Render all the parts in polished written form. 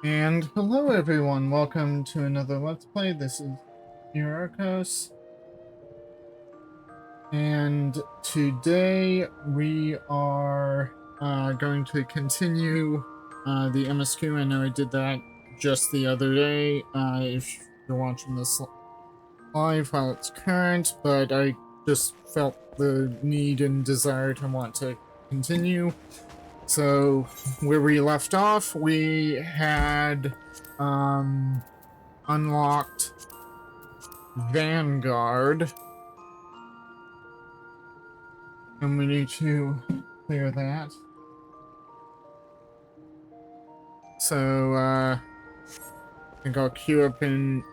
And hello everyone, welcome to another Let's Play. This is Myrokos. And today we are going to continue the MSQ. I know I did that just the other day, if you're watching this live while it's current, but I just felt the need and desire to want to continue. So, where we left off, we had unlocked Vanguard, and we need to clear that. So, I think I'll queue up in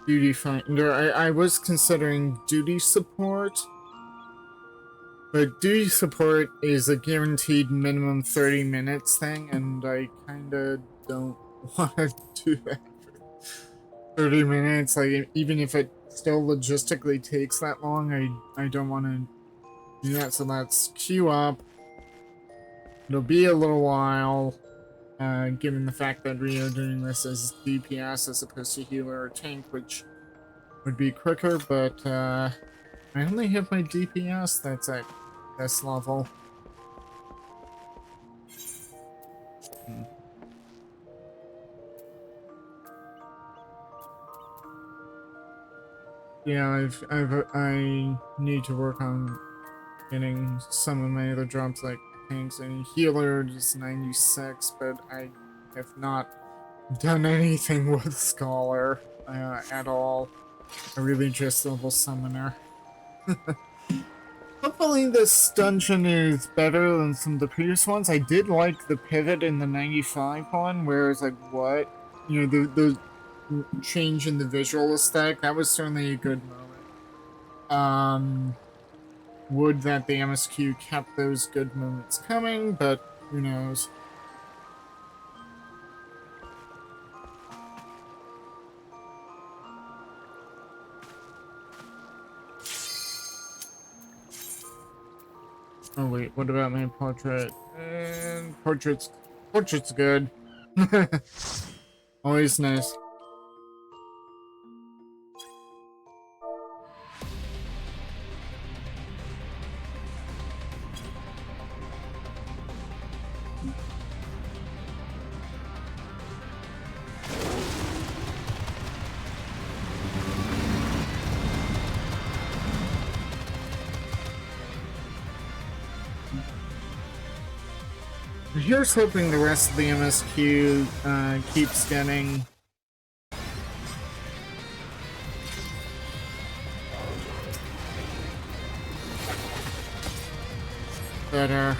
Duty Finder. I was considering Duty Support, but Duty Support is a guaranteed minimum 30 minutes thing, and I kinda don't want to do that for 30 minutes. Like, even if it still logistically takes that long, I don't want to do that. So let's queue up. It'll be a little while, given the fact that we are doing this as DPS as opposed to healer or tank, which would be quicker, but I only have my DPS that's at this level. Yeah, I need to work on getting some of my other drops like tanks and healer is 96, but I have not done anything with Scholar at all. I really just level summoner. Hopefully this dungeon is better than some of the previous ones. I did like the pivot in the 95 one, where it's like, what? You know, the change in the visual aesthetic, that was certainly a good moment. Would that the MSQ kept those good moments coming, but who knows. Oh wait, what about my portrait? Portrait's good. Always nice. Here's hoping the rest of the MSQ keeps getting better.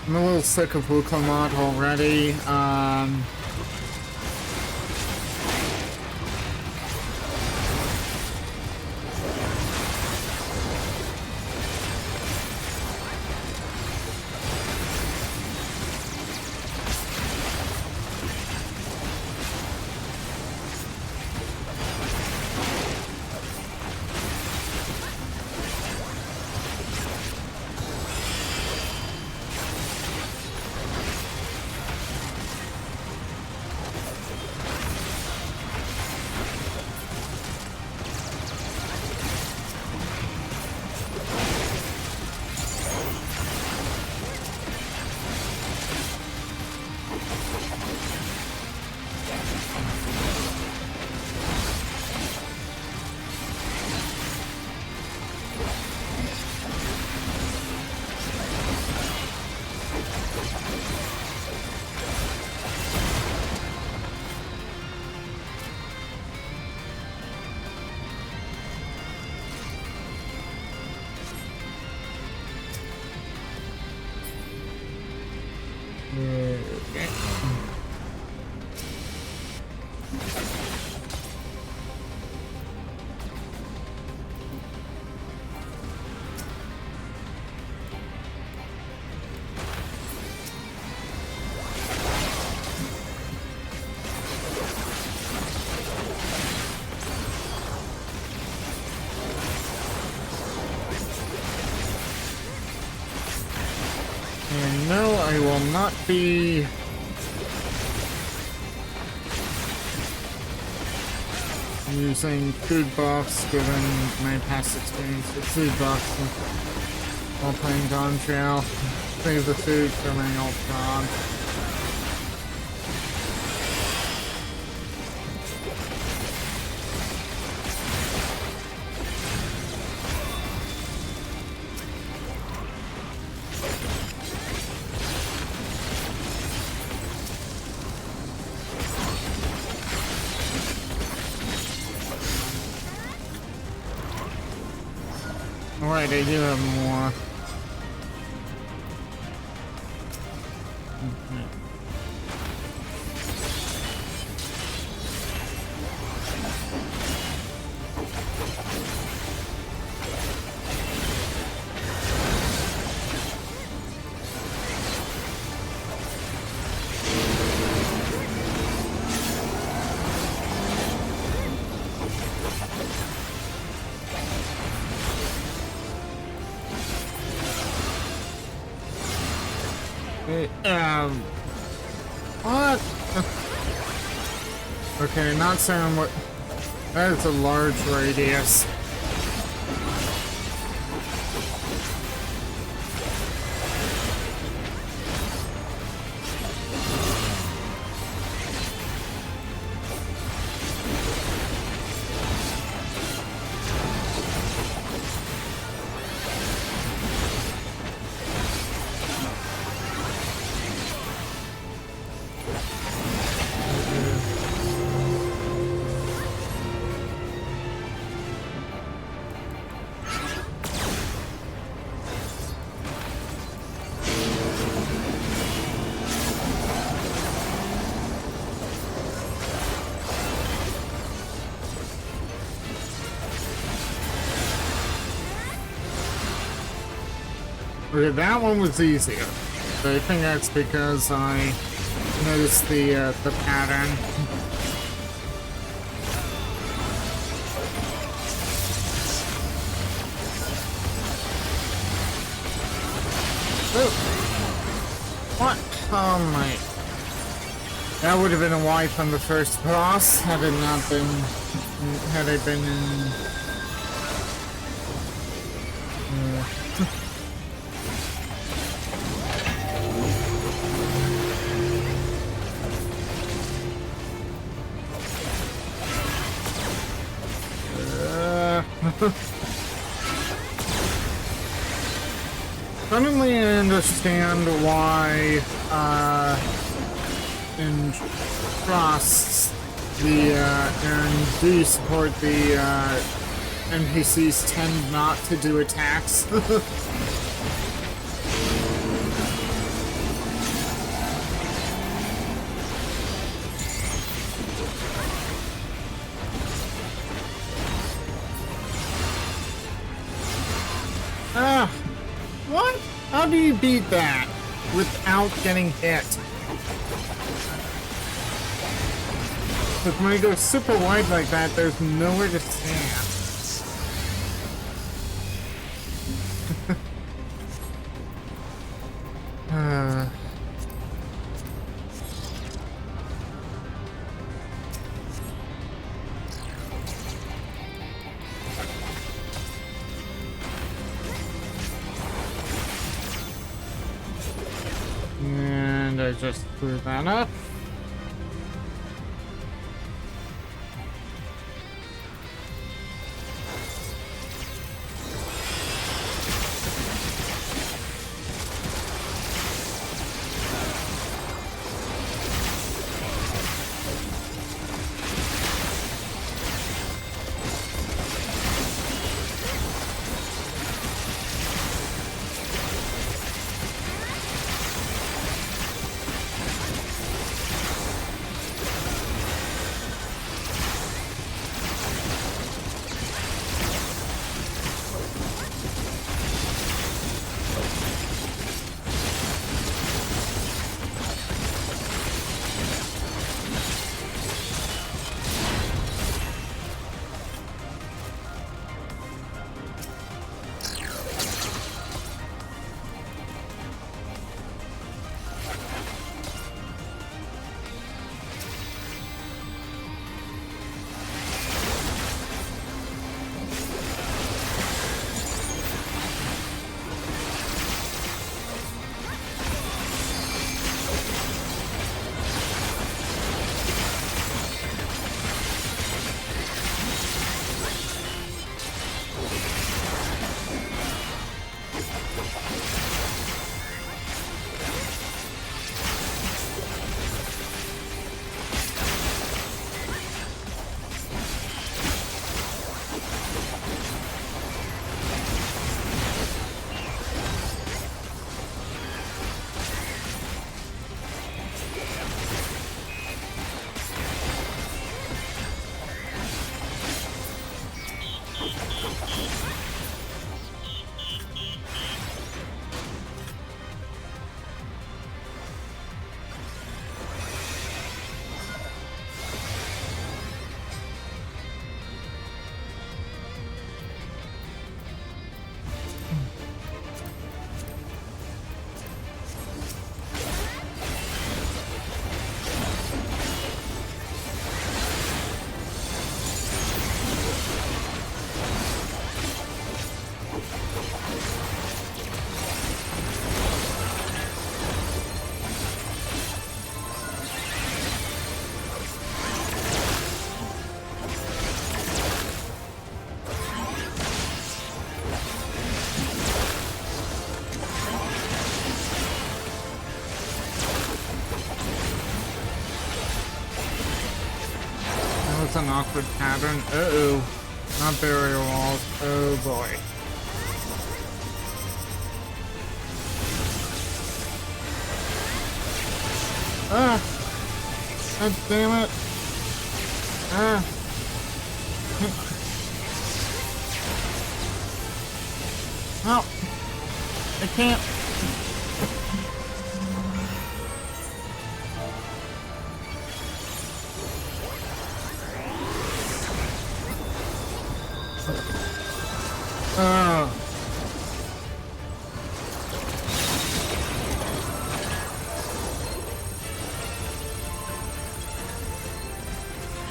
I'm a little sick of Wuklamat already. And no, I will not be using food buffs given my past experience with food buffs while playing Dawn Trail. Save the food for my Ultron. Alright, I do have more. What? Okay, not saying what. That is a large radius. Okay, that one was easier. But I think that's because I noticed the pattern. Oh. What? Oh my. That would have been a wipe on the first boss had it not been. Had I been in. Suddenly I understand why, in Frost, and do you support the, NPCs tend not to do attacks? What? How do you beat that without getting hit? Because when it goes super wide like that, there's nowhere to stand. And I just threw that up. an awkward pattern. Uh-oh. Not barrier walls. Oh boy. Ah! God damn it! Ah! Oh! I can't! Oh!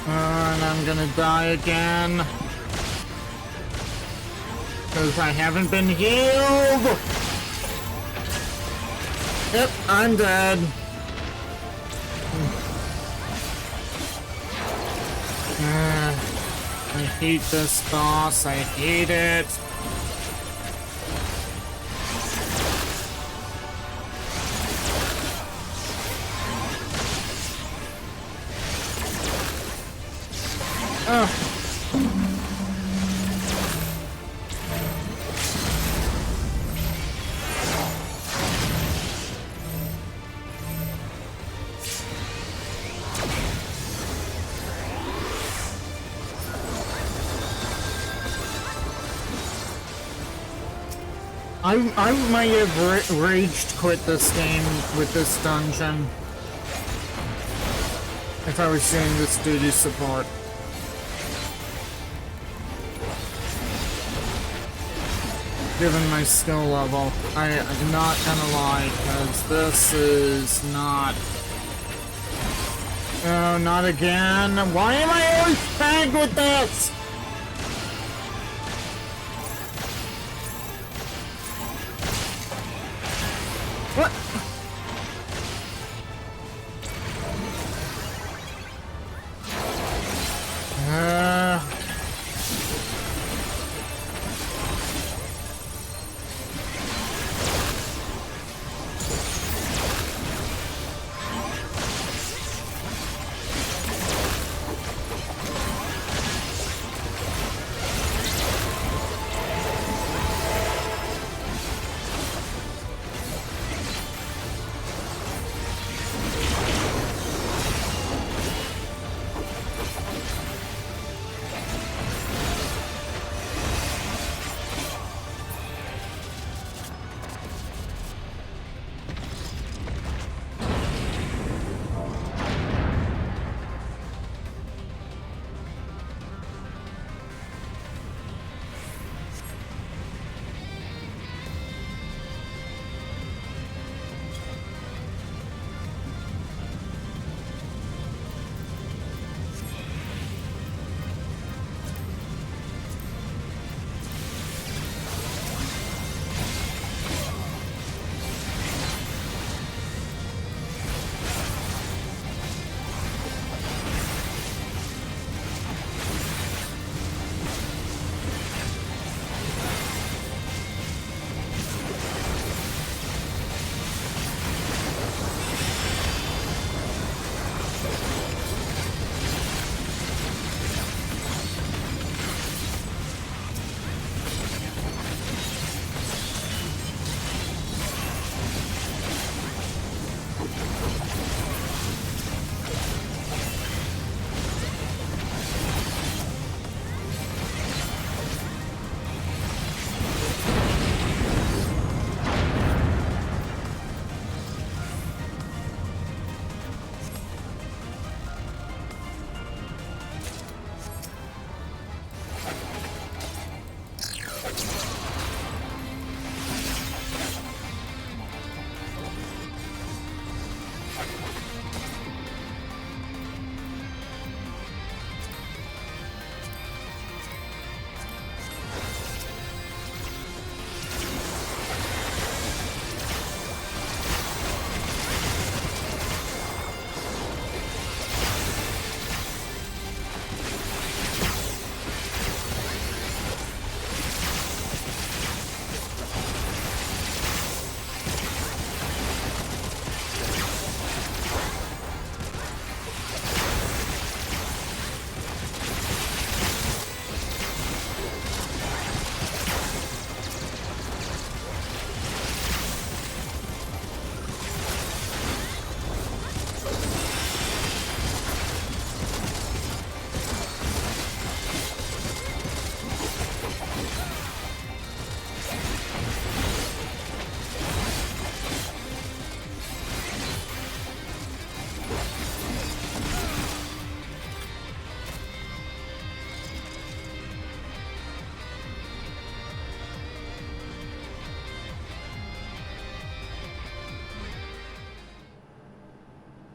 And I'm gonna die again. Because I haven't been healed! Yep, I'm dead. I hate this boss, I hate it. Oh. I might have raged quit this game with this dungeon if I was doing this duty support. Given my skill level, I'm not gonna lie, because this is not... Oh, not again! Why am I always tagged with this? What?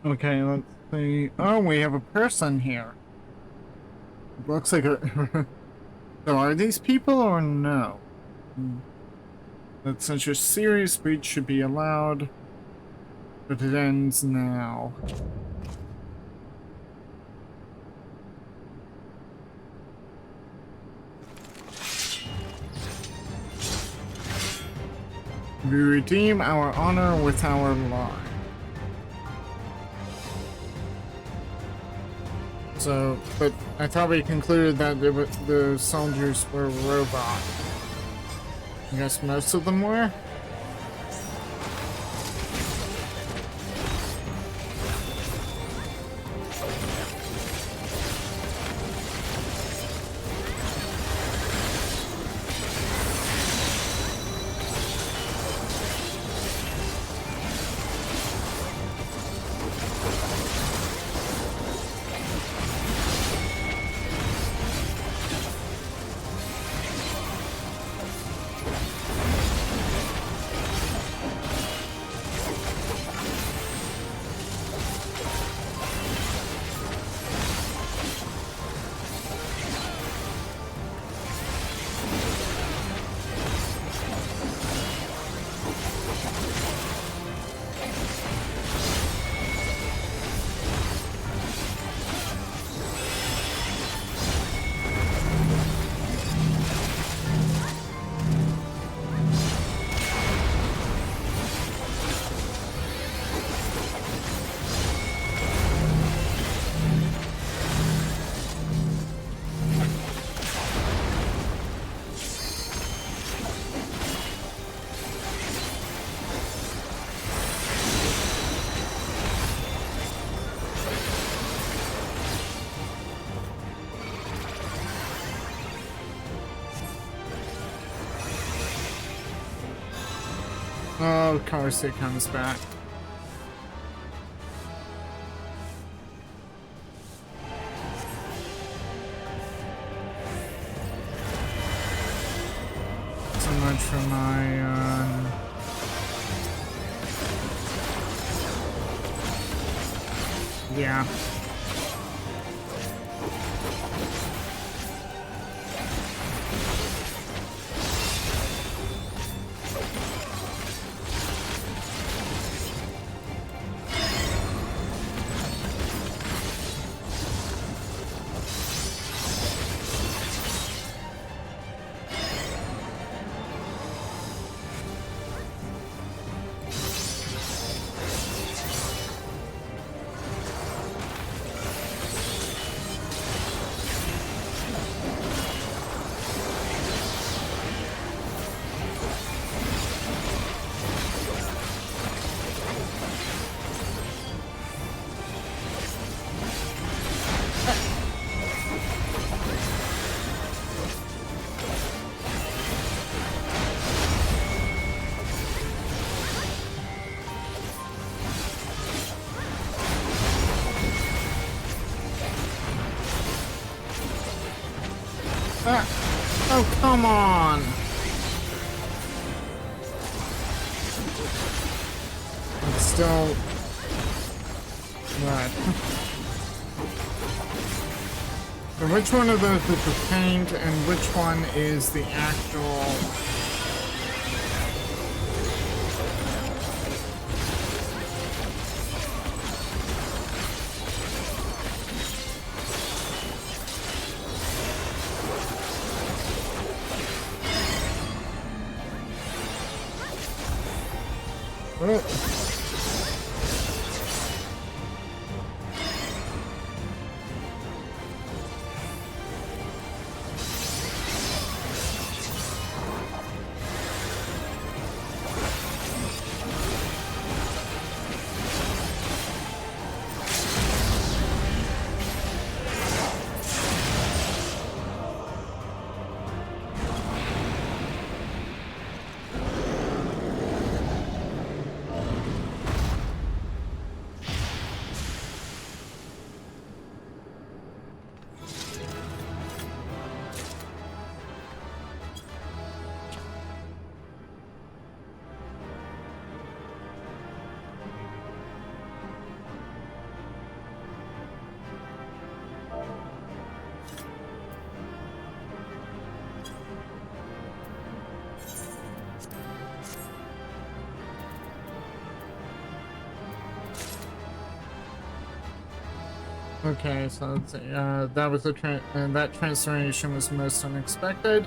Okay, let's see. Oh, we have a person here. Looks like a... So are these people or no? That such a serious breach should be allowed, but it ends now. We redeem our honor with our life. So, but I thought we concluded that the soldiers were robot. I guess most of them were? Oh, Karsi comes back. So much for my, yeah. Oh, come on! It's still... What? So which one of those is the paint and which one is the actual... Okay, so let's see. That was that transformation was most unexpected.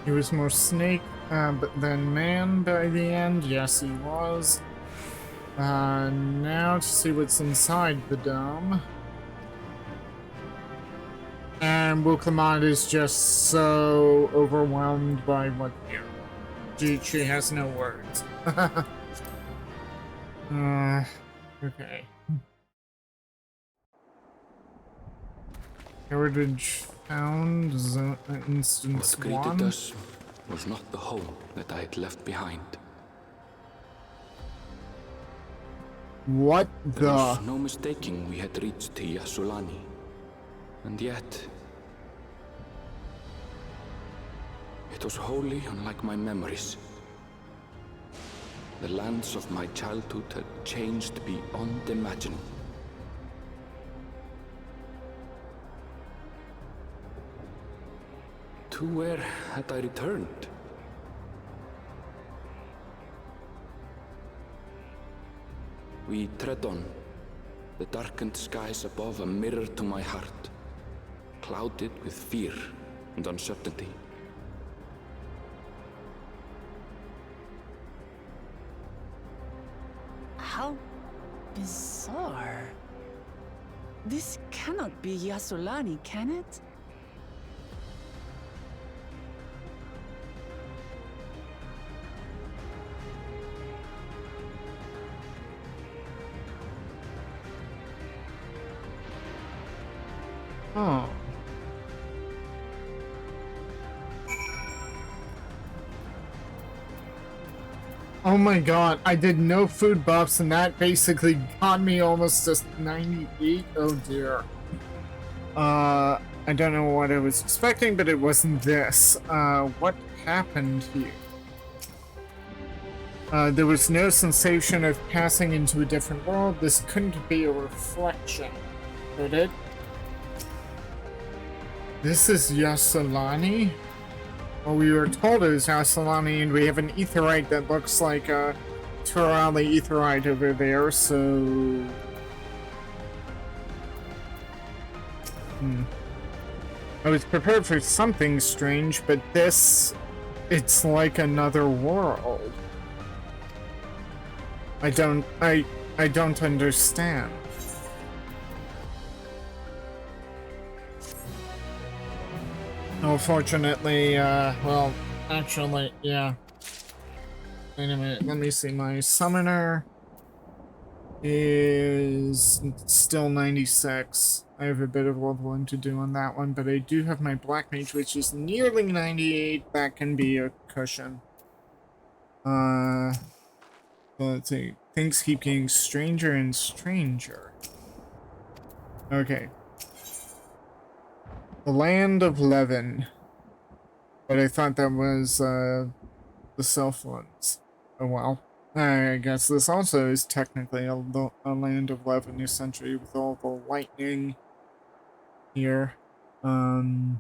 He was more snake, but then man by the end. Yes, he was. Now to see what's inside the dome. And Wukamad is just so overwhelmed by what here. She has no words. Okay. Heritage found, instance What greeted 1. us was not the home that I had left behind. What There the? was no mistaking we had reached Yasulani. And yet, it was wholly unlike my memories. The lands of my childhood had changed beyond imagining. To where had I returned? We tread on, the darkened skies above a mirror to my heart, clouded with fear and uncertainty. How bizarre. This cannot be Yasulani, can it? Oh. Oh my god, I did no food buffs and that basically got me almost to 98. Oh dear. I don't know what I was expecting, but it wasn't this. What happened here? There was no sensation of passing into a different world. This couldn't be a reflection, could it? This is Yasulani? Well, we were told it was Yasulani, and we have an aetherite that looks like a Turali aetherite over there, so... I was prepared for something strange, but this... it's like another world. I don't understand. Unfortunately, well, actually, yeah. Wait a minute, let me see. My summoner is still 96. I have a bit of leveling to do on that one, but I do have my black mage, which is nearly 98. That can be a cushion. So let's see. Things keep getting stranger and stranger. Okay. The Land of Levin. But I thought that was, the Self ones. Oh well. I guess this also is technically a Land of Levin, essentially, with all the lightning here. Aaronville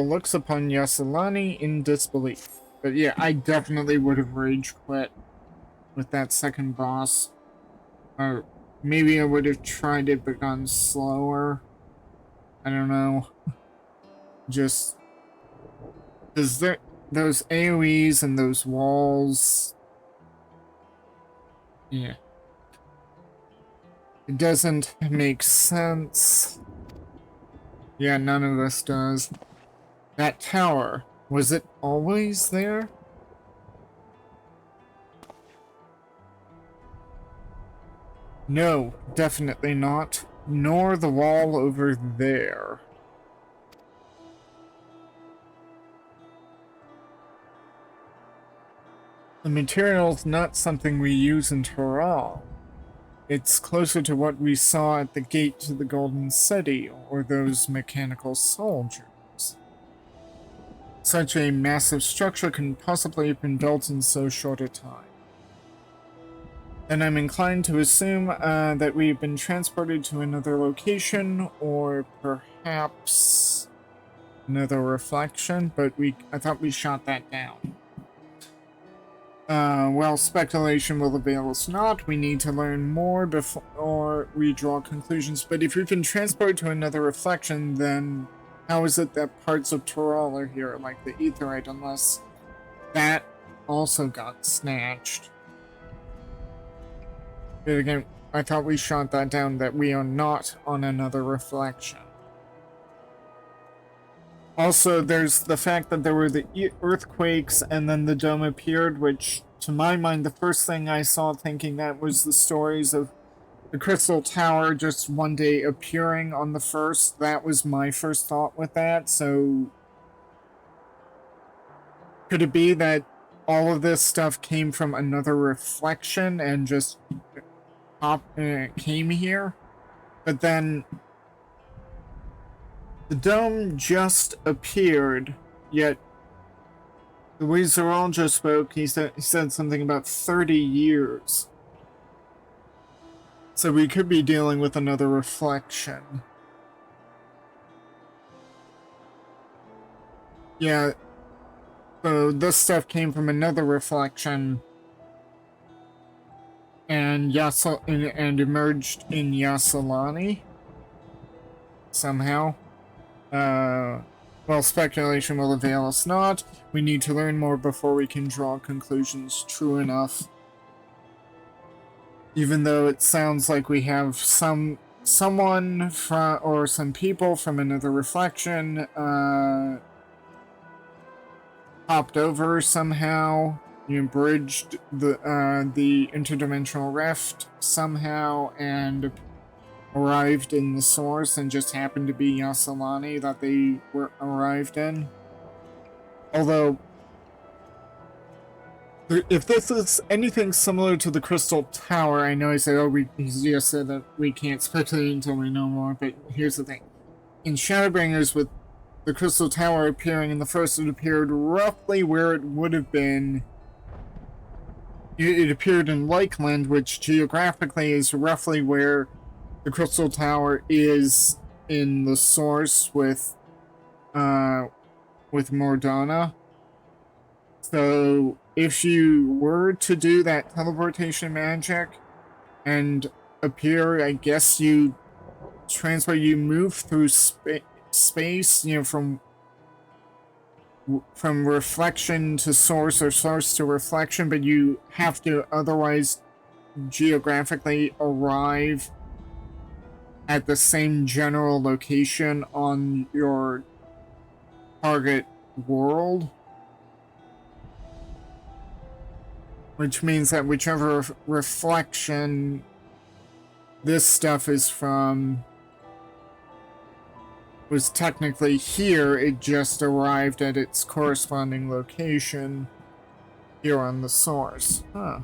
looks upon Yasulani in disbelief. But yeah, I definitely would have rage quit with that second boss. Or maybe I would have tried it but gone slower. I don't know. Just... Is there... Those AoEs and those walls... Yeah. It doesn't make sense. Yeah, none of this does. That tower, was it always there? No, definitely not. Nor the wall over there. The material's not something we use in Toral. It's closer to what we saw at the gate to the Golden City, or those mechanical soldiers. Such a massive structure couldn't possibly have been built in so short a time. And I'm inclined to assume that we've been transported to another location, or perhaps another reflection, but I thought we shot that down. Well, speculation will avail us not. We need to learn more before we draw conclusions. But if we can transport to another reflection, then how is it that parts of Tural are here, like the Aetheryte, unless that also got snatched? But again, I thought we shot that down, that we are not on another reflection. Also, there's the fact that there were the earthquakes and then the dome appeared, which, to my mind, the first thing I saw thinking that was the stories of the Crystal Tower just one day appearing on the first. That was my first thought with that, so could it be that all of this stuff came from another reflection and just came here? But then the dome just appeared, yet the way Zoral just spoke, he said something about 30 years. So we could be dealing with another reflection. Yeah, so this stuff came from another reflection and emerged in Yassilani somehow. Well, speculation will avail us not. We need to learn more before we can draw conclusions true enough. Even though it sounds like we have someone from, or some people from another reflection, hopped over somehow, bridged the interdimensional rift somehow, and arrived in the source, and just happened to be Yassilani that they were arrived in. Although, if this is anything similar to the Crystal Tower, I know I said, oh, he just said that we can't speculate until we know more, but here's the thing. In Shadowbringers, with the Crystal Tower appearing in the first, it appeared roughly where it would have been. It appeared in Lakeland, which geographically is roughly where the Crystal Tower is in the source with Mordana. So if you were to do that teleportation magic and appear, I guess you transport, you move through space, from reflection to source or source to reflection, but you have to otherwise geographically arrive at the same general location on your target world. Which means that whichever reflection this stuff is from was technically here, it just arrived at its corresponding location here on the source. Huh.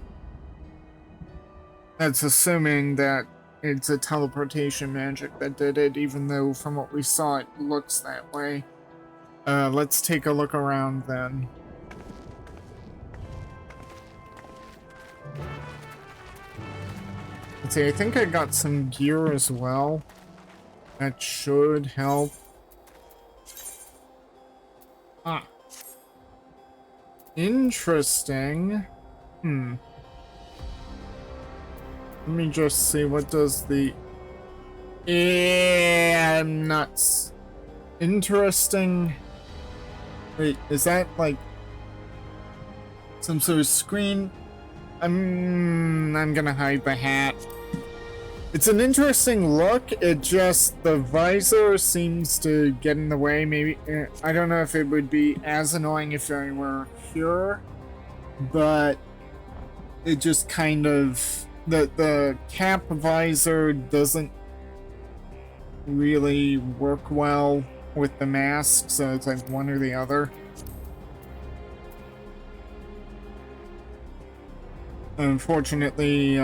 That's assuming that it's a teleportation magic that did it, even though from what we saw it looks that way. Let's take a look around then. Let's see, I think I got some gear as well. That should help. Ah. Interesting. Let me just see, what does the... Yeah, I'm nuts. Interesting. Wait, is that like some sort of screen? I'm gonna hide the hat. It's an interesting look. It just, the visor seems to get in the way. Maybe, I don't know if it would be as annoying if I were here, but it just kind of, the cap visor doesn't really work well with the mask, so it's like one or the other. Unfortunately,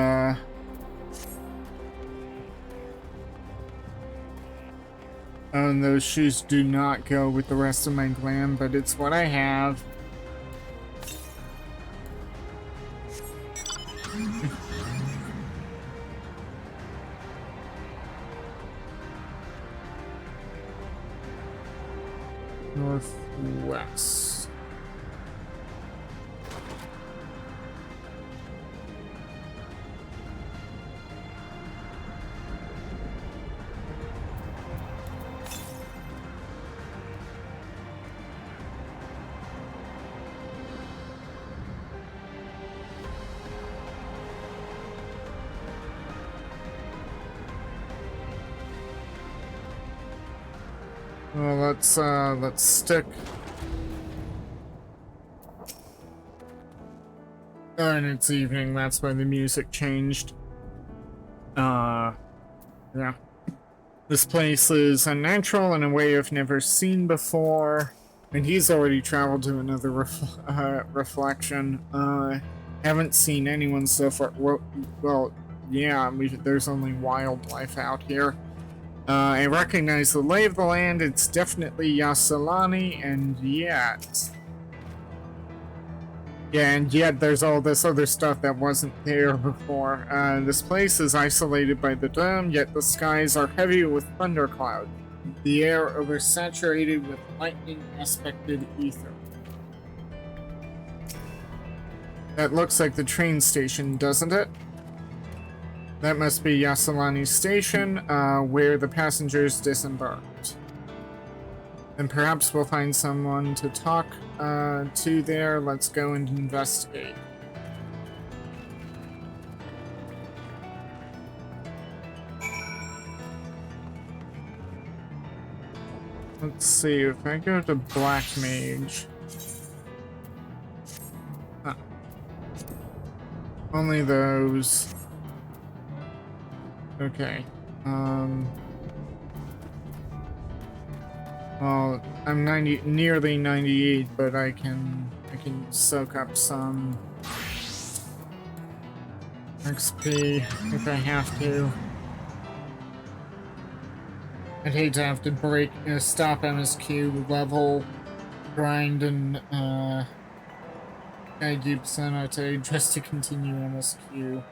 and those shoes do not go with the rest of my glam, but it's what I have. Northwest. Well, let's stick. Oh, and it's evening, that's why the music changed. Yeah. This place is unnatural in a way I've never seen before. And he's already traveled to another reflection. Haven't seen anyone so far. Well, yeah, there's only wildlife out here. I recognize the lay of the land. It's definitely Yasalani, and yet... Yeah, and yet there's all this other stuff that wasn't there before. This place is isolated by the dome, yet the skies are heavy with thundercloud. The air oversaturated with lightning-aspected ether. That looks like the train station, doesn't it? That must be Yasalani Station, where the passengers disembarked. And perhaps we'll find someone to talk to there. Let's go and investigate. Let's see, if I go to Black Mage... Huh. Only those... Okay, well, I'm nearly 98, but I can soak up some XP if I have to. I'd hate to have to stop MSQ level, grind, and Gaigib Sonate just to continue MSQ.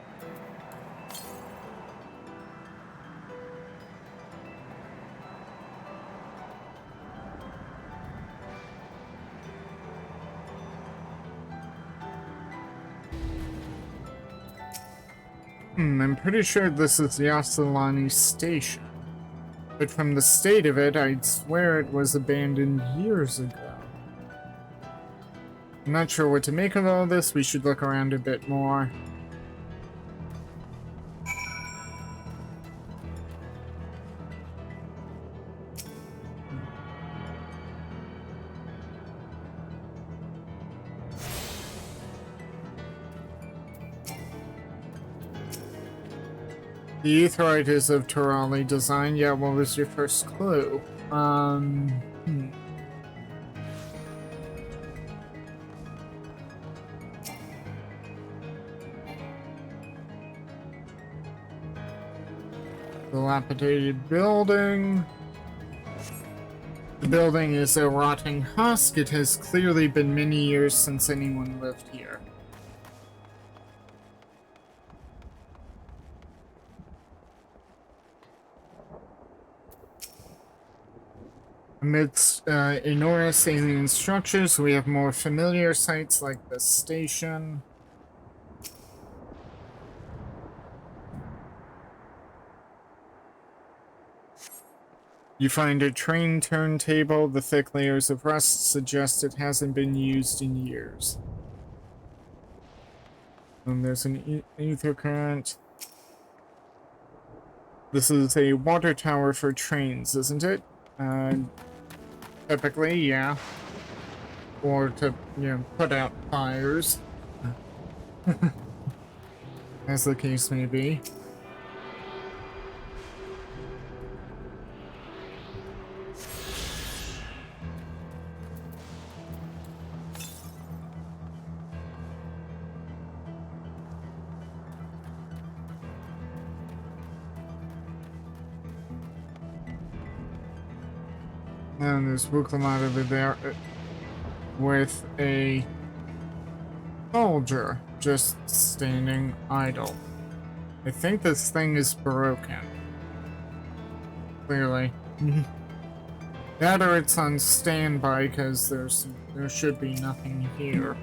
I'm pretty sure this is Yasalani Station. But from the state of it, I'd swear it was abandoned years ago. I'm not sure what to make of all this. We should look around a bit more. The Aetheryte is of Turali design. Yeah, what was your first clue? Dilapidated building. The building is a rotting husk. It has clearly been many years since anyone lived here. Amidst enormous alien structures, we have more familiar sights like the station. You find a train turntable. The thick layers of rust suggest it hasn't been used in years. And there's an ether current. This is a water tower for trains, isn't it? Typically, yeah. Or to, put out fires. As the case may be. And there's Buklamat over there with a soldier just standing idle. I think this thing is broken. Clearly. That or it's on standby because there should be nothing here.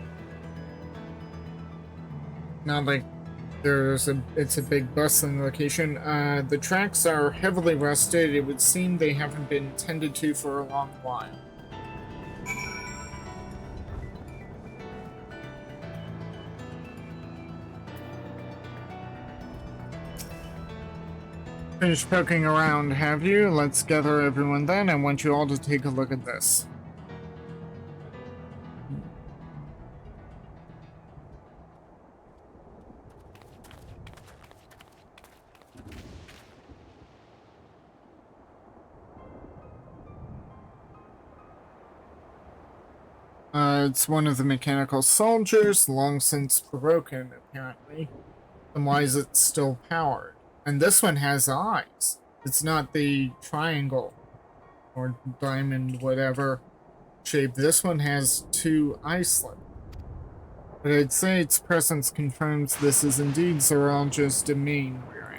Not like it's a big bustling location. The tracks are heavily rusted. It would seem they haven't been tended to for a long while. Finished poking around, have you? Let's gather everyone then. I want you all to take a look at this. It's one of the mechanical soldiers, long since broken, apparently. And why is it still powered? And this one has eyes. It's not the triangle or diamond, whatever shape. This one has 2 eye slits. But I'd say its presence confirms this is indeed Zeralja's domain we're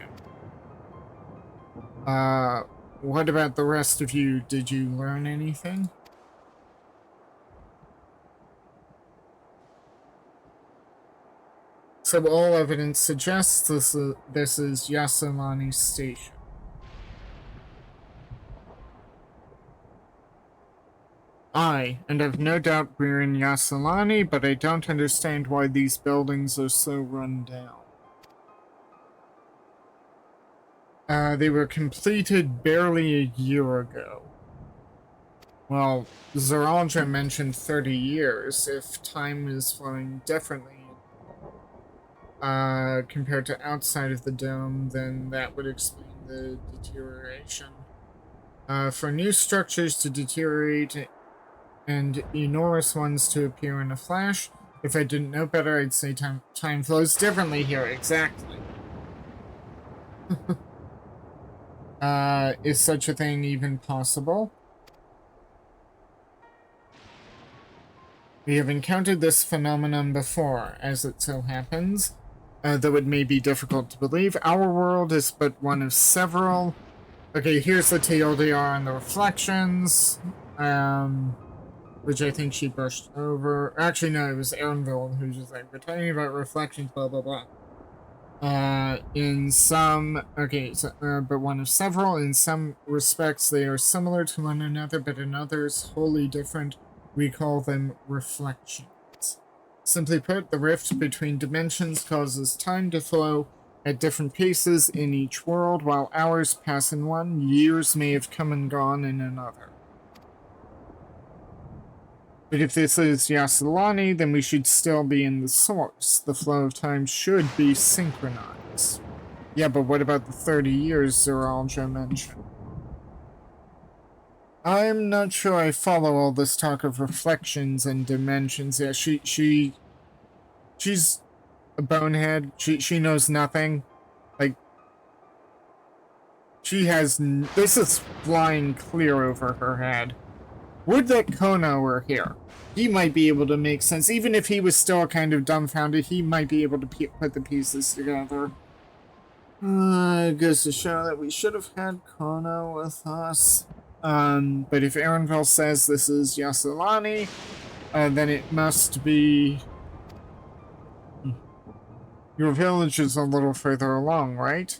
in. What about the rest of you? Did you learn anything? So all evidence suggests this is Yasolani's station. And I've no doubt we're in Yasolani, but I don't understand why these buildings are so run down. They were completed barely a year ago. Well, Zeralja mentioned 30 years. If time is flowing differently compared to outside of the dome, then that would explain the deterioration. For new structures to deteriorate and enormous ones to appear in a flash, if I didn't know better, I'd say time flows differently here. Exactly. Is such a thing even possible? We have encountered this phenomenon before, as it so happens. Though it may be difficult to believe, our world is but one of several. Okay, here's the TLDR on the reflections, which I think she brushed over. Actually, no, it was Aaronville who was just like, we're talking about reflections, blah, blah, blah. In some, okay, so, but one of several. In some respects, they are similar to one another, but in others, wholly different. We call them reflections. Simply put, the rift between dimensions causes time to flow at different paces in each world. While hours pass in one, years may have come and gone in another. But if this is Yasolani, then we should still be in the source. The flow of time should be synchronized. Yeah, but what about the 30 years Zeralja mentioned? I'm not sure I follow all this talk of reflections and dimensions. Yeah, she's a bonehead. She knows nothing. Like, she has this is flying clear over her head. Would that Kono were here. He might be able to make sense. Even if he was still kind of dumbfounded, he might be able to put the pieces together. It goes to show that we should have had Kono with us. But if Aaronville says this is Yasolani, then it must be... Your village is a little further along, right?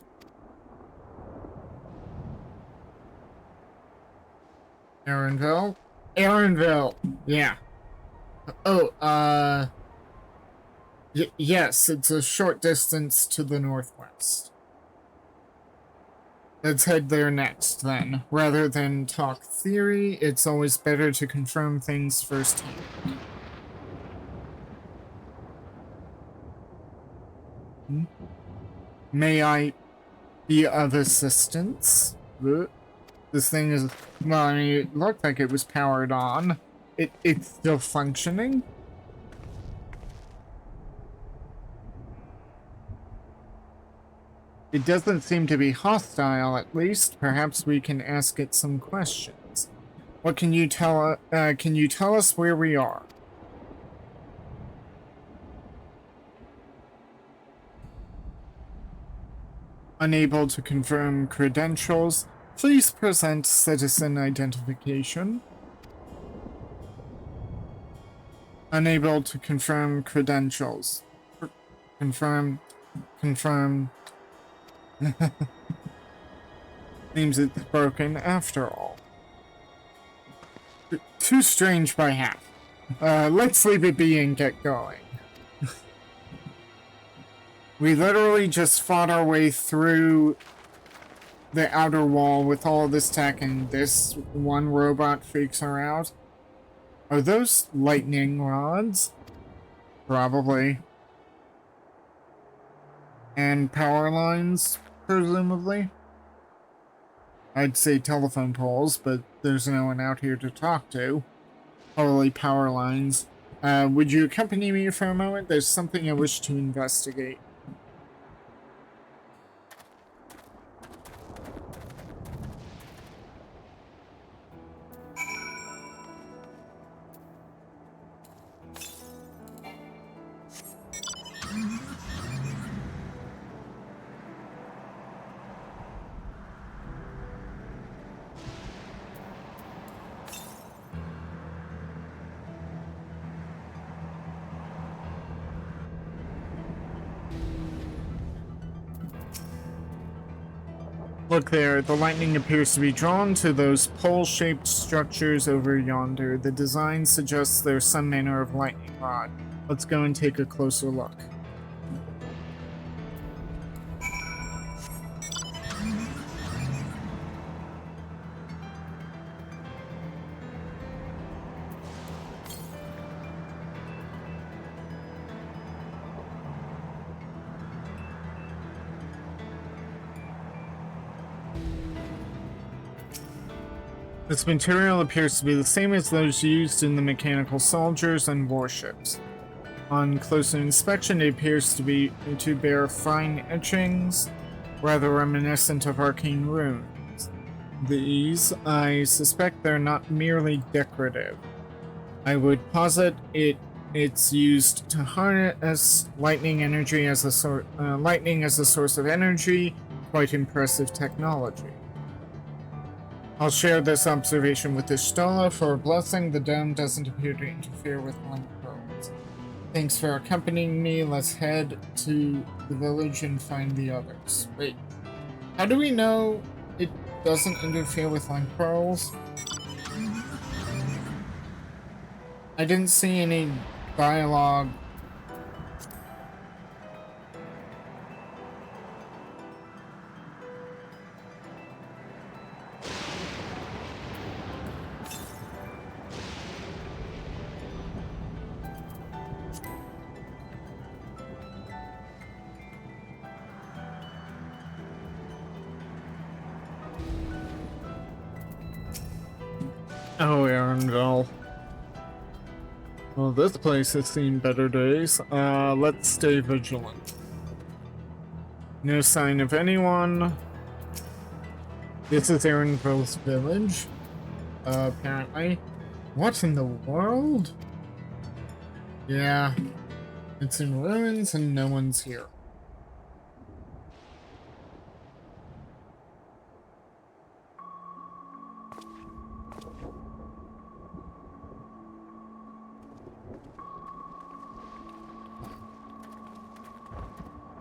Aaronville? Aaronville! Yeah. Oh, yes, it's a short distance to the northwest. Let's head there next, then. Rather than talk theory, it's always better to confirm things firsthand. May I be of assistance? This thing is... Well, I mean, it looked like it was powered on. It's still functioning? It doesn't seem to be hostile, at least. Perhaps we can ask it some questions. What can you tell us where we are? Unable to confirm credentials, please present citizen identification. Unable to confirm credentials. Confirm. Seems it's broken after all. Too strange by half. Let's leave it be and get going. We literally just fought our way through the outer wall with all this tech and this one robot freaks her out. Are those lightning rods? Probably. And power lines, presumably. I'd say telephone poles, but there's no one out here to talk to. Probably power lines. Would you accompany me for a moment? There's something I wish to investigate. Look there, the lightning appears to be drawn to those pole-shaped structures over yonder. The design suggests there's some manner of lightning rod. Let's go and take a closer look. This material appears to be the same as those used in the mechanical soldiers and warships. On closer inspection, it appears to bear fine etchings, rather reminiscent of arcane runes. These, I suspect they're not merely decorative. I would posit it's used to harness lightning energy as lightning as a source of energy. Quite impressive technology. I'll share this observation with Ishtola for a blessing. The dome doesn't appear to interfere with one pearls. Thanks for accompanying me. Let's head to the village and find the others. Wait, how do we know it doesn't interfere with line pearls? I didn't see any dialogue. Oh, Arendelle. Well, this place has seen better days. Let's stay vigilant. No sign of anyone. This is Arendelle's village. Apparently. What in the world? Yeah. It's in ruins and no one's here.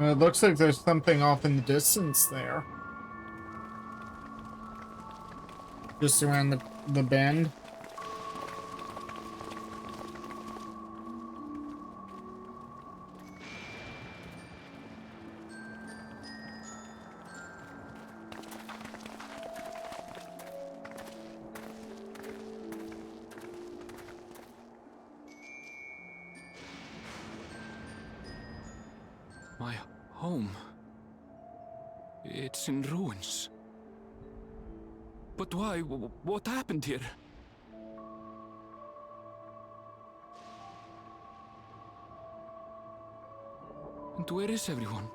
It looks like there's something off in the distance there. Just around the bend. My home. It's in ruins. But why? What happened here? And where is everyone?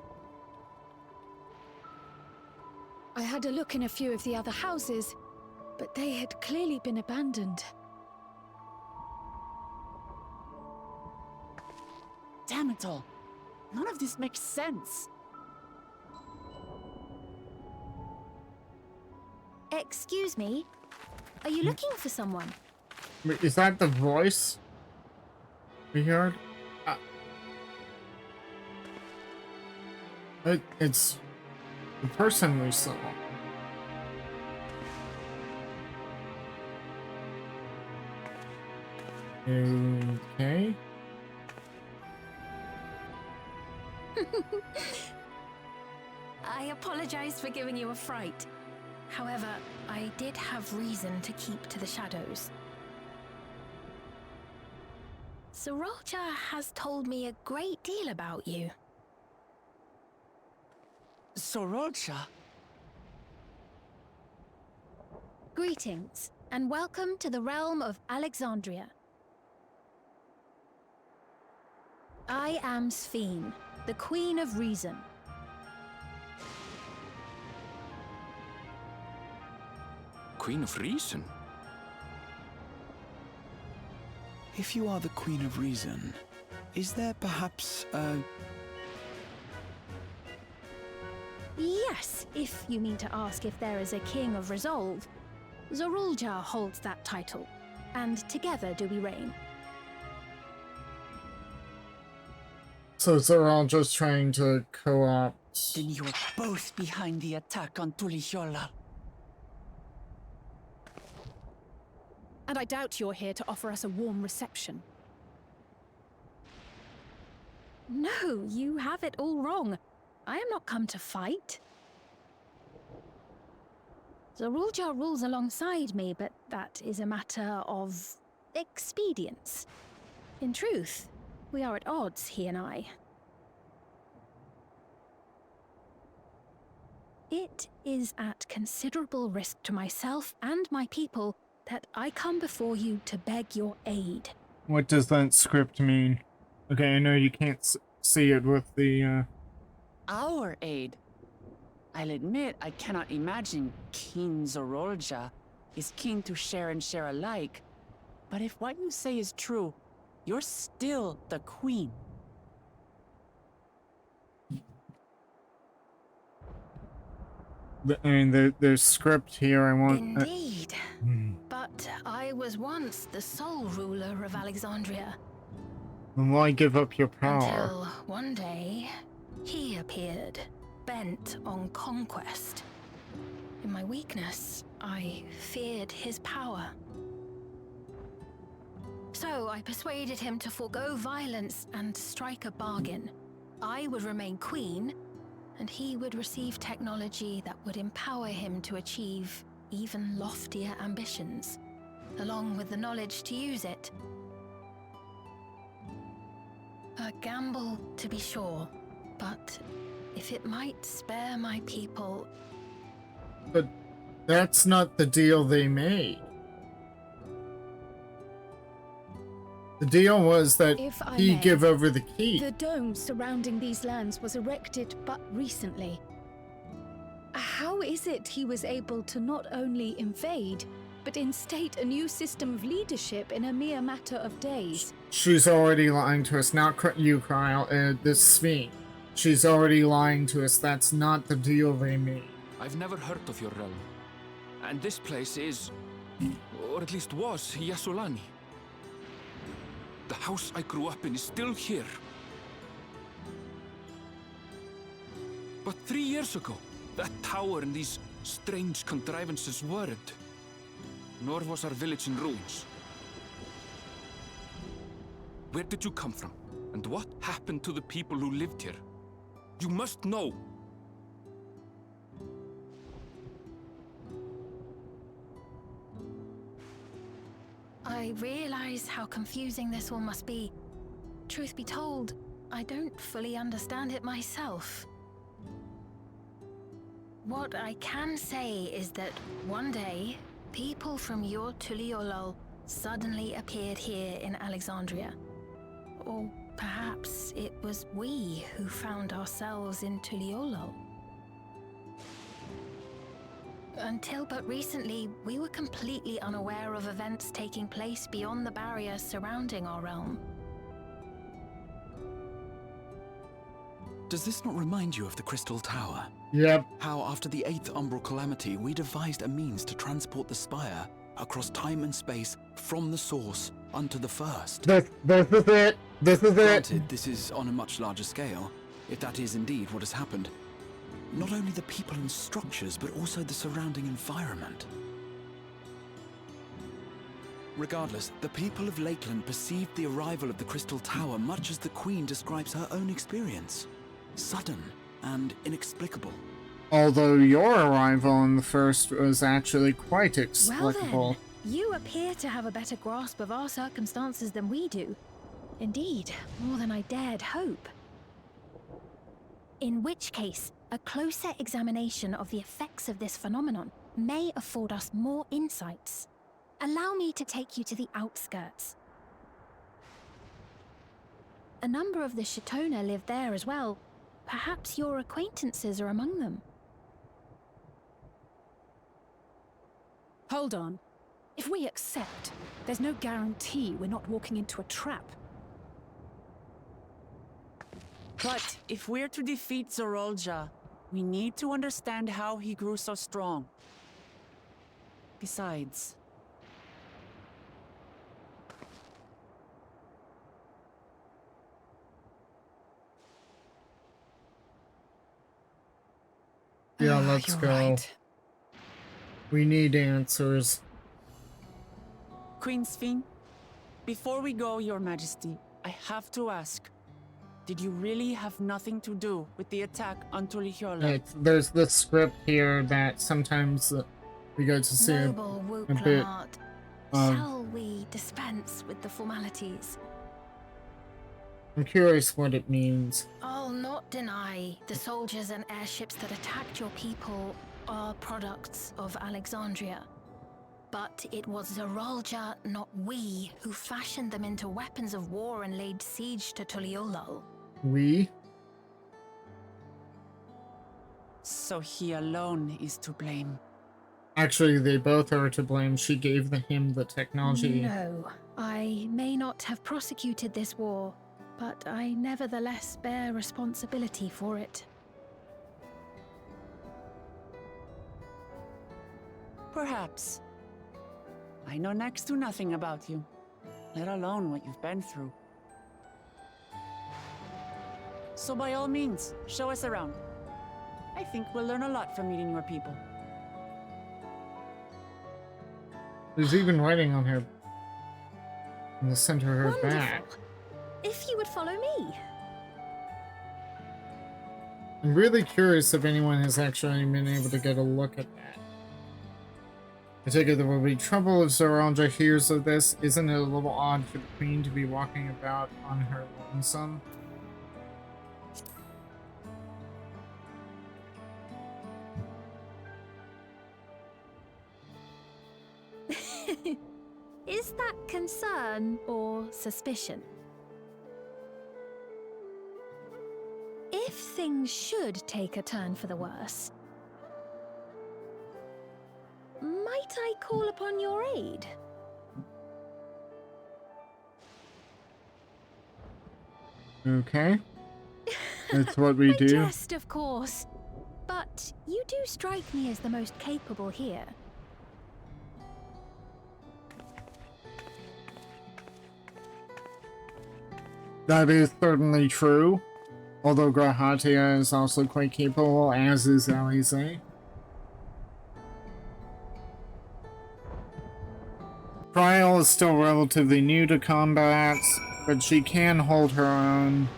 I had a look in a few of the other houses, but they had clearly been abandoned. Damn it all. None of this makes sense. Excuse me? Are you looking for someone? Wait, is that the voice we heard? It's the person we saw. Okay. I apologize for giving you a fright. However, I did have reason to keep to the shadows. Sorolja has told me a great deal about you. Sorolja? Greetings, and welcome to the realm of Alexandria. I am Sphene, the Queen of Reason. Queen of Reason? If you are the Queen of Reason, is there perhaps a... Yes, if you mean to ask if there is a King of Resolve. Sorolja holds that title, and together do we reign. So Sorolja's trying to co-opt. Then you're both behind the attack on Tuliyollal. And I doubt you're here to offer us a warm reception. No, you have it all wrong. I am not come to fight. Sorolja rules alongside me, but that is a matter of expedience. In truth, we are at odds, he and I. It is at considerable risk to myself and my people that I come before you to beg your aid. What does that script mean? Okay, I know you can't see it with the, Our aid. I'll admit I cannot imagine King Sorolja is keen to share and share alike. But if what you say is true, you're still the queen. I mean, there's script here, I want... Indeed. But I was once the sole ruler of Alexandria. Then why give up your power? Until one day, he appeared, bent on conquest. In my weakness, I feared his power. So I persuaded him to forego violence and strike a bargain. I would remain queen, and he would receive technology that would empower him to achieve even loftier ambitions, along with the knowledge to use it. A gamble, to be sure, but if it might spare my people... But that's not the deal they made. The deal was that If I he may, give over the key. The dome surrounding these lands was erected but recently. How is it he was able to not only invade, but instate a new system of leadership in a mere matter of days? She's already lying to us, not you, Kyle, this Sphene. She's already lying to us, that's not the deal they made. I've never heard of your realm. And this place is, or at least was, Yasolani. The house I grew up in is still here. But 3 years ago, that tower and these strange contrivances weren't. Nor was our village in ruins. Where did you come from? And what happened to the people who lived here? You must know! I realize how confusing this all must be. Truth be told, I don't fully understand it myself. What I can say is that one day, people from your Tuliyollal suddenly appeared here in Alexandria. Or perhaps it was we who found ourselves in Tuliyollal. Until but recently, we were completely unaware of events taking place beyond the barriers surrounding our realm. Does this not remind you of the Crystal Tower? Yep. How after the 8th Umbral Calamity, we devised a means to transport the Spire across time and space from the source unto the first. This is it. This is it. Granted, this is on a much larger scale, if that is indeed what has happened. Not only the people and structures, but also the surrounding environment. Regardless, the people of Lakeland perceived the arrival of the Crystal Tower much as the Queen describes her own experience. Sudden and inexplicable. Although your arrival in the first was actually quite Well explicable. then, you appear to have a better grasp of our circumstances than we do. Indeed, more than I dared hope. In which case, a closer examination of the effects of this phenomenon may afford us more insights. Allow me to take you to the outskirts. A number of the Shatona live there as well. Perhaps your acquaintances are among them. Hold on. If we accept, there's no guarantee we're not walking into a trap. But if we're to defeat Zorolja, we need to understand how he grew so strong. Besides... Yeah, let's You're go. right. We need answers. Queen Sphene, before we go, Your Majesty, I have to ask, did you really have nothing to do with the attack on Tulihiola? There's this script here that sometimes we go to see Noble a bit Wuklamart, of... shall we dispense with the formalities? I'm curious what it means. I'll not deny the soldiers and airships that attacked your people are products of Alexandria. But it was Zorolja, not we, who fashioned them into weapons of war and laid siege to Tuliolul. We? So he alone is to blame. Actually, they both are to blame. She gave him the technology. No, I may not have prosecuted this war, but I nevertheless bear responsibility for it. Perhaps. I know next to nothing about you, let alone what you've been through. So by all means, show us around. I think we'll learn a lot from meeting your people. There's even writing on her in the center of her Wonderful. back. If you would follow me. I'm really curious if anyone has actually been able to get a look at that. I take it there will be trouble if Zorolja hears of this. Isn't it a little odd for the Queen to be walking about on her lonesome? Is that concern or suspicion? If things should take a turn for the worse, might I call upon your aid? Okay. That's what we I do. jest, of course. But you do strike me as the most capable here. That is certainly true. Although Grahatia is also quite capable, as is Alize. Trial is still relatively new to combat, but she can hold her own.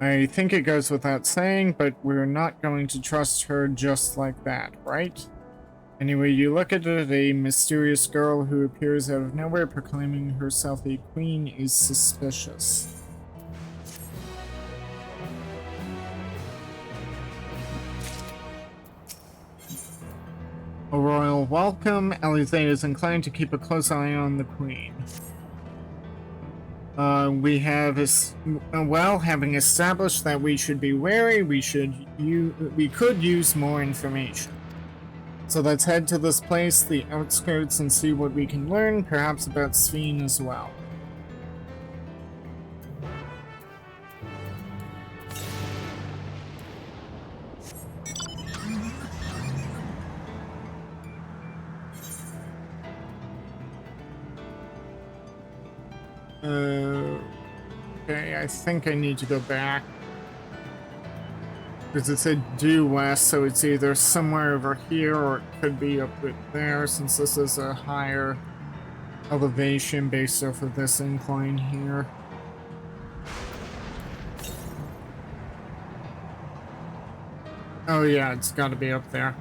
I think it goes without saying, but we're not going to trust her just like that, right? Anyway, you look at it, a mysterious girl who appears out of nowhere proclaiming herself a queen is suspicious. A royal welcome. Alize is inclined to keep a close eye on the queen. We have, having established that we should be wary, we could use more information. So let's head to this place, the outskirts, and see what we can learn, perhaps about Sphene as well. Okay, I think I need to go back. Because it said due west, so it's either somewhere over here or it could be up there, since this is a higher elevation based off of this incline here. Oh yeah, it's gotta be up there.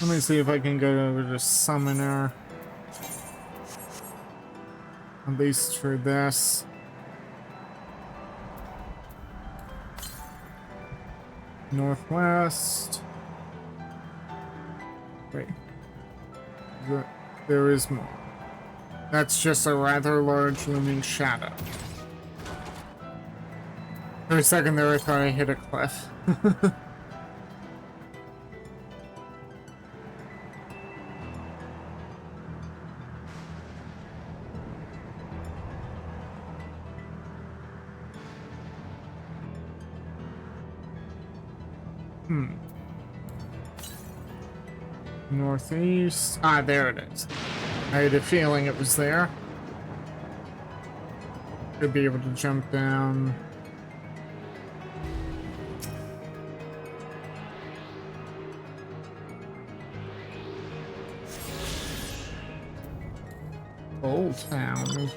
Let me see if I can go over to Summoner. At least for this. Northwest. Wait. There is more. That's just a rather large looming shadow. For a second there I thought I hit a cliff. Northeast. Ah, there it is. I had a feeling it was there. Should be able to jump down. Old Town.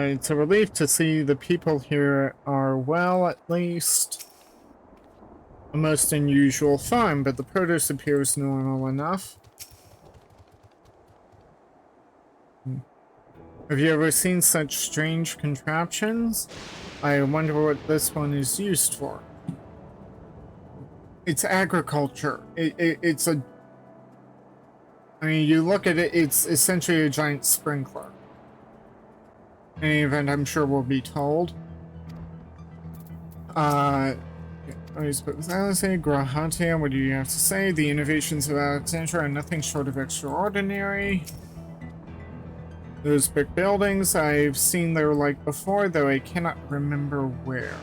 It's a relief to see the people here are well, at least. A most unusual find, but the produce appears normal enough. Have you ever seen such strange contraptions? I wonder what this one is used for. It's agriculture. It's a... I mean, you look at it, it's essentially a giant sprinkler. In any event, I'm sure we'll be told. I suppose Alexander Grahatia, what do you have to say? The innovations of Alexandria are nothing short of extraordinary. Those brick buildings, I've seen their like before, though I cannot remember where.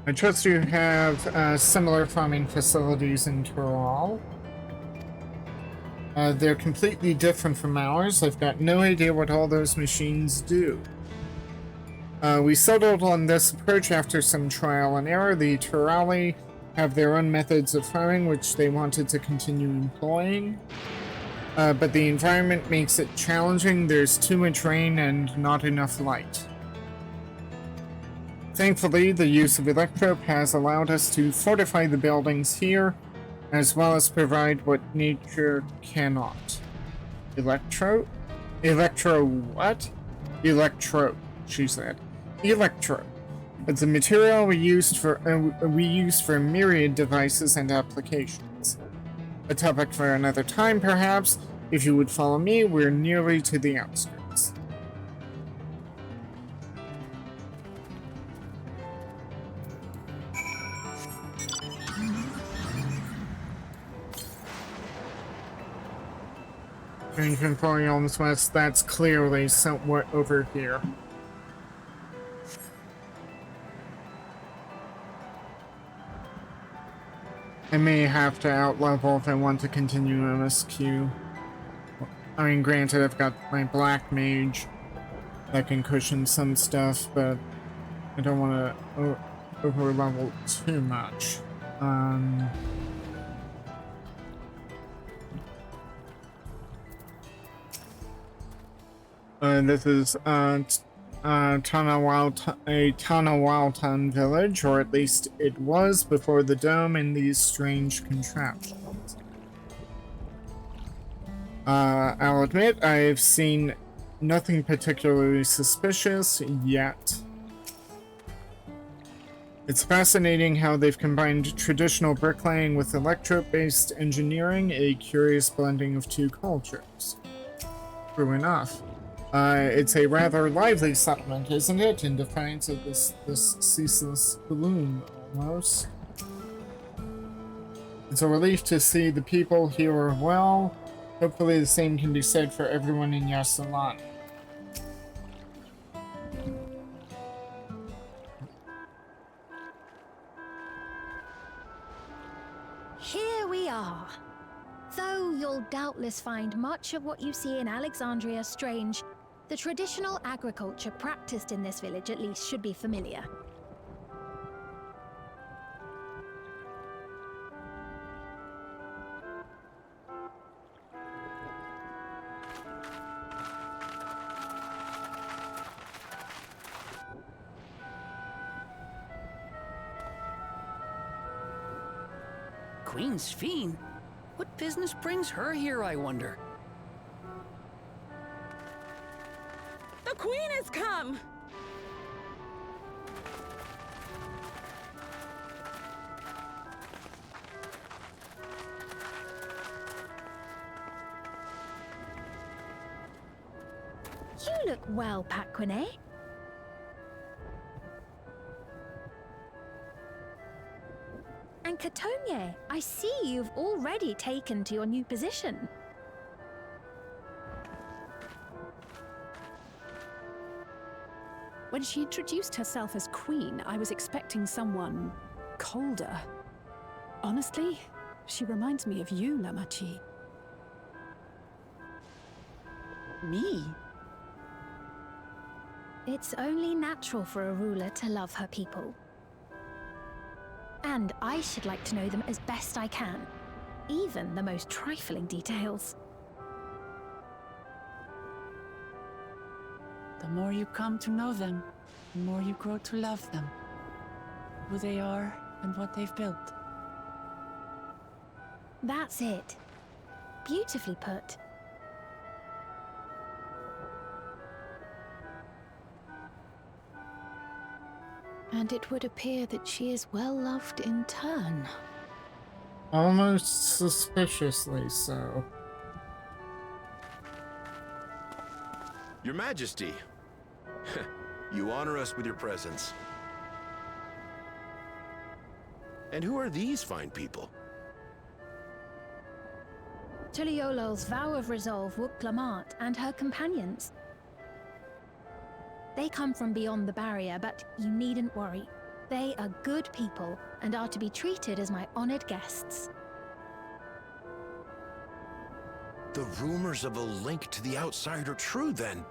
I trust you have similar farming facilities in Tyrol. They're completely different from ours. I've got no idea what all those machines do. We settled on this approach after some trial and error. The Tyroli have their own methods of farming, which they wanted to continue employing. But the environment makes it challenging. There's too much rain and not enough light. Thankfully, the use of electrope has allowed us to fortify the buildings here, as well as provide what nature cannot. Electro? Electro what? Electro, she said. Electro. It's a material we use for myriad devices and applications. A topic for another time, perhaps. If you would follow me, we're nearly to the outskirts. Engine for Elms West, that's clearly somewhere over here. I may have to outlevel if I want to continue MSQ. I mean, granted, I've got my Black Mage that can cushion some stuff, but I don't want to overlevel too much. This is Tanawaltan village, or at least it was before the dome and these strange contraptions. I'll admit I've seen nothing particularly suspicious yet. It's fascinating how they've combined traditional bricklaying with electro-based engineering, a curious blending of two cultures. True enough. It's a rather lively settlement, isn't it? In defiance of this ceaseless gloom, almost. It's a relief to see the people here are well. Hopefully the same can be said for everyone in Yassilani. Here we are. Though you'll doubtless find much of what you see in Alexandria strange, the traditional agriculture practiced in this village at least should be familiar. Queen's Fiend? What business brings her here, I wonder? The Queen has come! You look well, Paquine. And Catogne, I see you've already taken to your new position. When she introduced herself as queen, I was expecting someone colder. Honestly, she reminds me of you, Lamachi. Me? It's only natural for a ruler to love her people. And I should like to know them as best I can, even the most trifling details. The more you come to know them, the more you grow to love them. Who they are and what they've built. That's it. Beautifully put. And it would appear that she is well loved in turn. Almost suspiciously so. Your Majesty, you honor us with your presence. And who are these fine people? Tuliolo's vow of resolve, Wuk-Lamat, and her companions. They come from beyond the barrier, but you needn't worry. They are good people and are to be treated as my honored guests. The rumors of a link to the outside are true, then.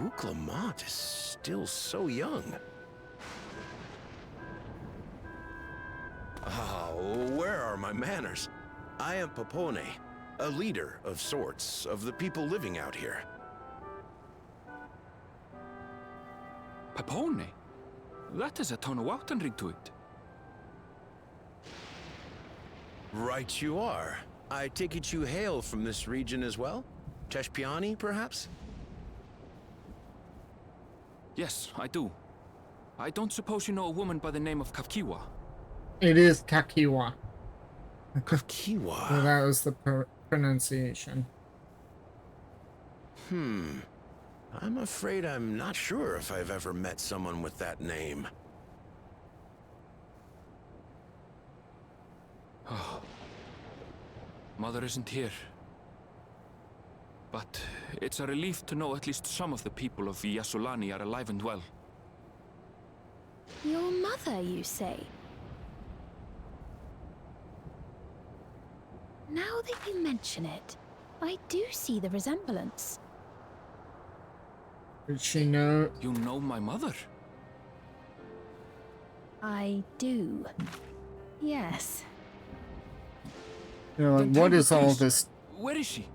Wuk-Lamat is still so young. Where are my manners? I am Papone, a leader of sorts of the people living out here. Papone? That is a Tonawaktan ring to it. Right you are. I take it you hail from this region as well? Teshpiani, perhaps? Yes, I do. I don't suppose you know a woman by the name of Kafkiwa? It is Kakiwa. Kafkiwa? So that was the pronunciation. I'm afraid I'm not sure if I've ever met someone with that name. Oh. Mother isn't here. But it's a relief to know at least some of the people of Yassilani are alive and well. Your mother, you say? Now that you mention it, I do see the resemblance. Did she know? You know my mother? I do. Yes. You know, like, Then what tell me, is all please, this? Where is she?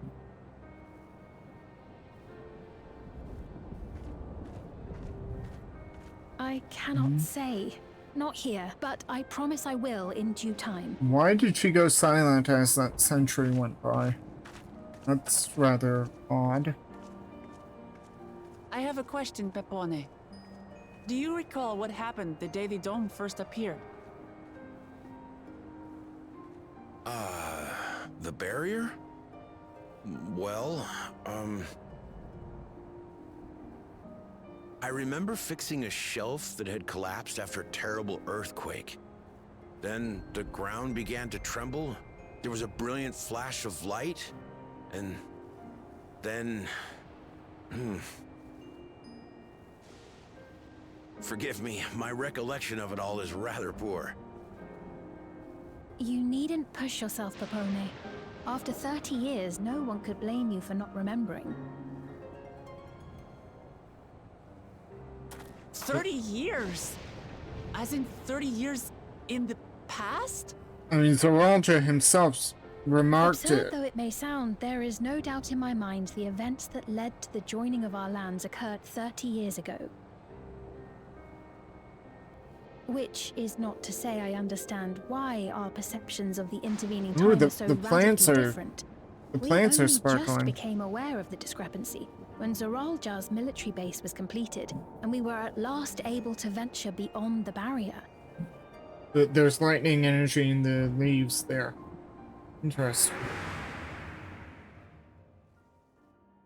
I cannot say. Not here, but I promise I will in due time. Why did she go silent as that century went by? That's rather odd. I have a question, Pepone. Do you recall what happened the day the dome first appeared? The barrier? Well, I remember fixing a shelf that had collapsed after a terrible earthquake. Then the ground began to tremble. There was a brilliant flash of light, and then... Forgive me, my recollection of it all is rather poor. You needn't push yourself, Pepone. After 30 years, no one could blame you for not remembering. 30 years? As in 30 years in the past? I mean, Zoralja himself remarked Absurd it. though it may sound, there is no doubt in my mind the events that led to the joining of our lands occurred 30 years ago. Which is not to say I understand why our perceptions of the intervening time Ooh, are so the plants radically are different. the plants we are only just sparkling. became aware of the discrepancy when Zoralja's military base was completed, and we were at last able to venture beyond the barrier. There's lightning energy in the leaves there. Interesting.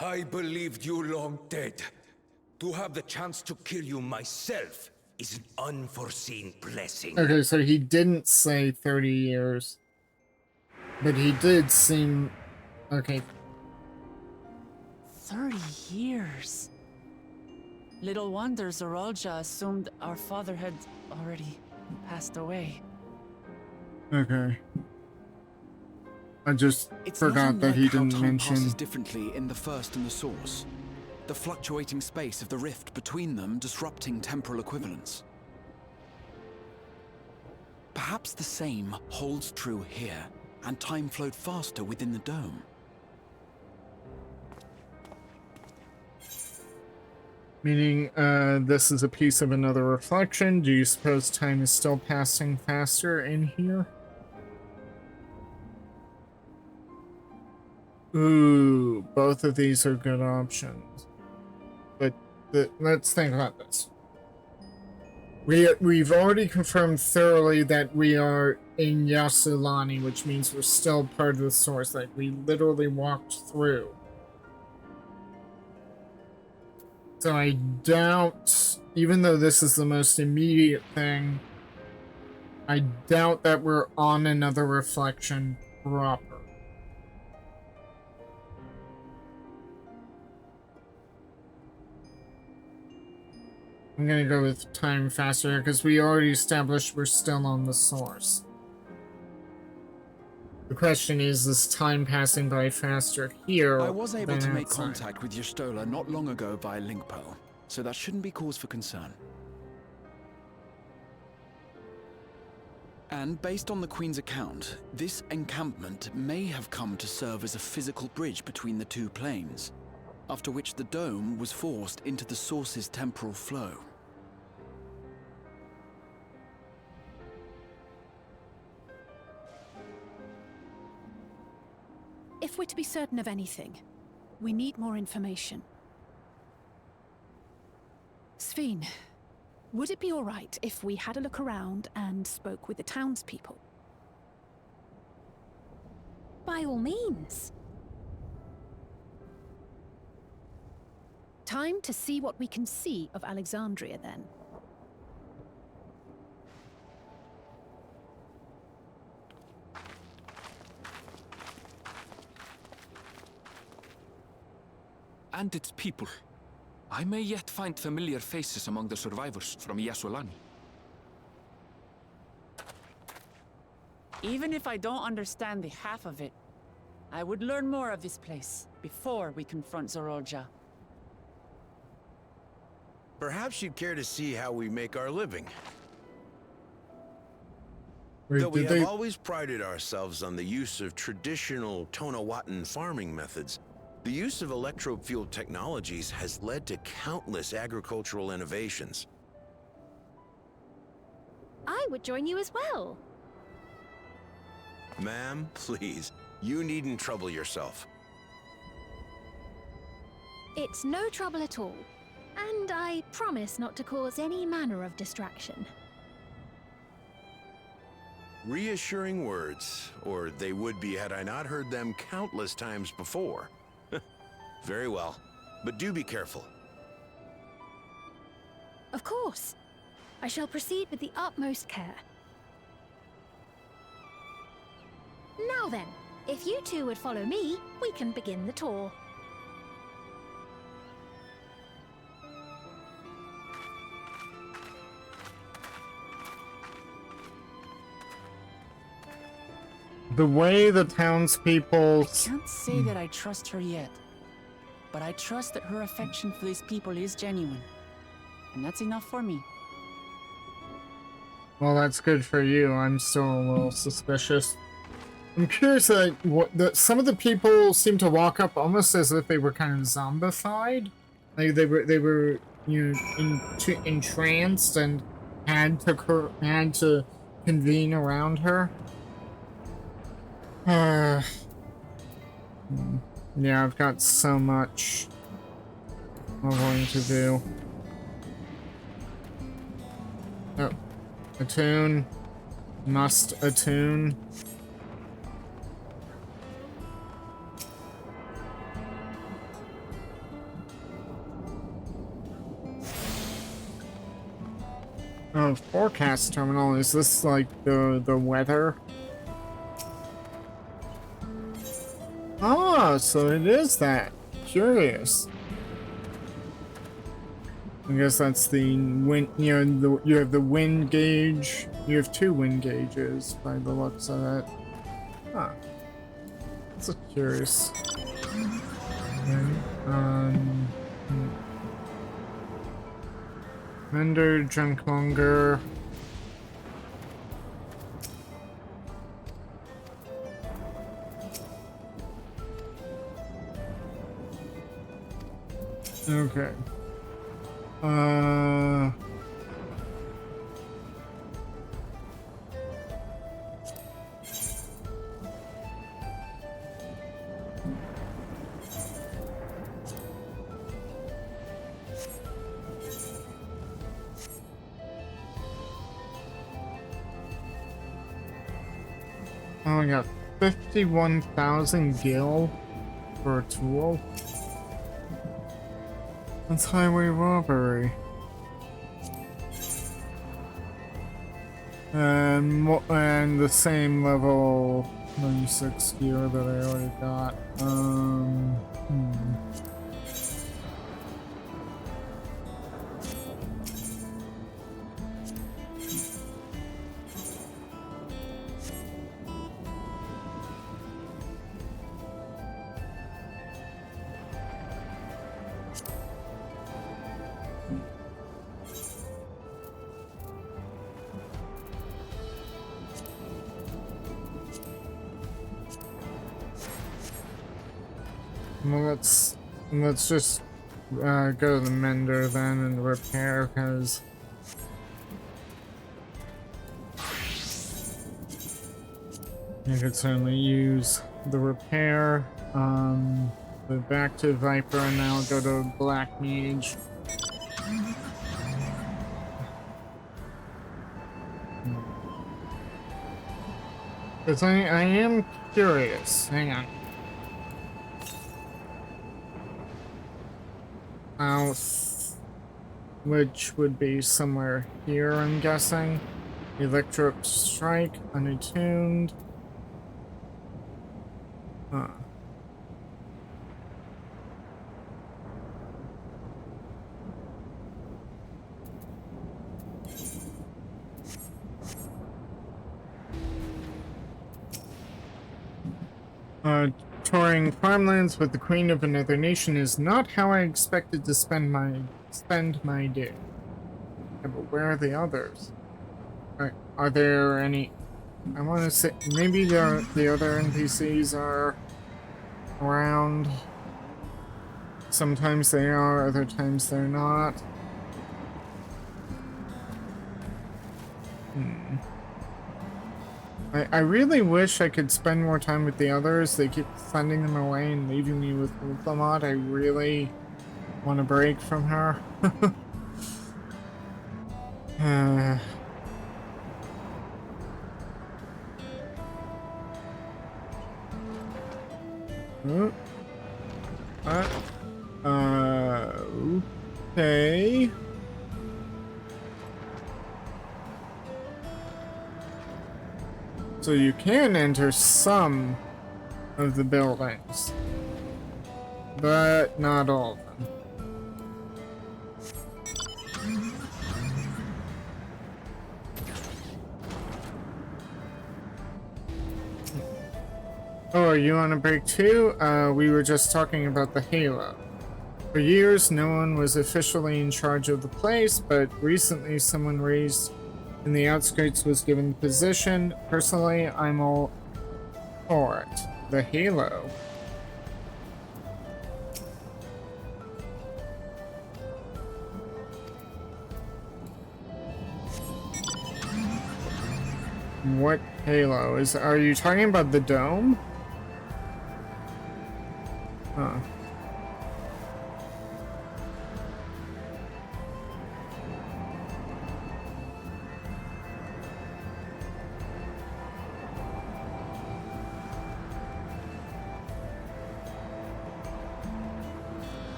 I believed you long dead. To have the chance to kill you myself is an unforeseen blessing. Okay, so he didn't say 30 years. But he did seem... Okay. 30 years. Little wonder Zoralja assumed our father had already passed away. Okay. I just It's forgot not that he unlike how didn't time mention... passes differently in the First and the Source. The fluctuating space of the rift between them disrupting temporal equivalence. Perhaps the same holds true here, and time flowed faster within the dome. Meaning, this is a piece of another reflection. Do you suppose time is still passing faster in here? Ooh, both of these are good options. But let's think about this. We've already confirmed thoroughly that we are in Yasulani, which means we're still part of the source. Like, we literally walked through. So I doubt, even though this is the most immediate thing, I doubt that we're on another reflection proper. I'm gonna go with time faster because we already established we're still on the source. The question is time passing by faster here? I was able than to make outside? contact with Y'shtola not long ago via link pearl, so that shouldn't be cause for concern. And based on the Queen's account, this encampment may have come to serve as a physical bridge between the two planes, after which the dome was forced into the source's temporal flow. If we're to be certain of anything, we need more information. Sveen, would it be all right if we had a look around and spoke with the townspeople? By all means. Time to see what we can see of Alexandria, then. And its people. I may yet find familiar faces among the survivors from Yasulani. Even if I don't understand the half of it, I would learn more of this place before we confront Zoralja. Perhaps you'd care to see how we make our living. Wait, Though we did have they... always prided ourselves on the use of traditional Tonawatan farming methods, the use of electro-fueled technologies has led to countless agricultural innovations. I would join you as well. Ma'am, please, you needn't trouble yourself. It's no trouble at all. And I promise not to cause any manner of distraction. Reassuring words, or they would be had I not heard them countless times before. Very well, but do be careful. Of course. I shall proceed with the utmost care. Now then, if you two would follow me, we can begin the tour. The way the townspeople... I can't say that I trust her yet, but I trust that her affection for these people is genuine. And that's enough for me. Well, that's good for you. I'm still a little suspicious. I'm curious, like, some of the people seem to walk up almost as if they were kind of zombified. Like they were, you know, entranced and had to convene around her. Yeah, I've got so much leveling to do. Oh, attune. Must attune. Oh, forecast terminal. Is this like the weather? Ah, so it is that. Curious. I guess that's the wind, you know, you have the wind gauge. You have 2 wind gauges by the looks of it. Huh. That's a curious. Okay. Vendor, junk monger. Okay. Oh, I got 51,000 gil for a tool. That's highway robbery. And the same level 96 gear that I already got. Well, let's just go to the mender then and repair, because I could certainly use the repair. But back to Viper, and now go to Black Mage. Because I am curious. Hang on. South, which would be somewhere here, I'm guessing. Electric Strike, unattuned. Huh. Touring farmlands with the queen of another nation is not how I expected to spend my day. Yeah, but where are the others? Are there any? I want to say maybe the other NPCs are around. Sometimes they are, other times they're not. I really wish I could spend more time with the others. They keep sending them away and leaving me with Ultramod. I really want a break from her. Okay. So you can enter some of the buildings, but not all of them. Oh, are you on a break too? We were just talking about the Halo. For years, no one was officially in charge of the place, but recently someone raised in the outskirts was given the position. Personally, I'm all for it. The Halo. What Halo? Are you talking about the dome? Huh.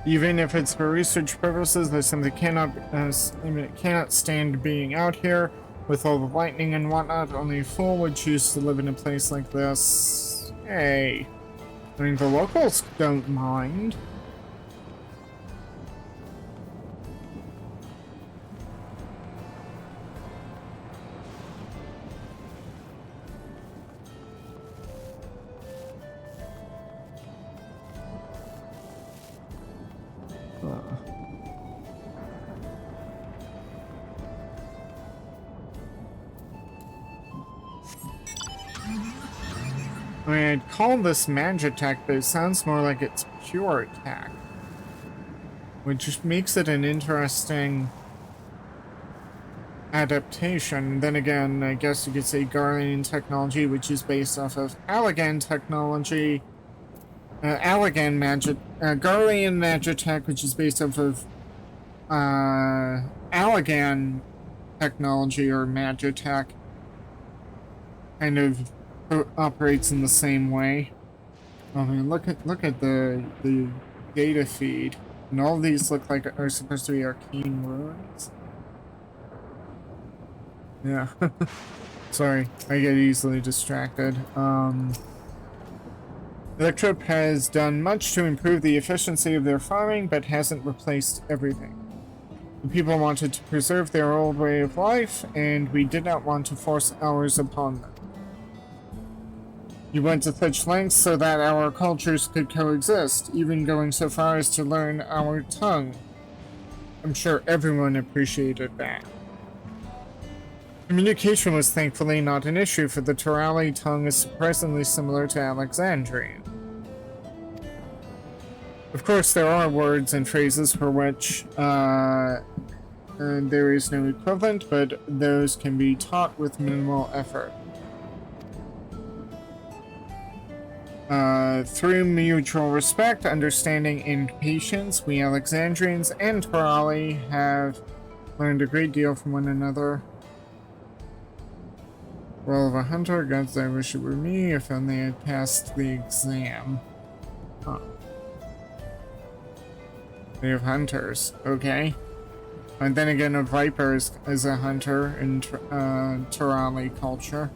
Even if it's for research purposes, there's something cannot stand being out here with all the lightning and whatnot. Only a fool would choose to live in a place like this. Hey, I mean, the locals don't mind. I mean, I'd call this magic attack, but it sounds more like it's pure attack, which makes it an interesting adaptation. Then again, I guess you could say Garlean technology, which is based off of Allegan technology. Allegan magic, Garlean magic attack, which is based off of Allegan technology or magic attack, kind of operates in the same way. I mean, look at the data feed, and all these look like are supposed to be arcane ruins. Yeah. Sorry, I get easily distracted. Electrop has done much to improve the efficiency of their farming, but hasn't replaced everything. The people wanted to preserve their old way of life, and we did not want to force ours upon them. You went to such lengths so that our cultures could coexist, even going so far as to learn our tongue. I'm sure everyone appreciated that. Communication was thankfully not an issue, for the Turali tongue is surprisingly similar to Alexandrian. Of course, there are words and phrases for which there is no equivalent, but those can be taught with minimal effort. Through mutual respect, understanding, and patience, we Alexandrians and Turali have learned a great deal from one another. Role of a hunter, gods, I wish it were me, if only I had passed the exam. Huh. They have hunters, okay. And then again, a viper is a hunter in Turali culture.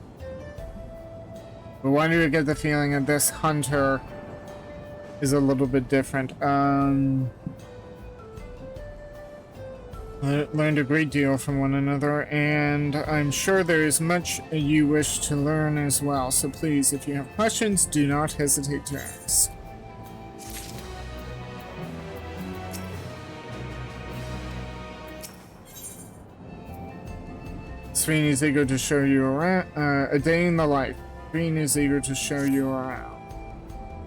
But why do I get the feeling that this hunter is a little bit different? Learned a great deal from one another, and I'm sure there is much you wish to learn as well. So please, if you have questions, do not hesitate to ask. Sven is eager to show you around. A day in the life. Green is eager to show you around.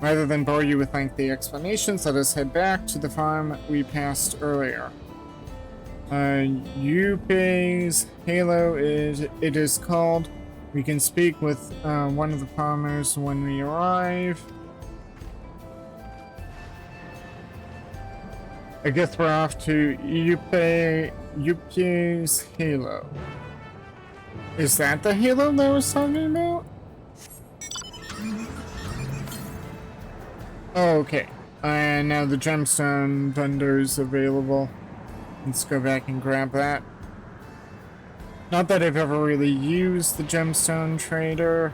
Rather than bore you with lengthy explanations, let us head back to the farm we passed earlier. Yupe's Halo it is called. We can speak with one of the farmers when we arrive. I guess we're off to Yupe's Halo. Is that the Halo that I was talking about? Oh, okay. And now the gemstone vendor's available. Let's go back and grab that. Not that I've ever really used the gemstone trader,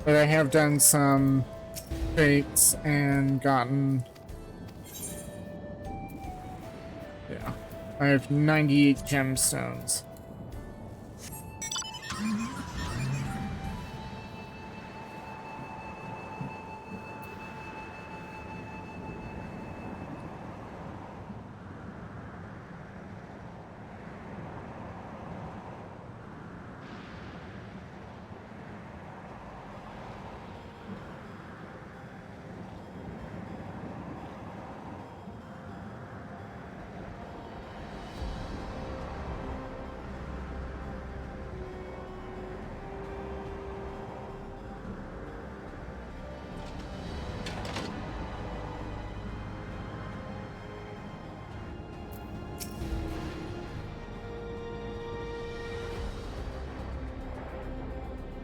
but I have done some fates and gotten... Yeah. I have 98 gemstones.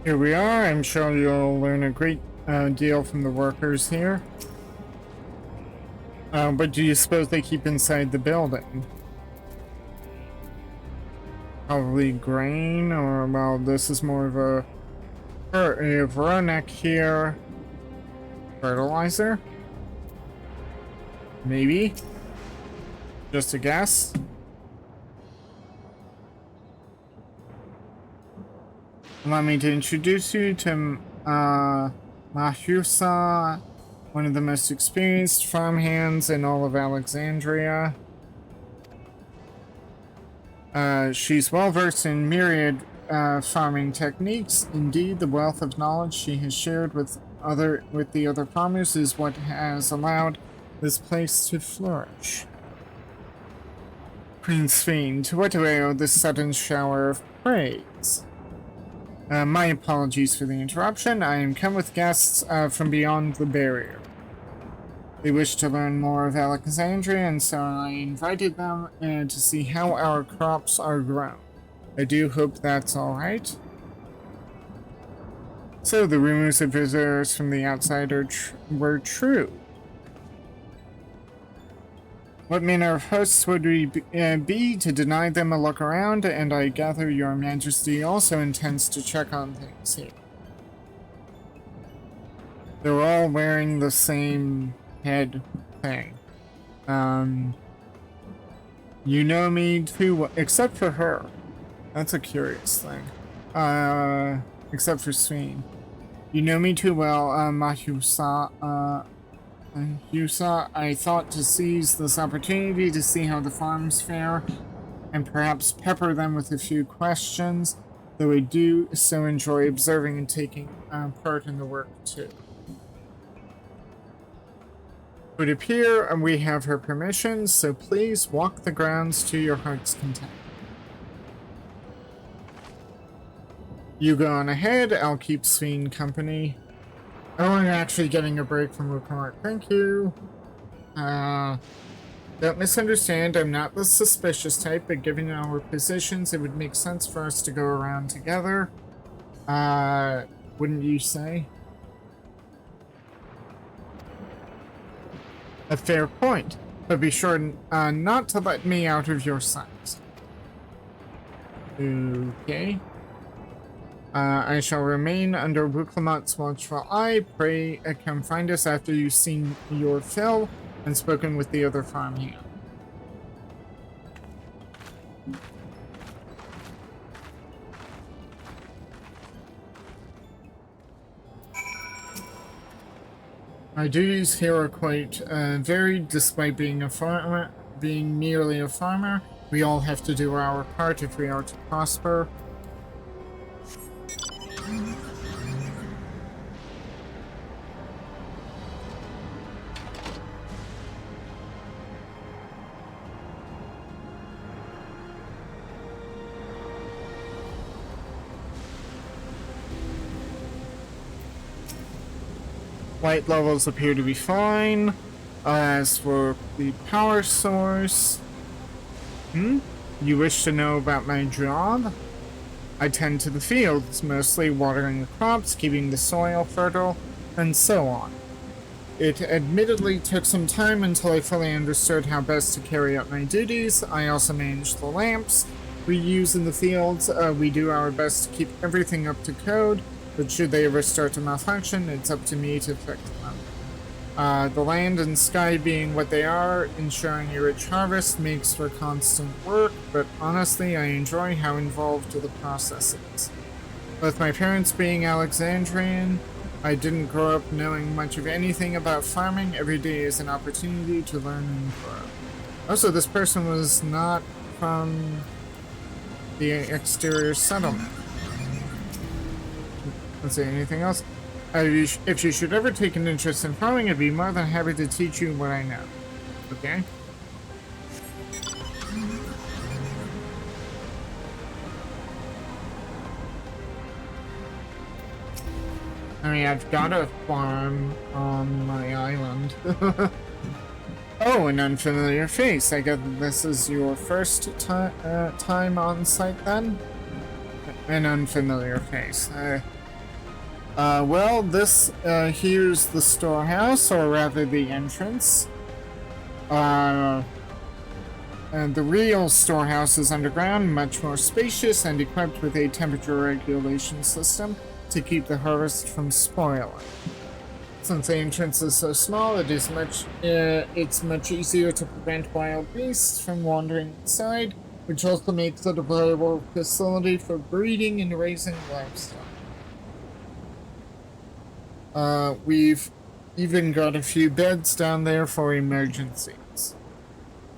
Here we are. I'm sure you'll learn a great deal from the workers here. What do you suppose they keep inside the building? Probably grain, or, well, this is more of a Veronek here. Fertilizer? Maybe? Just a guess? Allow me to introduce you to Mahusa, one of the most experienced farmhands in all of Alexandria. She's well versed in myriad farming techniques. Indeed, the wealth of knowledge she has shared with the other farmers is what has allowed this place to flourish. Queen Sphene, to what do I owe this sudden shower of praise? My apologies for the interruption. I am come with guests from beyond the barrier. They wish to learn more of Alexandria, and so I invited them to see how our crops are grown. I do hope that's alright. So, the rumors of visitors from the outside were true. What manner of hosts would we be to deny them a look around, and I gather your majesty also intends to check on things here. They're all wearing the same head thing. You know me too well, except for her. That's a curious thing. Except for Sphene. You know me too well, Mahusa, Husa. I thought to seize this opportunity to see how the farms fare, and perhaps pepper them with a few questions, though I do so enjoy observing and taking part in the work too. It would appear we have her permission, so please walk the grounds to your heart's content. You go on ahead, I'll keep Sphene company. Oh, I'm actually getting a break from report. Thank you. Don't misunderstand, I'm not the suspicious type, but given our positions, it would make sense for us to go around together. Wouldn't you say? A fair point, but be sure not to let me out of your sight. Okay. I shall remain under Wuklamat's watchful eye. Pray come find us after you've seen your fill and spoken with the other farmhand. Our duties here are quite varied, despite being merely a farmer. We all have to do our part if we are to prosper. Light levels appear to be fine. As for the power source... You wish to know about my job? I tend to the fields, mostly watering the crops, keeping the soil fertile, and so on. It admittedly took some time until I fully understood how best to carry out my duties. I also manage the lamps we use in the fields. We do our best to keep everything up to code, but should they ever start to malfunction, it's up to me to fix them. The land and sky being what they are, ensuring a rich harvest makes for constant work, but honestly, I enjoy how involved the process is. With my parents being Alexandrian, I didn't grow up knowing much of anything about farming. Every day is an opportunity to learn and grow. Also, this person was not from the exterior settlement. Let's see, anything else? If you should ever take an interest in farming, I'd be more than happy to teach you what I know. Okay? I mean, I've got a farm on my island. Oh, an unfamiliar face. I guess this is your first time on site then? An unfamiliar face. Well, this, here's the storehouse, or rather the entrance. And the real storehouse is underground, much more spacious, and equipped with a temperature regulation system to keep the harvest from spoiling. Since the entrance is so small, it's much easier to prevent wild beasts from wandering inside, which also makes it a valuable facility for breeding and raising livestock. We've even got a few beds down there for emergencies.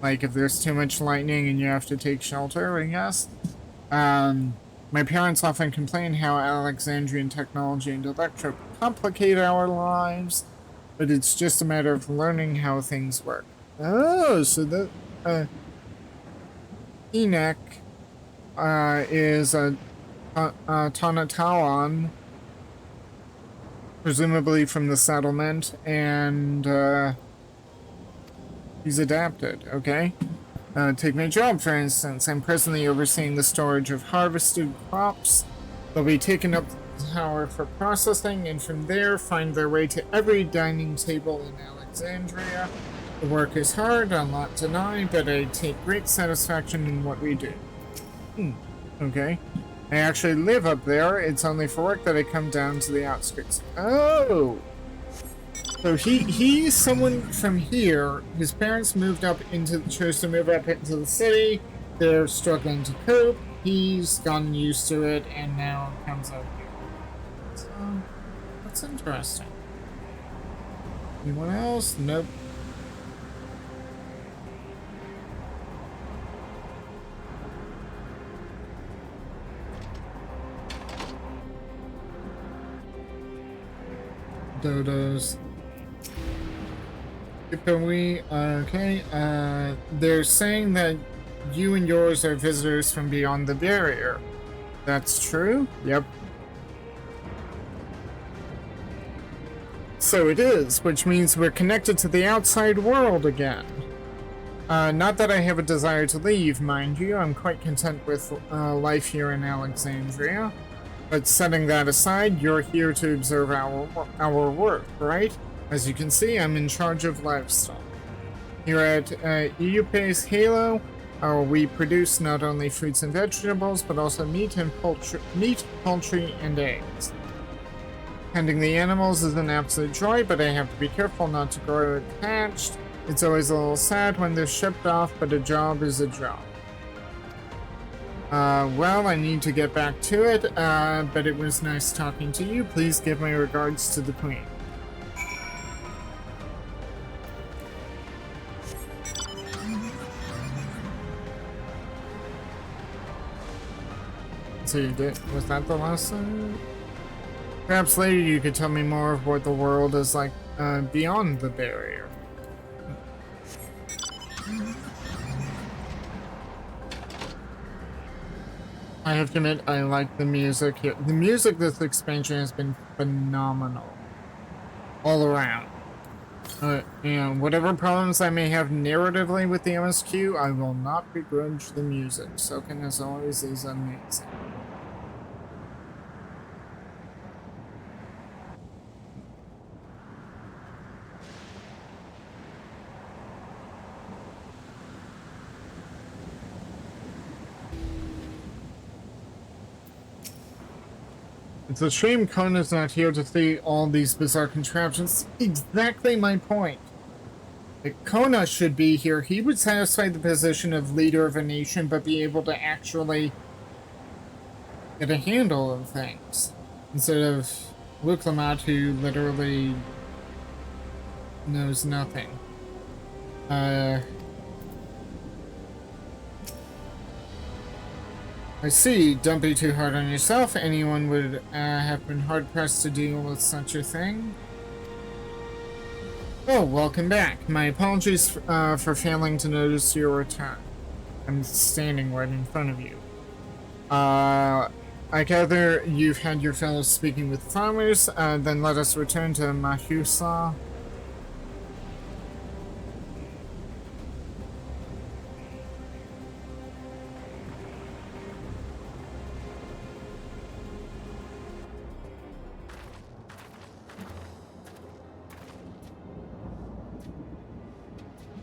Like if there's too much lightning and you have to take shelter, I guess. My parents often complain how Alexandrian technology and electric complicate our lives, but it's just a matter of learning how things work. Oh, so the Enoch is a Tanatawan, presumably from the settlement, and he's adapted, okay? Take my job, for instance. I'm presently overseeing the storage of harvested crops. They'll be taken up the tower for processing, and from there find their way to every dining table in Alexandria. The work is hard, I'll not deny, but I take great satisfaction in what we do. Okay. I actually live up there. It's only for work that I come down to the outskirts. Oh! So he's someone from here. His parents chose to move up into the city. They're struggling to cope. He's gotten used to it and now comes up here. So, that's interesting. Anyone else? Nope. Dodos. Okay, they're saying that you and yours are visitors from beyond the barrier. That's true? Yep. So it is, which means we're connected to the outside world again. Not that I have a desire to leave, mind you. I'm quite content with life here in Alexandria. But setting that aside, you're here to observe our work, right? As you can see, I'm in charge of livestock. Here at EUPA's Halo, we produce not only fruits and vegetables, but also meat, poultry, and eggs. Tending the animals is an absolute joy, but I have to be careful not to grow attached. It's always a little sad when they're shipped off, but a job is a job. Well, I need to get back to it, but it was nice talking to you. Please give my regards to the Queen. So you did, was that the last thing? Perhaps later you could tell me more of what the world is like, beyond the barrier. I have to admit, I like the music here. The music this expansion has been phenomenal. all around. And whatever problems I may have narratively with the MSQ, I will not begrudge the music. Soken, as always, is amazing. It's a shame Kona's not here to see all these bizarre contraptions. Exactly my point. If Kona should be here, he would satisfy the position of leader of a nation, but be able to actually get a handle of things. Instead of Luklamat, who literally knows nothing. I see. Don't be too hard on yourself. Anyone would have been hard-pressed to deal with such a thing. Oh, welcome back. My apologies for failing to notice your return. I'm standing right in front of you. I gather you've had your fellows speaking with farmers, then let us return to Mahusa.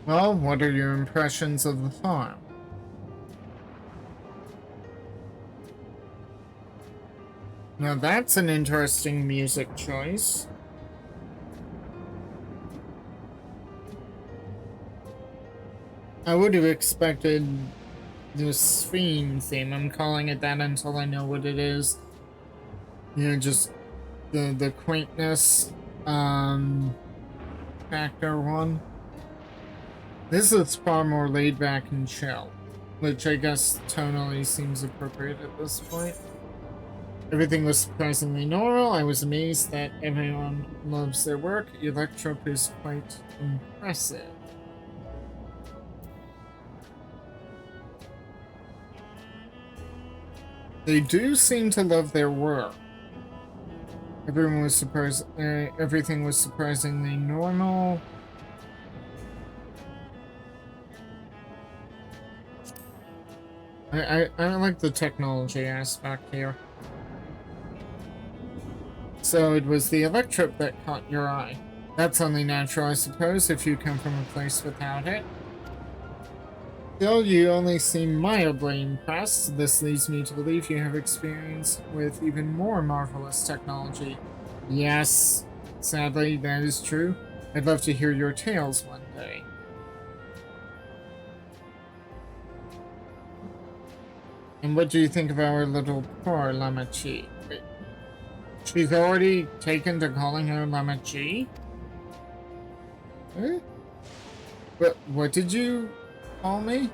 Well, what are your impressions of the farm? Now that's an interesting music choice. I would have expected this Fiend theme. I'm calling it that until I know what it is. You know, just the quaintness factor one. This is far more laid back and chill, which I guess tonally seems appropriate at this point. Everything was surprisingly normal. I was amazed that everyone loves their work. Electrop is quite impressive. They do seem to love their work. Everyone was surprised. Everything was surprisingly normal. I like the technology aspect here. So it was the electrop that caught your eye. That's only natural, I suppose, if you come from a place without it. Still, you only seem mildly impressed. This leads me to believe you have experience with even more marvelous technology. Yes, sadly, that is true. I'd love to hear your tales one day. And what do you think of our little poor Lamachi? She's already taken to calling her Lamachi? Huh? What did you call me?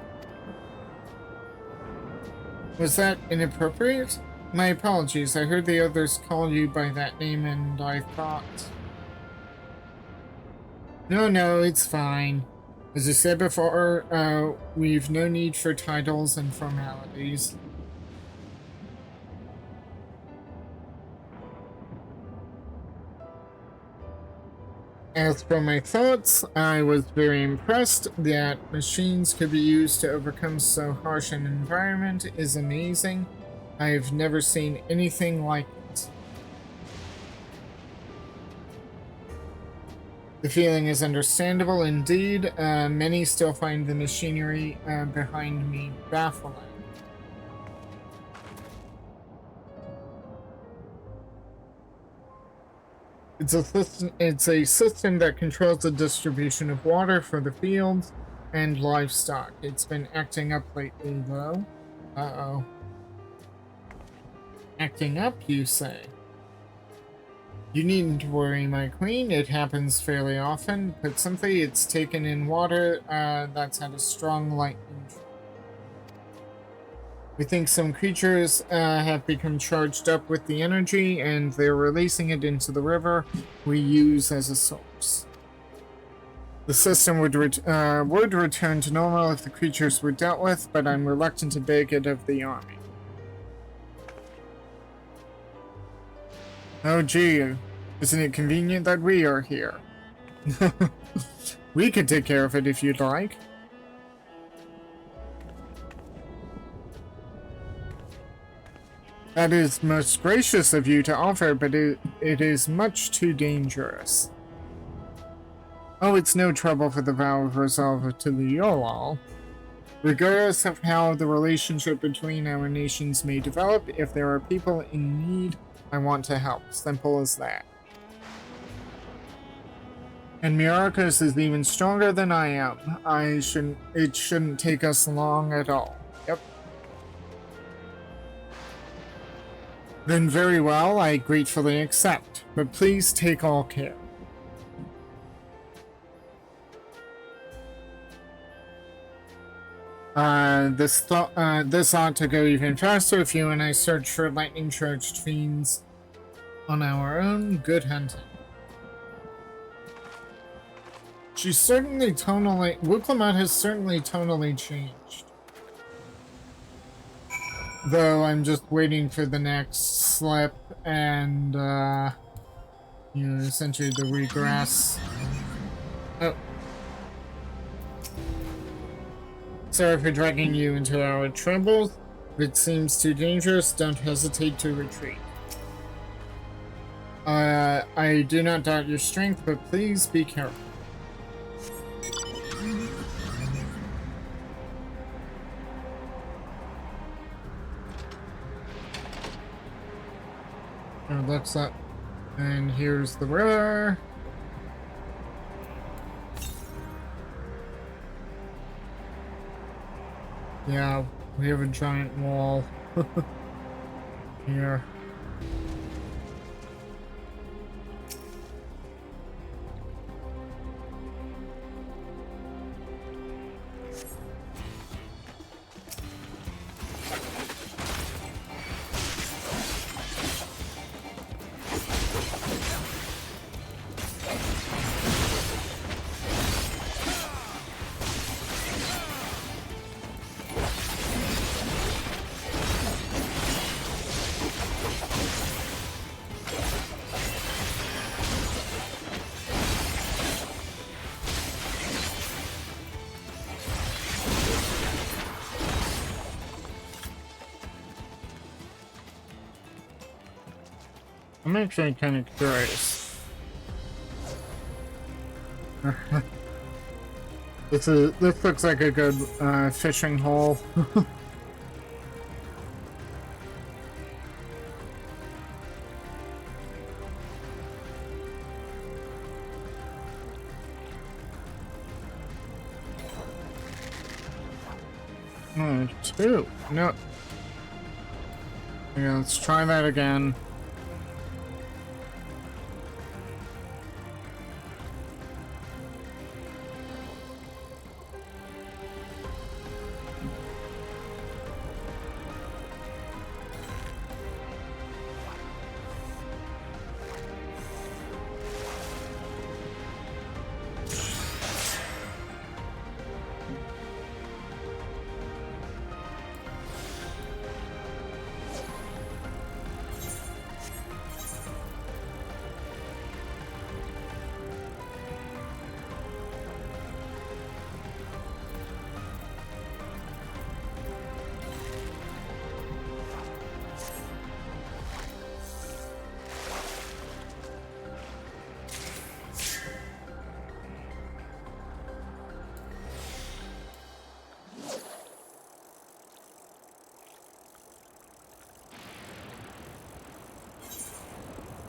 Was that inappropriate? My apologies, I heard the others call you by that name and I thought... No, it's fine. As I said before, we've no need for titles and formalities. As for my thoughts, I was very impressed that machines could be used to overcome so harsh an environment is amazing. I have never seen anything like it. The feeling is understandable indeed. Many still find the machinery behind me baffling. It's a system that controls the distribution of water for the fields and livestock. It's been acting up lately, though. Uh-oh. Acting up, you say? You needn't worry, my queen. It happens fairly often. Put simply, it's taken in water that's had a strong lightning strike. We think some creatures have become charged up with the energy, and they're releasing it into the river we use as a source. The system would return to normal if the creatures were dealt with, but I'm reluctant to beg it of the army. Oh gee, Isn't it convenient that we are here? We could take care of it if you'd like. That is most gracious of you to offer, but it is much too dangerous. Oh, it's no trouble for the vow of resolve to the Yolal. Regardless of how the relationship between our nations may develop, if there are people in need, I want to help. Simple as that. And Myrokos is even stronger than I am. It shouldn't take us long at all. Yep. Then very well, I gratefully accept. But please take all care. This ought to go even faster if you and I search for lightning-charged fiends on our own. Good hunting. She's certainly tonally... Wuklamut has certainly tonally changed. Though I'm just waiting for the next slip and, you know, essentially the regress. Oh. Sorry for dragging you into our troubles. If it seems too dangerous, don't hesitate to retreat. I do not doubt your strength, but please be careful. It looks up, and here's the river. Yeah, we have a giant wall here. I'm actually kind of curious. This looks like a good fishing hole. Oh, two. No. Yeah, let's try that again.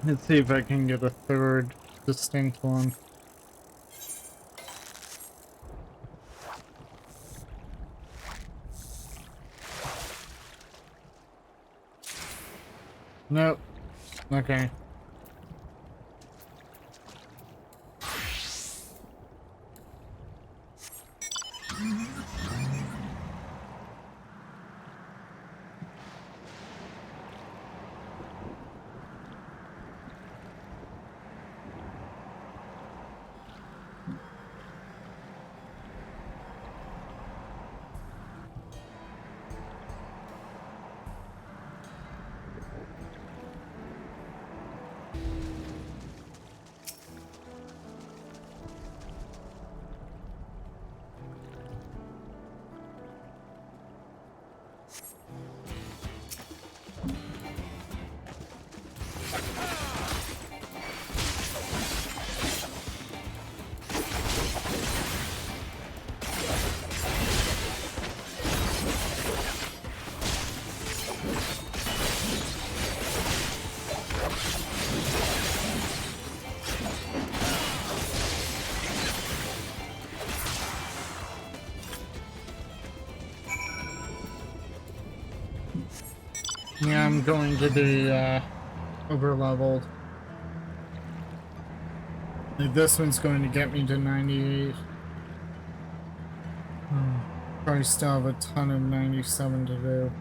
Let's see if I can get a third distinct one. Nope. Okay. Yeah, I'm going to be, over-leveled. Like, this one's going to get me to 98. Probably still have a ton of 97 to do.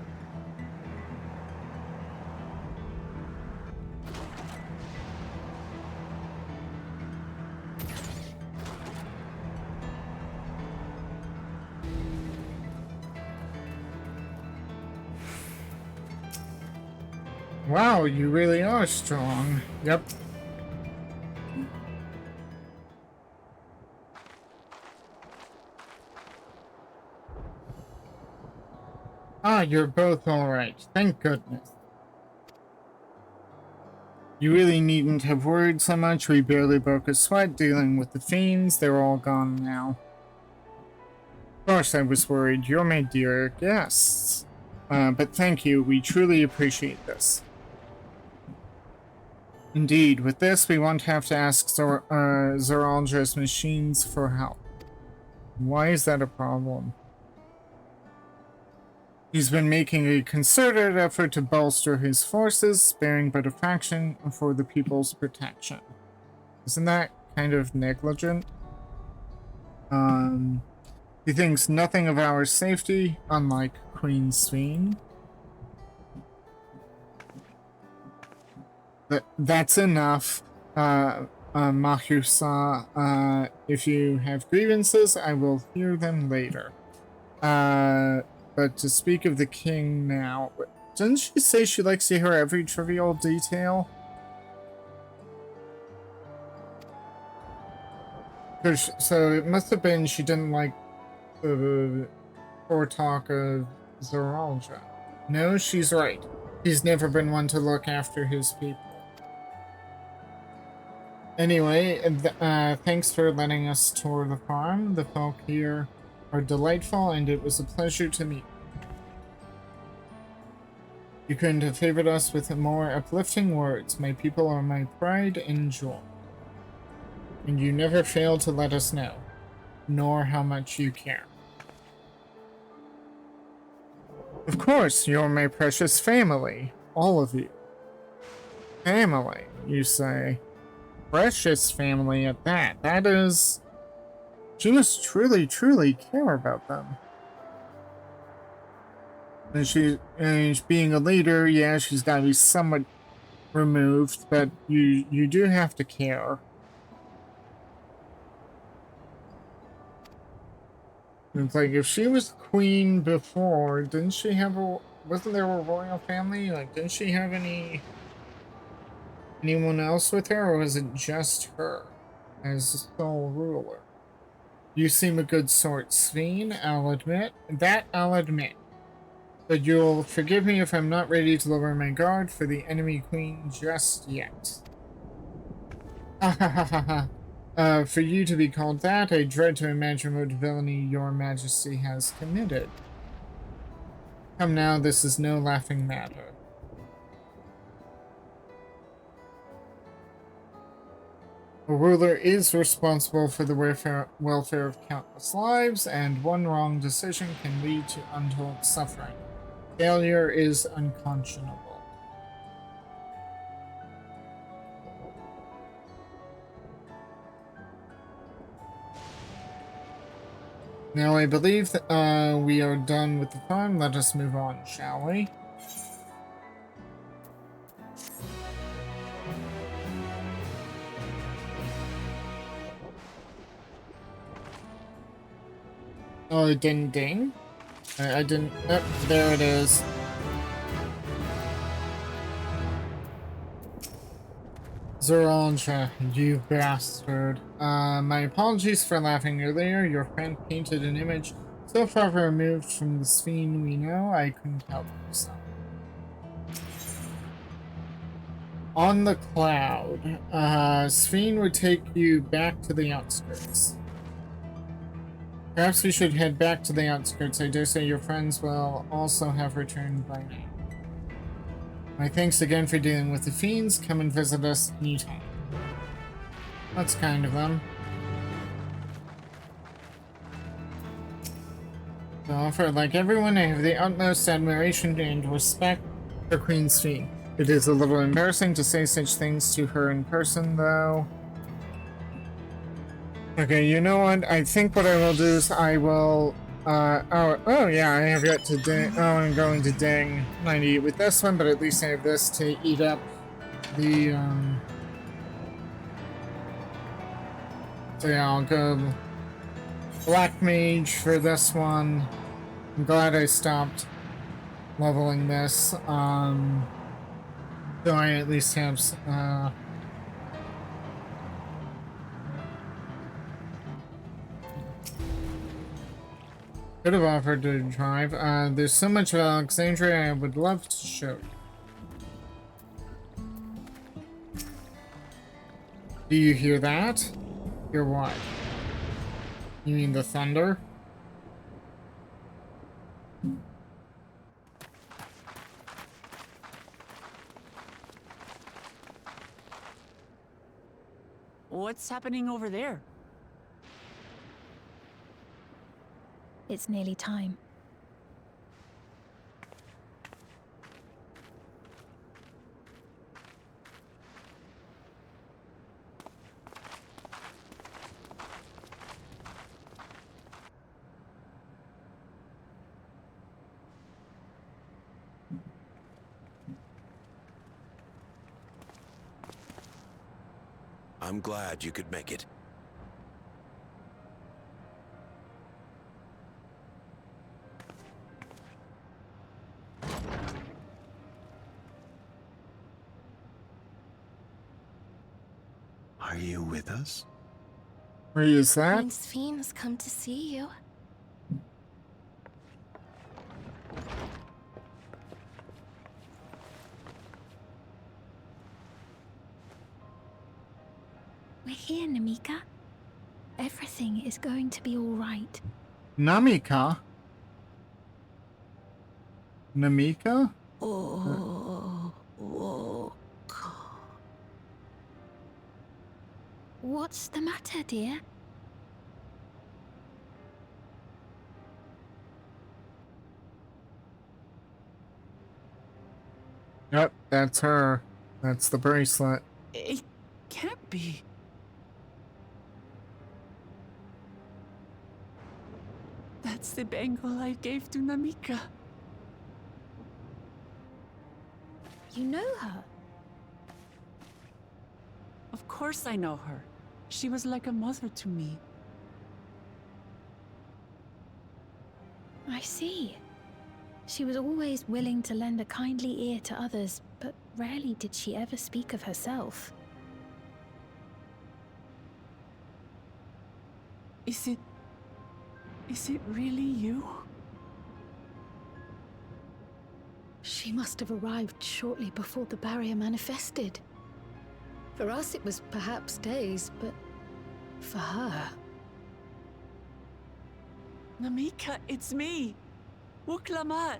Wow, you really are strong. Yep. Ah, you're both alright. Thank goodness. You really needn't have worried so much. We barely broke a sweat dealing with the fiends. They're all gone now. Of course I was worried. You're my dear guests. But thank you. We truly appreciate this. Indeed, with this, we won't have to ask Zoraldra's machines for help. Why is that a problem? He's been making a concerted effort to bolster his forces, sparing but a fraction for the people's protection. Isn't that kind of negligent? He thinks nothing of our safety, unlike Queen Sween. That's enough, Mahusa. If you have grievances, I will hear them later. But to speak of the king now, doesn't she say she likes to hear every trivial detail? So it must have been she didn't like the poor talk of Zoraldra. No, she's right. He's never been one to look after his people. Anyway, thanks for letting us tour the farm. The folk here are delightful, and it was a pleasure to meet you. You couldn't have favored us with more uplifting words. My people are my pride and joy. And you never fail to let us know, nor how much you care. Of course, you're my precious family. All of you. Family, you say. Precious family at that. That is... She must truly, truly care about them. And being a leader, yeah, she's got to be somewhat removed, but you do have to care. It's like, if she was queen before, didn't she have a... Wasn't there a royal family? Like, didn't she have anyone else with her, or was it just her as sole ruler? You seem a good sort, Sveen, I'll admit. That I'll admit. But you'll forgive me if I'm not ready to lower my guard for the enemy queen just yet. For you to be called that, I dread to imagine what villainy your majesty has committed. Come now, this is no laughing matter. A ruler is responsible for the welfare of countless lives, and one wrong decision can lead to untold suffering. Failure is unconscionable. Now I believe that we are done with the farm. Let us move on, shall we? Oh, it didn't ding? I didn't... Oh, there it is. Zoralja, you bastard. My apologies for laughing earlier. Your friend painted an image so far removed from the Sveen we know, I couldn't help myself. On the cloud. Sveen would take you back to the outskirts. Perhaps we should head back to the outskirts. I dare say your friends will also have returned by now. My thanks again for dealing with the fiends. Come and visit us anytime. That's kind of them. So, like everyone, I have the utmost admiration and respect the Queen's feet. It is a little embarrassing to say such things to her in person, though. Okay, you know what? I think what I will do is I will, oh yeah, I have yet to ding, I'm going to ding 98 with this one, but at least I have this to eat up the, so yeah, I'll go Black Mage for this one. I'm glad I stopped leveling this, so I at least have, could have offered to drive. There's so much of Alexandria I would love to show you. Do you hear that? Hear what? You mean the thunder? What's happening over there? It's nearly time. I'm glad you could make it. Are you with us? Where is that? Queen Sphene has come to see you. We're here, Namika. Everything is going to be all right. Namika? Namika? What's the matter, dear? Yep, that's her. That's the bracelet. It can't be. That's the bangle I gave to Namika. You know her? Of course I know her. She was like a mother to me. I see. She was always willing to lend a kindly ear to others, but rarely did she ever speak of herself. Is it really you? She must have arrived shortly before the barrier manifested. For us, it was perhaps days, but for her... Namika, it's me! Wuklamat!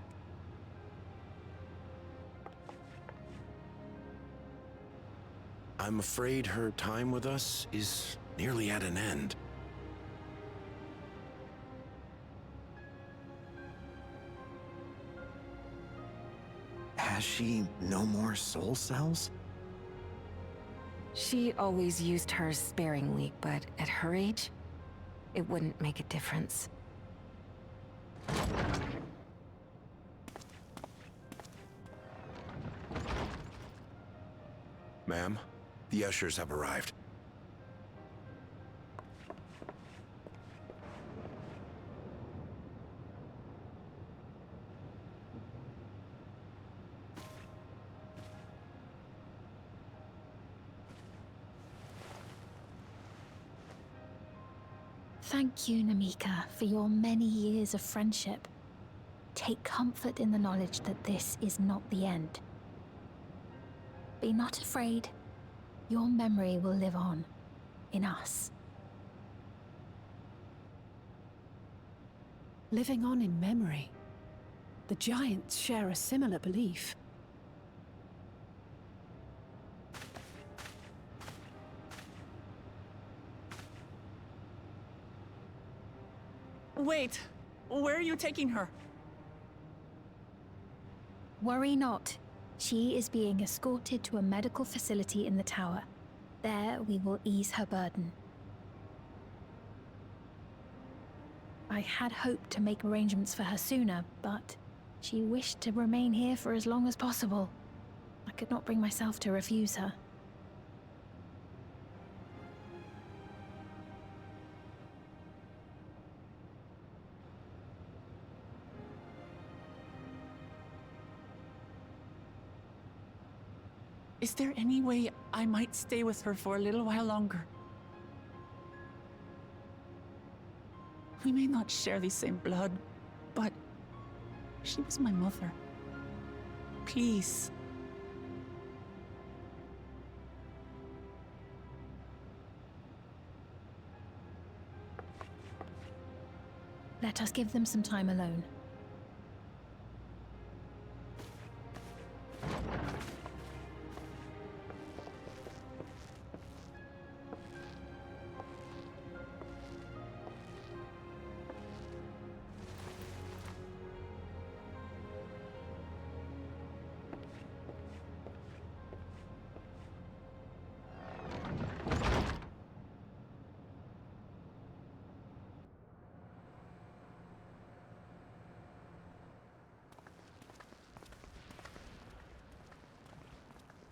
I'm afraid her time with us is nearly at an end. Has she no more soul cells? She always used hers sparingly, but at her age, it wouldn't make a difference. Ma'am, the ushers have arrived. Thank you, Namika, for your many years of friendship. Take comfort in the knowledge that this is not the end. Be not afraid. Your memory will live on, in us. Living on in memory. The Giants share a similar belief. Wait! Where are you taking her? Worry not. She is being escorted to a medical facility in the tower. There, we will ease her burden. I had hoped to make arrangements for her sooner, but she wished to remain here for as long as possible. I could not bring myself to refuse her. Is there any way I might stay with her for a little while longer? We may not share the same blood, but she was my mother. Please. Let us give them some time alone.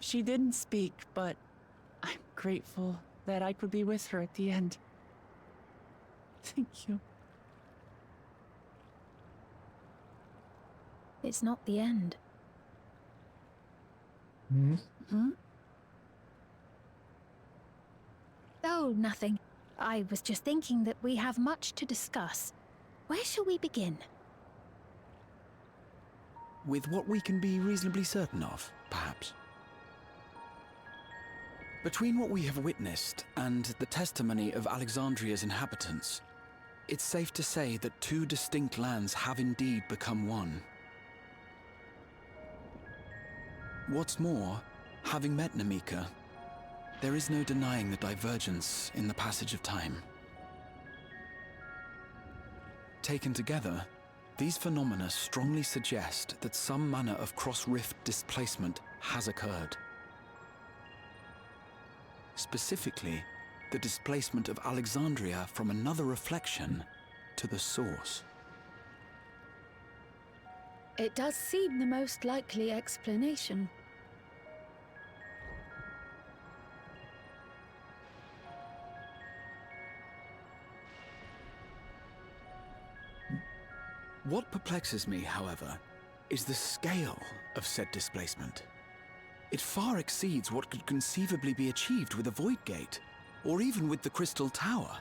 She didn't speak, but I'm grateful that I could be with her at the end. Thank you. It's not the end. Hmm? Oh, nothing. I was just thinking that we have much to discuss. Where shall we begin? With what we can be reasonably certain of, perhaps. Between what we have witnessed and the testimony of Alexandria's inhabitants, it's safe to say that two distinct lands have indeed become one. What's more, having met Namika, there is no denying the divergence in the passage of time. Taken together, these phenomena strongly suggest that some manner of cross-rift displacement has occurred. Specifically, the displacement of Alexandria from another reflection to the source. It does seem the most likely explanation. What perplexes me, however, is the scale of said displacement. It far exceeds what could conceivably be achieved with a Void Gate, or even with the Crystal Tower.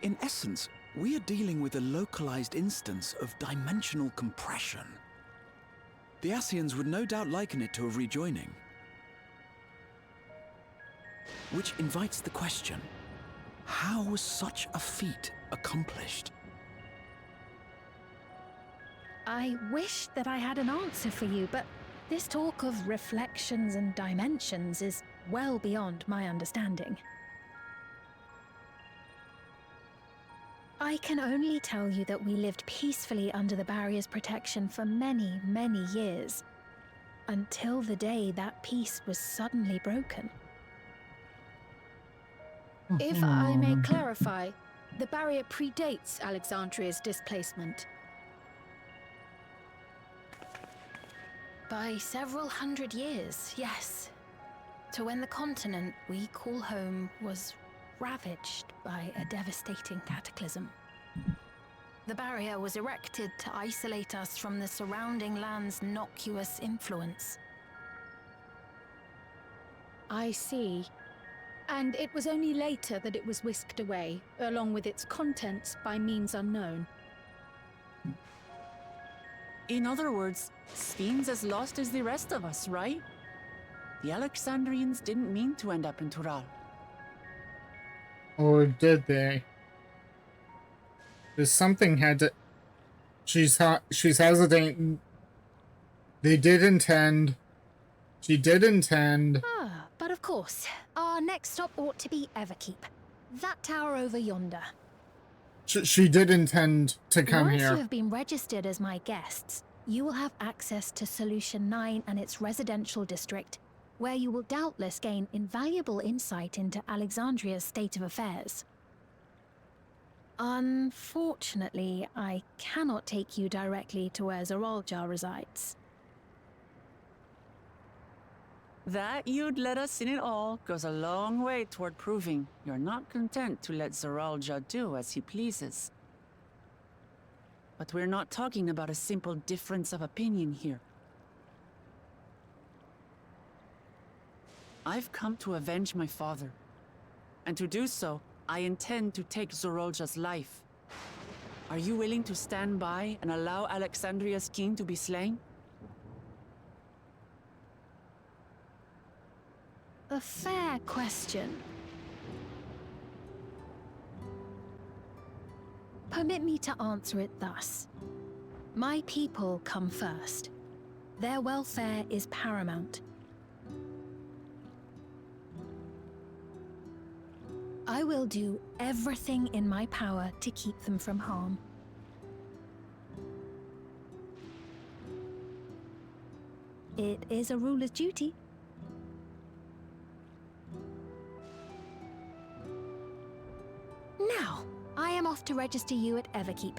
In essence, we are dealing with a localized instance of dimensional compression. The Ascians would no doubt liken it to a rejoining. Which invites the question, how was such a feat accomplished? I wish that I had an answer for you, but this talk of reflections and dimensions is well beyond my understanding. I can only tell you that we lived peacefully under the barrier's protection for many, many years, until the day that peace was suddenly broken. If I may clarify, the barrier predates Alexandria's displacement. By several hundred years, yes. To when the continent we call home was ravaged by a devastating cataclysm. The barrier was erected to isolate us from the surrounding land's noxious influence. I see. And it was only later that it was whisked away, along with its contents, by means unknown. In other words, Sven's as lost as the rest of us, right? The Alexandrians didn't mean to end up in Tural. Or did they? There's something had to... She's hesitating. They did intend... She did intend... Ah, but of course, our next stop ought to be Everkeep. That tower over yonder. She did intend to come Once here. you have been registered as my guests, you will have access to Solution 9 and its residential district, where you will doubtless gain invaluable insight into Alexandria's state of affairs. Unfortunately, I cannot take you directly to where Zorolja resides. That you'd let us in it all goes a long way toward proving you're not content to let Zorolja do as he pleases. But we're not talking about a simple difference of opinion here. I've come to avenge my father. And to do so, I intend to take Zorolja's life. Are you willing to stand by and allow Alexandria's king to be slain? A fair question. Permit me to answer it thus. My people come first. Their welfare is paramount. I will do everything in my power to keep them from harm. It is a ruler's duty. Now, I am off to register you at Everkeep.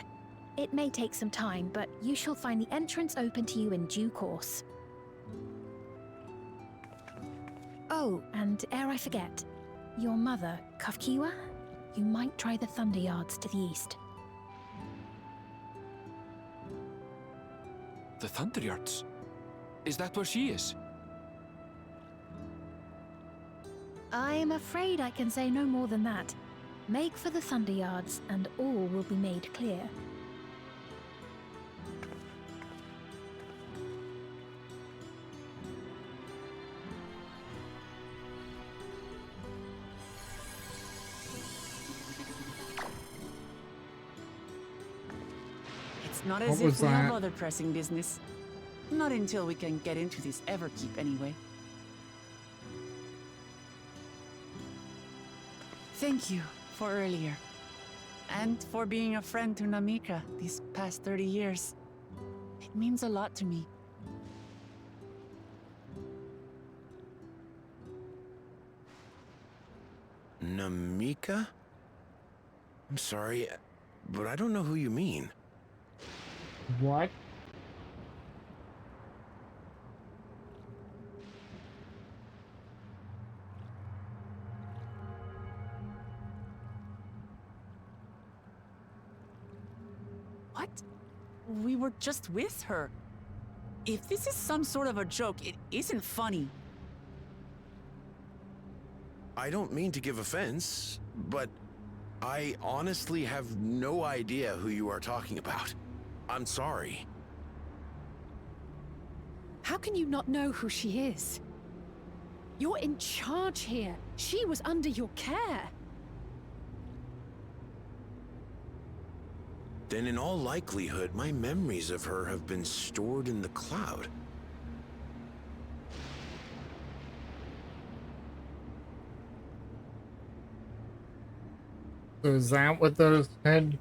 It may take some time, but you shall find the entrance open to you in due course. Oh, and ere I forget, your mother, Kafkiwa, you might try the Thunder Yards to the east. The Thunder Yards? Is that where she is? I'm afraid I can say no more than that. Make for the Thunder Yards, and all will be made clear. It's not as if we have other pressing business. Not until we can get into this Everkeep, anyway. Thank you for earlier. And for being a friend to Namika these past 30 years. It means a lot to me. Namika? I'm sorry, but I don't know who you mean. What? What? We were just with her. If this is some sort of a joke, it isn't funny. I don't mean to give offense, but I honestly have no idea who you are talking about. I'm sorry. How can you not know who she is? You're in charge here. She was under your care. Then in all likelihood, my memories of her have been stored in the cloud. So is that what those had?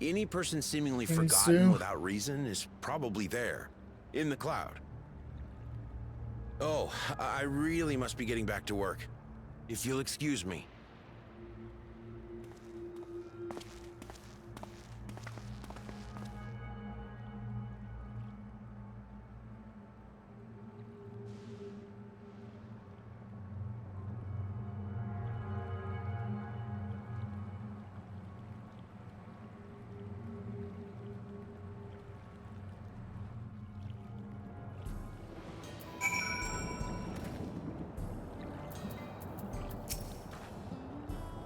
Any person seemingly Can forgotten you- without reason is probably there, in the cloud. Oh, I really must be getting back to work. If you'll excuse me.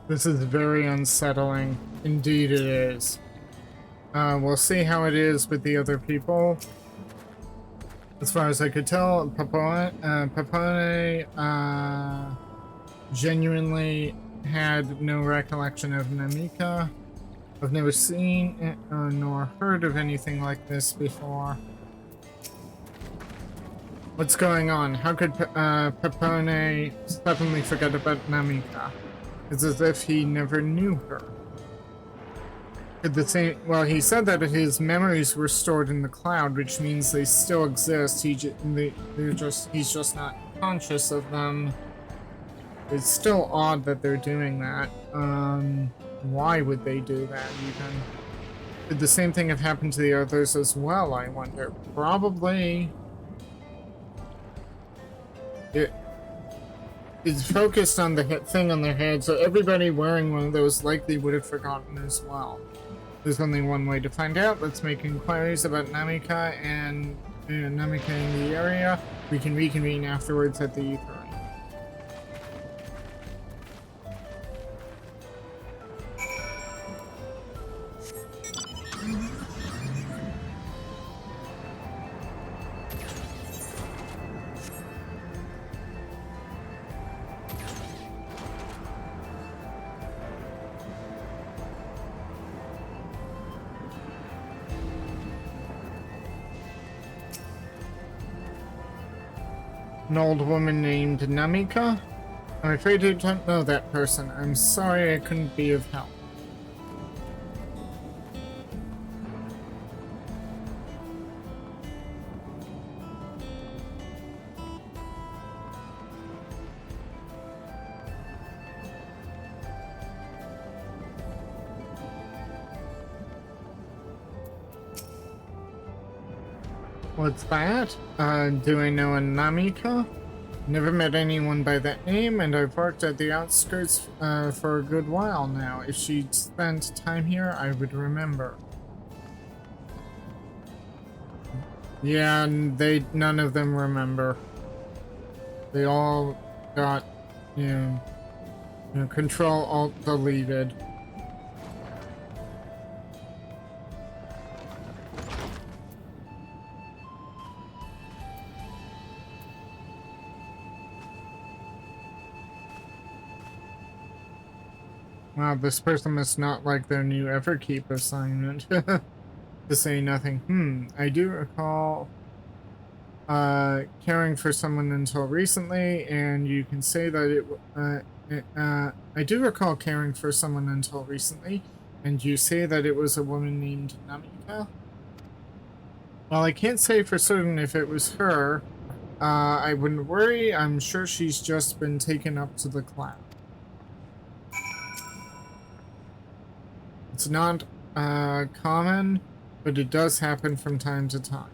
This is very unsettling. Indeed it is. We'll see how it is with the other people. As far as I could tell, Papone genuinely had no recollection of Namika. I've never seen nor heard of anything like this before. What's going on? How could Papone suddenly forget about Namika? It's as if he never knew her. At the same, well, he said that his memories were stored in the cloud, which means they still exist. He's just not conscious of them. It's still odd that they're doing that. Why would they do that even? Did the same thing have happened to the others as well, I wonder? Probably. It's focused on the thing on their head, so everybody wearing one of those likely would have forgotten as well. There's only one way to find out. Let's make inquiries about Namika and Namika in the area. We can reconvene afterwards at the Ether. An old woman named Namika? I'm afraid I don't know that person. I'm sorry I couldn't be of help. What's that? Do I know a Namika? Never met anyone by that name, and I've worked at the outskirts for a good while now. If she'd spent time here, I would remember. Yeah, none of them remember. They all got, Control Alt deleted. Wow, this person must not like their new Everkeep assignment. To say nothing. I do recall caring for someone until recently, and you can say that I do recall caring for someone until recently, and you say that it was a woman named Namika? Well, I can't say for certain if it was her. I wouldn't worry. I'm sure she's just been taken up to the cloud. It's not common, but it does happen from time to time.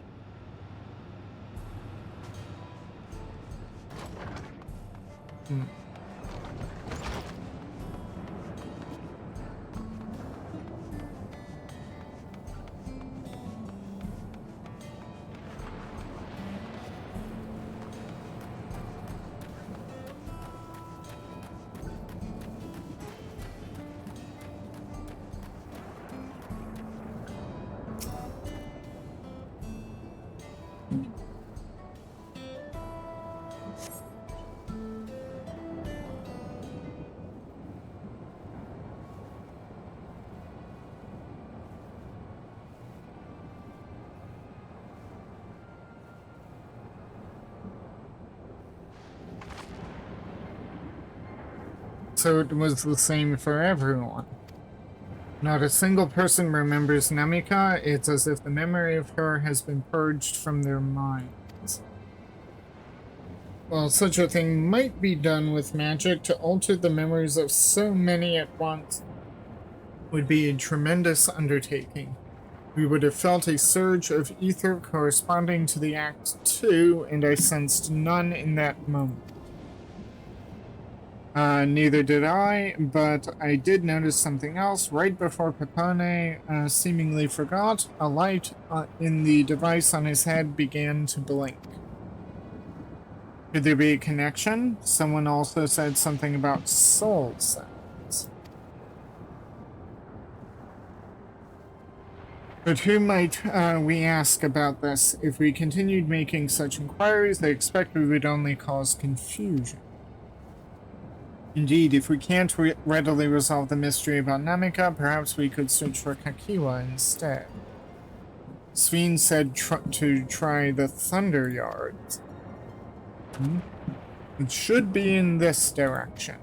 So it was the same for everyone. Not a single person remembers Namika. It's as if the memory of her has been purged from their minds. While such a thing might be done with magic, to alter the memories of so many at once would be a tremendous undertaking. We would have felt a surge of ether corresponding to the Act 2, and I sensed none in that moment. Neither did I, but I did notice something else. Right before Pepone seemingly forgot, a light in the device on his head began to blink. Could there be a connection? Someone also said something about soul sounds. But who might we ask about this? If we continued making such inquiries, I expect we would only cause confusion. Indeed, if we can't readily resolve the mystery about Namika, perhaps we could search for Kakiwa instead. Sveen said to try the Thunder Yards. It should be in this direction.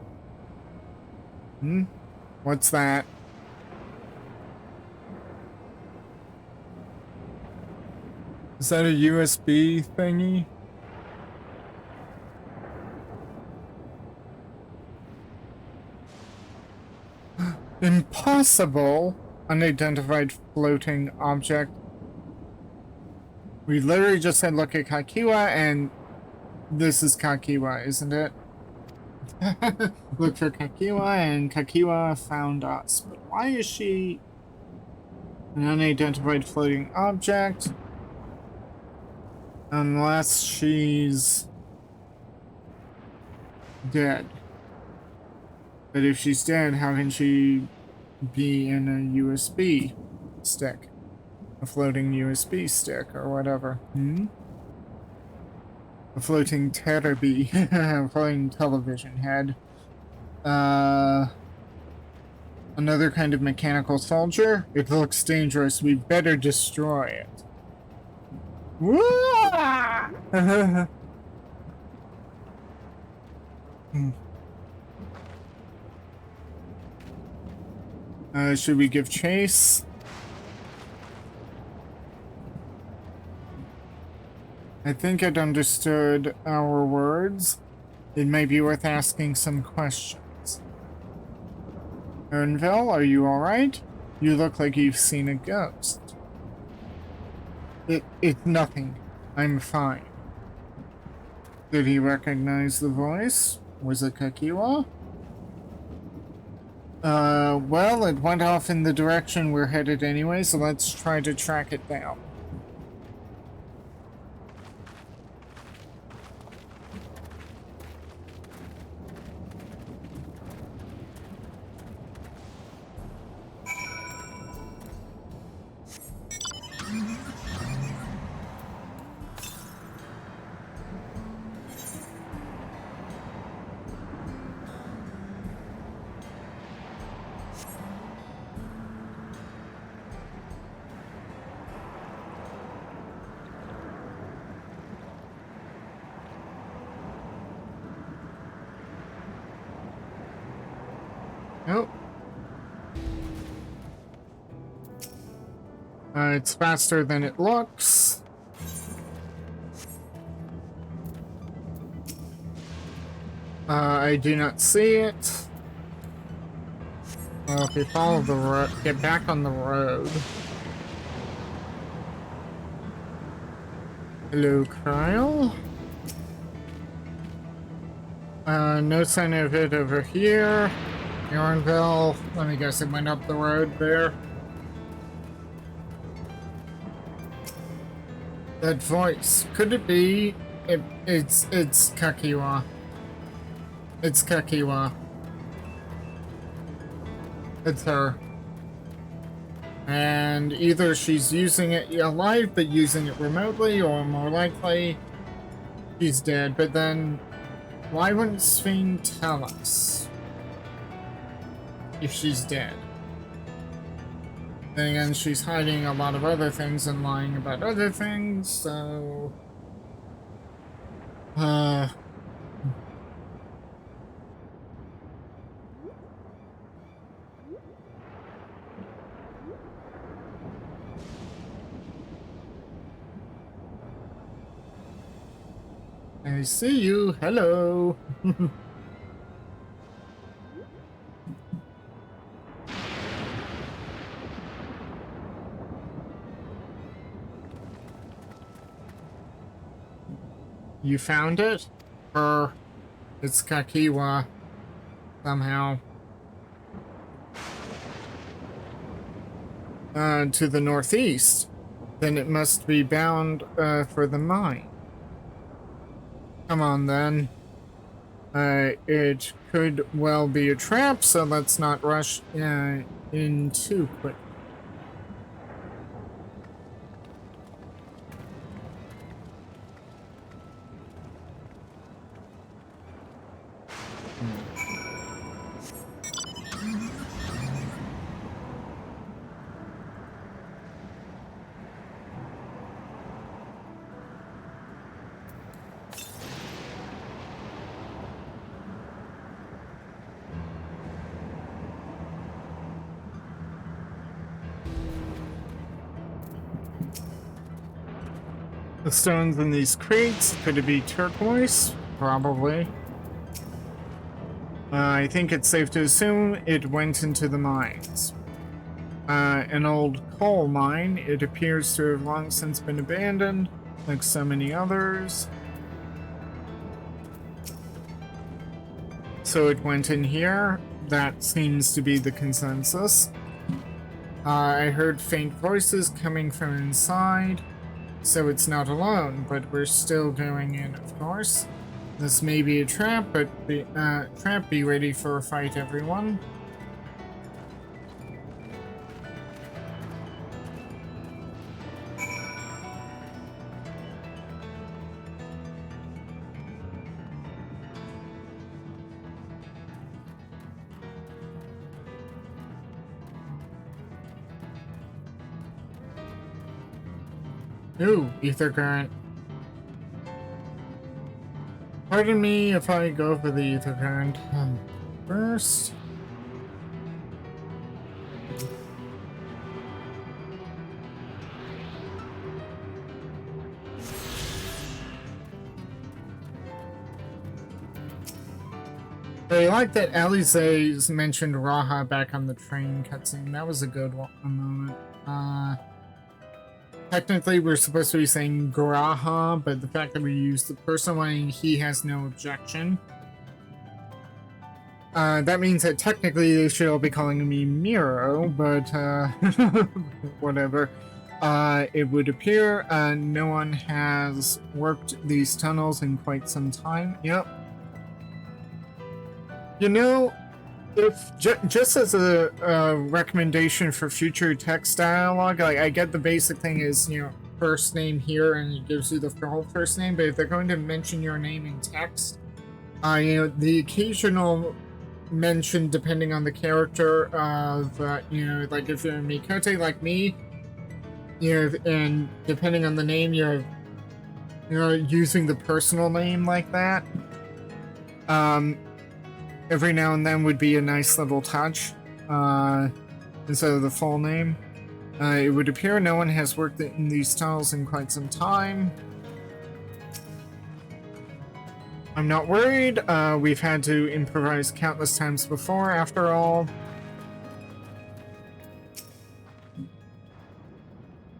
What's that? Is that a USB thingy? Impossible! Unidentified floating object. We literally just said look at Kakiwa, and this is Kakiwa, isn't it? Look for Kakiwa, and Kakiwa found us. But why is she an unidentified floating object? Unless she's dead. But if she's dead, how can she be in a USB stick? A floating USB stick or whatever. A floating Terabee. A floating television head. Another kind of mechanical soldier? It looks dangerous. We better destroy it. Should we give chase? I think I'd understood our words. It may be worth asking some questions. Ernville, are you alright? You look like you've seen a ghost. It's nothing. I'm fine. Did he recognize the voice? Was it Kakiwa? Well, it went off in the direction we're headed anyway, so let's try to track it down. Nope. It's faster than it looks. I do not see it. Well, if we follow the road, get back on the road. Hello, Kyle. No sign of it over here. Yarnville, let me guess, it went up the road there. That voice, could it be? It's Kakiwa. It's Kakiwa. It's her. And either she's using it alive but using it remotely, or more likely, she's dead. But then, why wouldn't Sven tell us if she's dead? Then again, she's hiding a lot of other things and lying about other things, so... I see you. Hello. You found it? Or it's Kakiwa somehow. To the northeast. Then it must be bound for the mine. Come on then. It could well be a trap, so let's not rush in too quick. The stones in these crates, could it be turquoise? Probably. I think it's safe to assume it went into the mines. An old coal mine, it appears to have long since been abandoned, like so many others. So it went in here. That seems to be the consensus. I heard faint voices coming from inside, so it's not alone, but we're still going in, of course. This may be a trap, but be ready for a fight, everyone. Ooh, ether current. Pardon me if I go for the ether current first. I like that Alize's mentioned Raha back on the train cutscene. That was a good moment. Technically, we're supposed to be saying Graha, but the fact that we use the personal one, he has no objection. That means that technically they should all be calling me Miro, but whatever. It would appear no one has worked these tunnels in quite some time. Yep. You know, if just as a recommendation for future text dialogue, like I get the basic thing is, you know, first name here and it gives you the full first name, but if they're going to mention your name in text, you know, the occasional mention depending on the character of, you know, like if you're a Mikote like me, you know, and depending on the name, you're using the personal name like that. Every now and then would be a nice little touch, instead of the full name. It would appear no one has worked in these tunnels in quite some time. I'm not worried. We've had to improvise countless times before, after all.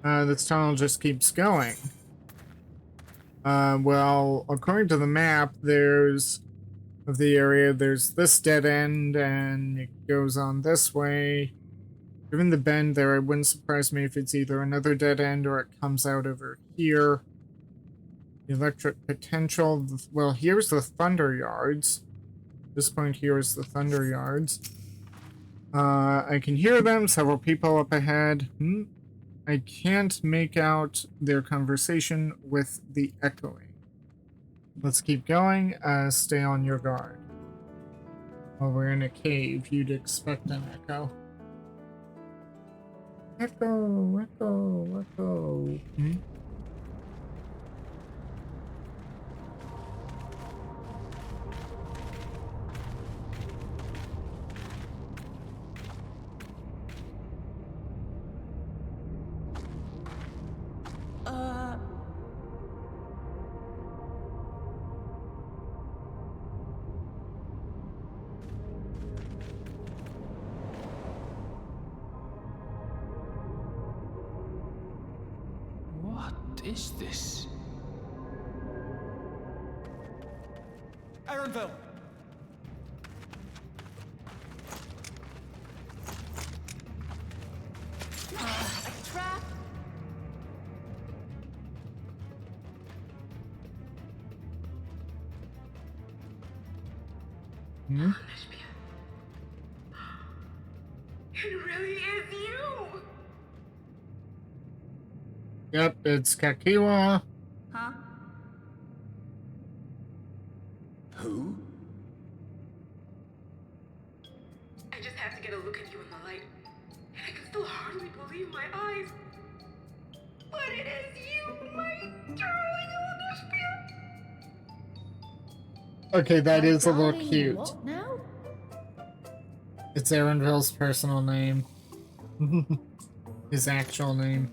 This tunnel just keeps going. Well, according to the map, there's this dead end, and it goes on this way. Given the bend there, it wouldn't surprise me if it's either another dead end or it comes out over here. Electric potential. Well, here's the Thunder Yards. This point here is the Thunder Yards. I can hear them, several people up ahead. I can't make out their conversation with the echoing. Let's keep going. Stay on your guard. Well, we're in a cave. You'd expect an echo. Echo, echo, echo. What is this? Ironville! A trap? It really is you! Yep, it's Kakiwa. Huh? Who? I just have to get a look at you in the light. And I can still hardly believe my eyes. But it is you, my darling Elderspirit! Okay, that is a little cute. What now? It's Erenville's personal name. His actual name.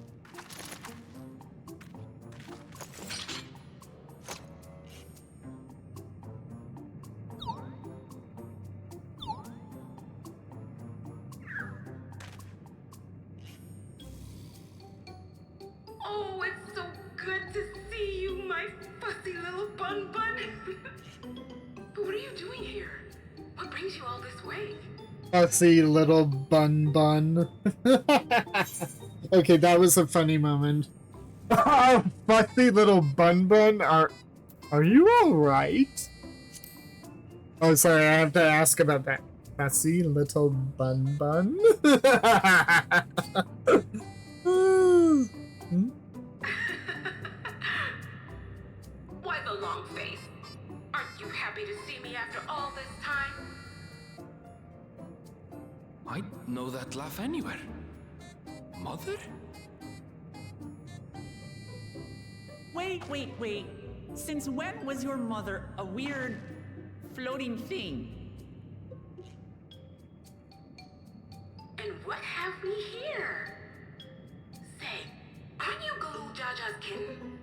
But what are you doing here? What brings you all this way? Fussy little bun bun. Okay, that was a funny moment. Oh, fussy little bun bun, are you alright? Oh, sorry, I have to ask about that. Fussy little bun bun? Why the long face? Aren't you happy to see me after all this time? I'd know that laugh anywhere. Mother? Wait. Since when was your mother a weird floating thing? And what have we here? Say, aren't you Gulu Jaja's kitten?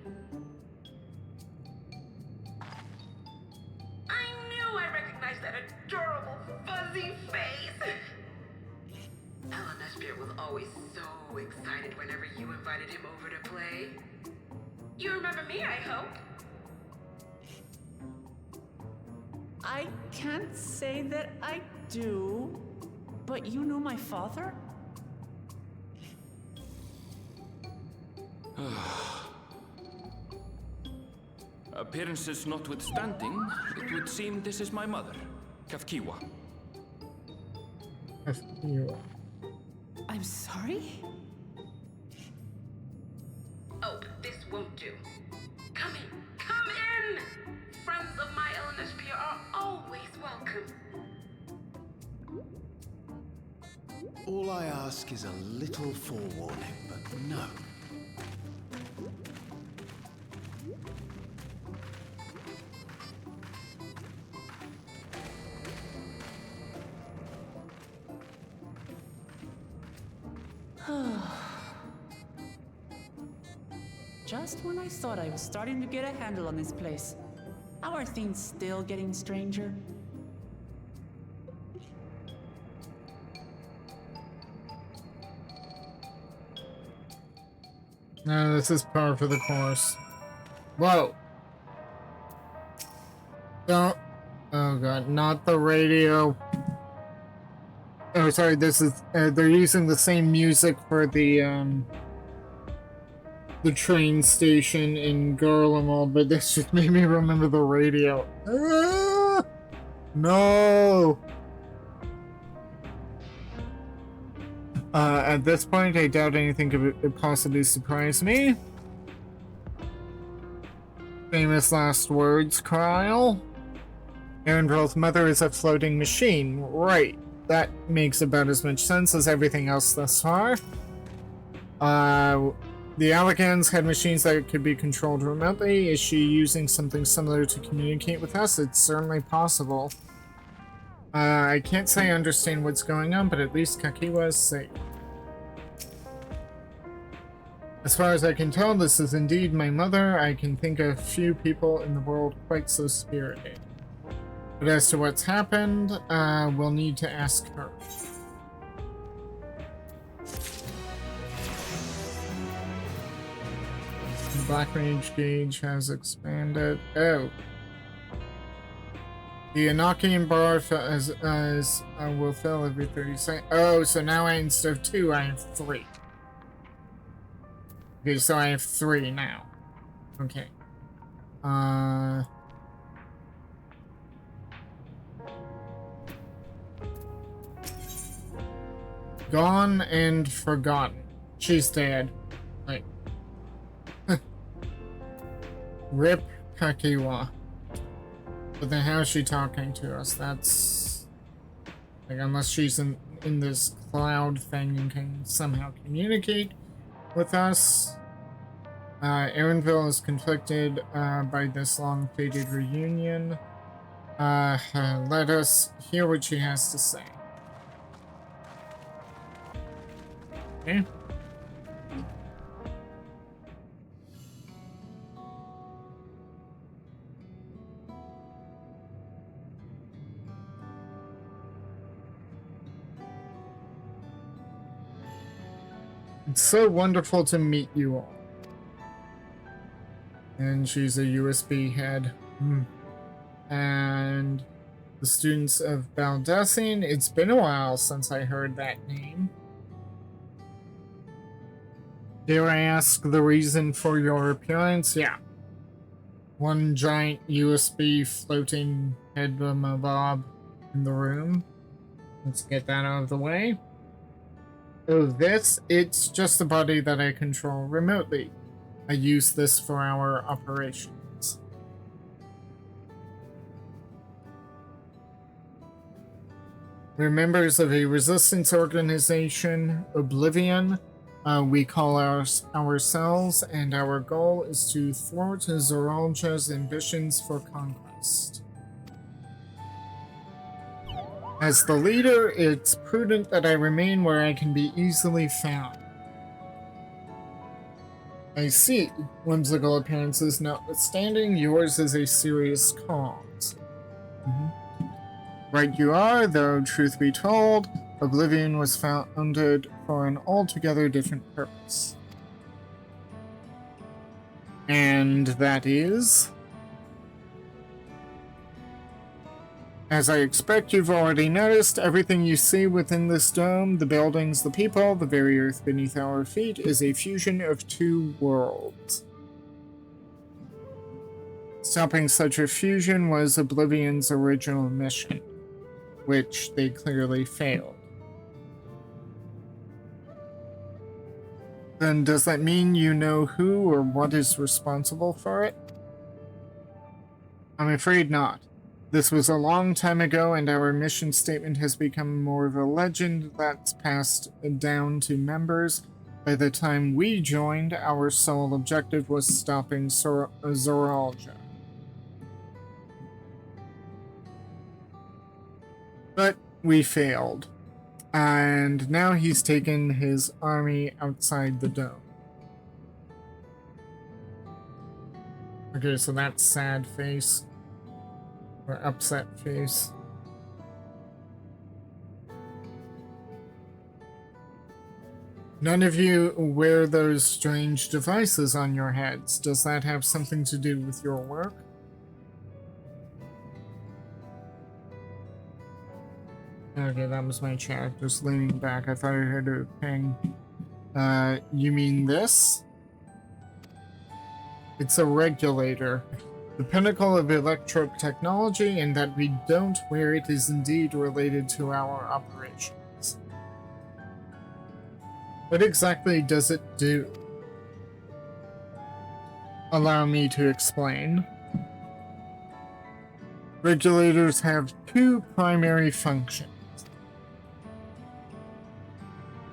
I knew I recognized that adorable fuzzy face! Ellen Espia was always so excited whenever you invited him over to play. You remember me, I hope? I can't say that I do, but you know my father? Appearances notwithstanding, it would seem this is my mother, Kafkiwa. I'm sorry? Oh, this won't do. Come in! Friends of my Ellen Espia are always welcome. All I ask is a little forewarning, but no. Just when I thought I was starting to get a handle on this place, how are things still getting stranger? No, this is par for the course. Whoa! Don't. Oh god, not the radio. Oh, sorry, this is. They're using the same music for the train station in Garlemald, but this just made me remember the radio. Ah! No! At this point, I doubt anything could possibly surprise me. Famous last words, Krile. Erenvil's mother is a floating machine. Right. That makes about as much sense as everything else thus far. The Alakans had machines that could be controlled remotely. Is she using something similar to communicate with us? It's certainly possible. I can't say I understand what's going on, but at least Kakiwa is safe. As far as I can tell, this is indeed my mother. I can think of few people in the world quite so spirited. But as to what's happened, we'll need to ask her. The Black Rage gauge has expanded. Oh. The Enochian bar will fill every 30 seconds. Oh, so now instead of 2, I have 3. Okay, so I have 3 now. Okay. Gone and forgotten. She's dead. Like. Rip Kakiwa. But then how is she talking to us? That's... like, unless she's in this cloud thing and can somehow communicate with us. Erenville is conflicted by this long-fated reunion. Let us hear what she has to say. Okay. It's so wonderful to meet you all. And she's a USB head. and the students of Baldessian. It's been a while since I heard that name. Dare I ask the reason for your appearance? Yeah. One giant USB floating head-a-bob in the room. Let's get that out of the way. Oh, this? It's just a body that I control remotely. I use this for our operations. We're members of a resistance organization, Oblivion. We call ourselves, and our goal is to thwart Zoralja's ambitions for conquest. As the leader, it's prudent that I remain where I can be easily found. I see. Whimsical appearances notwithstanding, yours is a serious cause. Right you are, though truth be told, Oblivion was founded for an altogether different purpose. And that is... As I expect you've already noticed, everything you see within this dome, the buildings, the people, the very earth beneath our feet, is a fusion of two worlds. Stopping such a fusion was Oblivion's original mission, which they clearly failed. Then does that mean you know who or what is responsible for it? I'm afraid not. This was a long time ago, and our mission statement has become more of a legend that's passed down to members. By the time we joined, our sole objective was stopping Zoralja. But we failed. And now he's taken his army outside the dome. Okay, so that's sad face. Or upset face. None of you wear those strange devices on your heads. Does that have something to do with your work? Okay, that was my chat just leaning back. I thought I heard a ping. You mean this? It's a regulator. The pinnacle of electro technology, and that we don't wear it is indeed related to our operations. What exactly does it do? Allow me to explain. Regulators have two primary functions.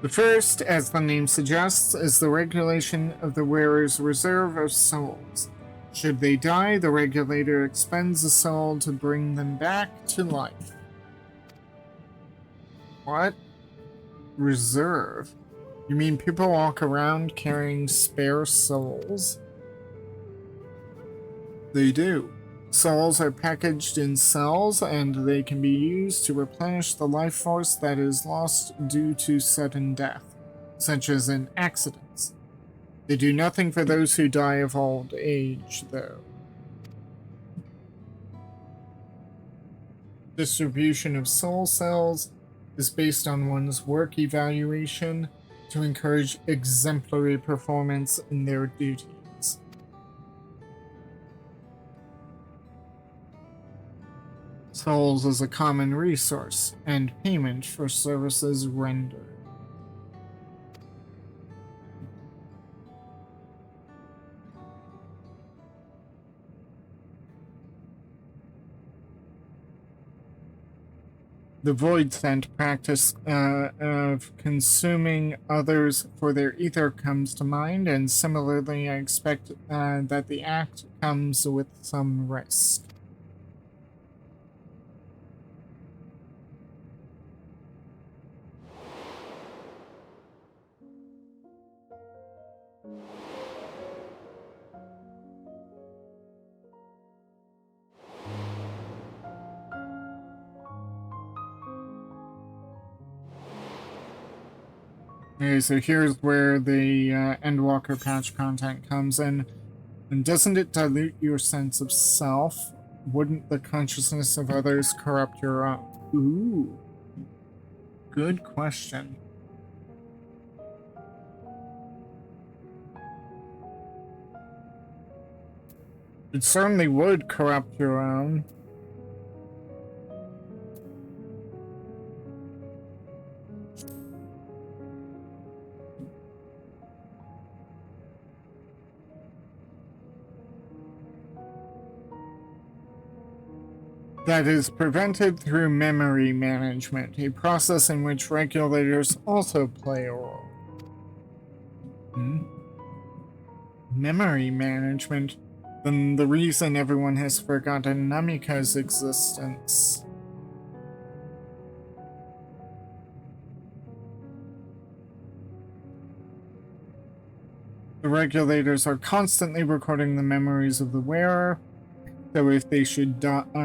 The first, as the name suggests, is the regulation of the wearer's reserve of souls. Should they die, the regulator expends a soul to bring them back to life. What? Reserve? You mean people walk around carrying spare souls? They do. Souls are packaged in cells, and they can be used to replenish the life force that is lost due to sudden death, such as in accidents. They do nothing for those who die of old age, though. Distribution of soul cells is based on one's work evaluation to encourage exemplary performance in their duties. Souls is a common resource and payment for services rendered. The Void Scent practice of consuming others for their ether comes to mind, and similarly I expect that the act comes with some risk. Okay, so here's where the Endwalker patch content comes in. And doesn't it dilute your sense of self? wouldn't the consciousness of others corrupt your own? Ooh. Good question. It certainly would corrupt your own. That is prevented through memory management, a process in which regulators also play a role. Memory management? Then the reason everyone has forgotten Namika's existence. The regulators are constantly recording the memories of the wearer, so if they should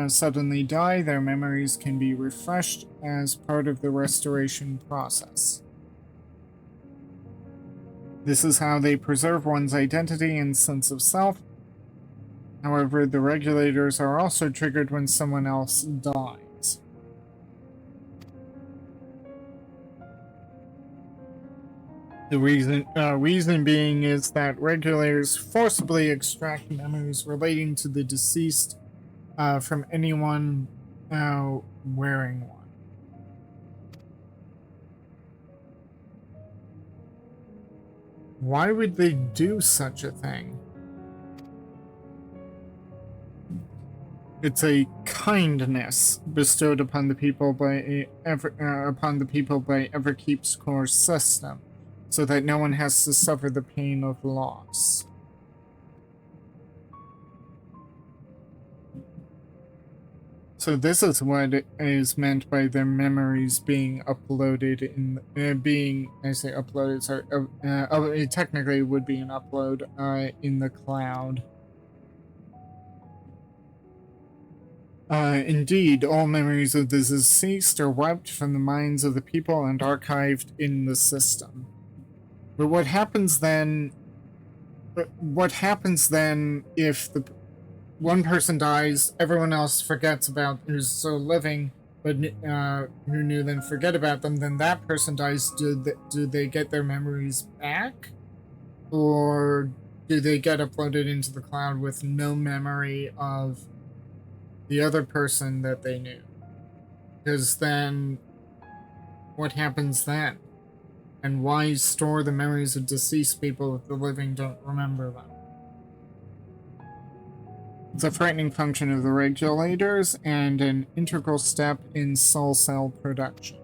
suddenly die, their memories can be refreshed as part of the restoration process. This is how they preserve one's identity and sense of self. However, the regulators are also triggered when someone else dies. The reason being is that regulators forcibly extract memories relating to the deceased from anyone wearing one. Why would they do such a thing? It's a kindness bestowed upon the people by Everkeep's core system, so that no one has to suffer the pain of loss. So this is what is meant by their memories being uploaded in it technically would be an upload in the cloud. Indeed, all memories of the deceased are wiped from the minds of the people and archived in the system. But what happens then if the one person dies, everyone else forgets about who's still living, but who knew then forget about them, then that person dies, do they get their memories back? Or do they get uploaded into the cloud with no memory of the other person that they knew? Because then, what happens then? And why store the memories of deceased people if the living don't remember them? It's a frightening function of the regulators and an integral step in soul cell production.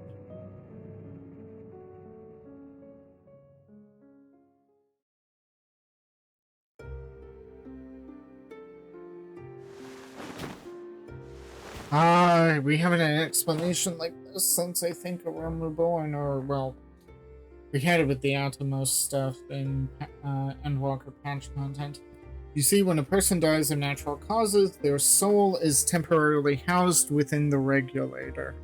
We haven't had an explanation like this since I think A Realm Reborn, or, well, we had it with the Atomos stuff in Endwalker patch content. You see, when a person dies of natural causes, their soul is temporarily housed within the regulator.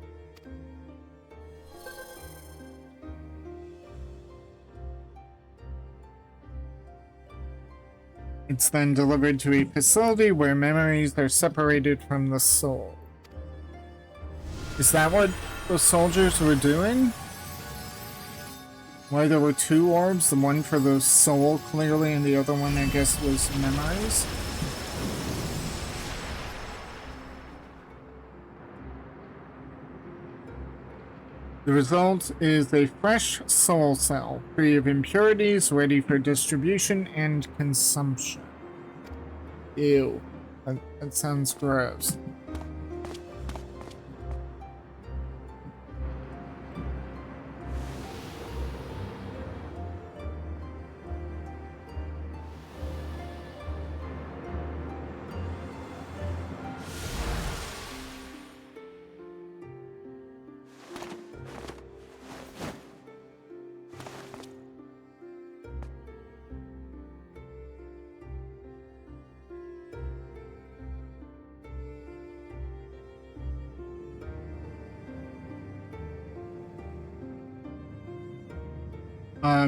It's then delivered to a facility where memories are separated from the soul. Is that what the soldiers were doing? Why there were two orbs, the one for the soul clearly and the other one I guess was memories? The result is a fresh soul cell, free of impurities, ready for distribution and consumption. Ew. That sounds gross.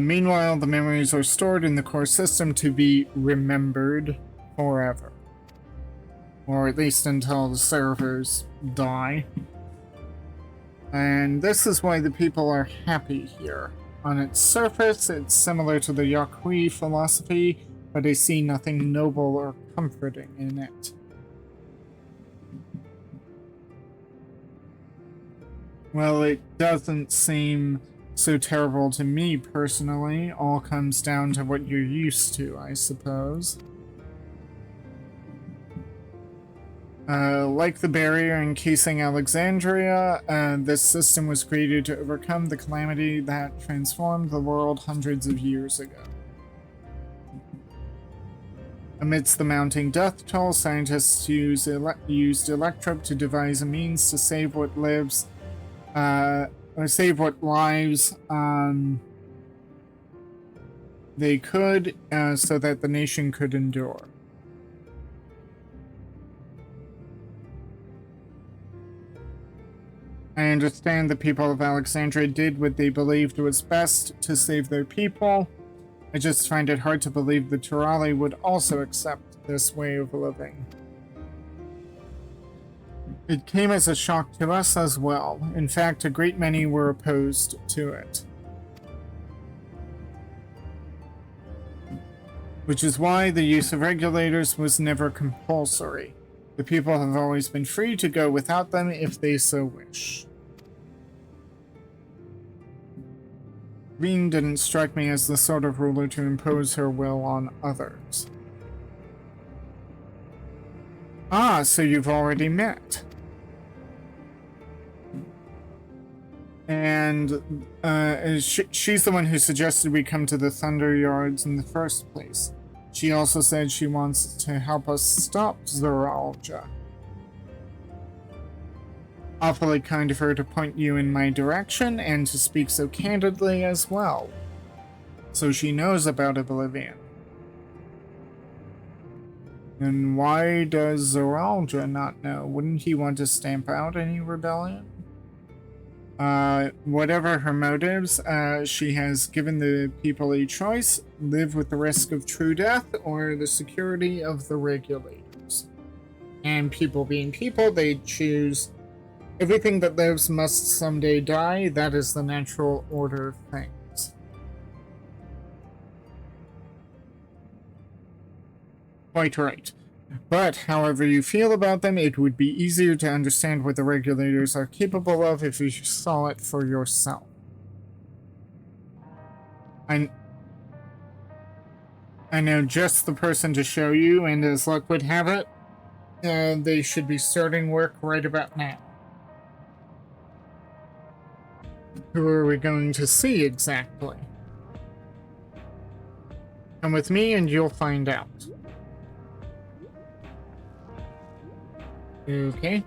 Meanwhile, the memories are stored in the core system to be remembered forever. Or at least until the servers die. And this is why the people are happy here. On its surface, it's similar to the Yakui philosophy, but they see nothing noble or comforting in it. Well, it doesn't seem so terrible to me personally. All comes down to what you're used to, I suppose. Like the barrier encasing Alexandria, this system was created to overcome the calamity that transformed the world hundreds of years ago. Amidst the mounting death toll, scientists used Electrope to devise a means to save what lives, or save what lives they could, so that the nation could endure. I understand the people of Alexandria did what they believed was best to save their people. I just find it hard to believe the Turali would also accept this way of living. It came as a shock to us as well. In fact, a great many were opposed to it. Which is why the use of regulators was never compulsory. The people have always been free to go without them if they so wish. Veen didn't strike me as the sort of ruler to impose her will on others. Ah, so you've already met. And she's the one who suggested we come to the Thunder Yards in the first place. She also said she wants to help us stop Zoralja. Awfully kind of her to point you in my direction and to speak so candidly as well. So she knows about Oblivion. And why does Zoralja not know? Wouldn't he want to stamp out any rebellion? Whatever her motives, she has given the people a choice: live with the risk of true death or the security of the regulators. And people being people, they choose everything that lives must someday die. That is the natural order of things. Quite right. But, however you feel about them, it would be easier to understand what the regulators are capable of if you saw it for yourself. I know just the person to show you, and as luck would have it, they should be starting work right about now. Who are we going to see exactly? Come with me and you'll find out. Okay.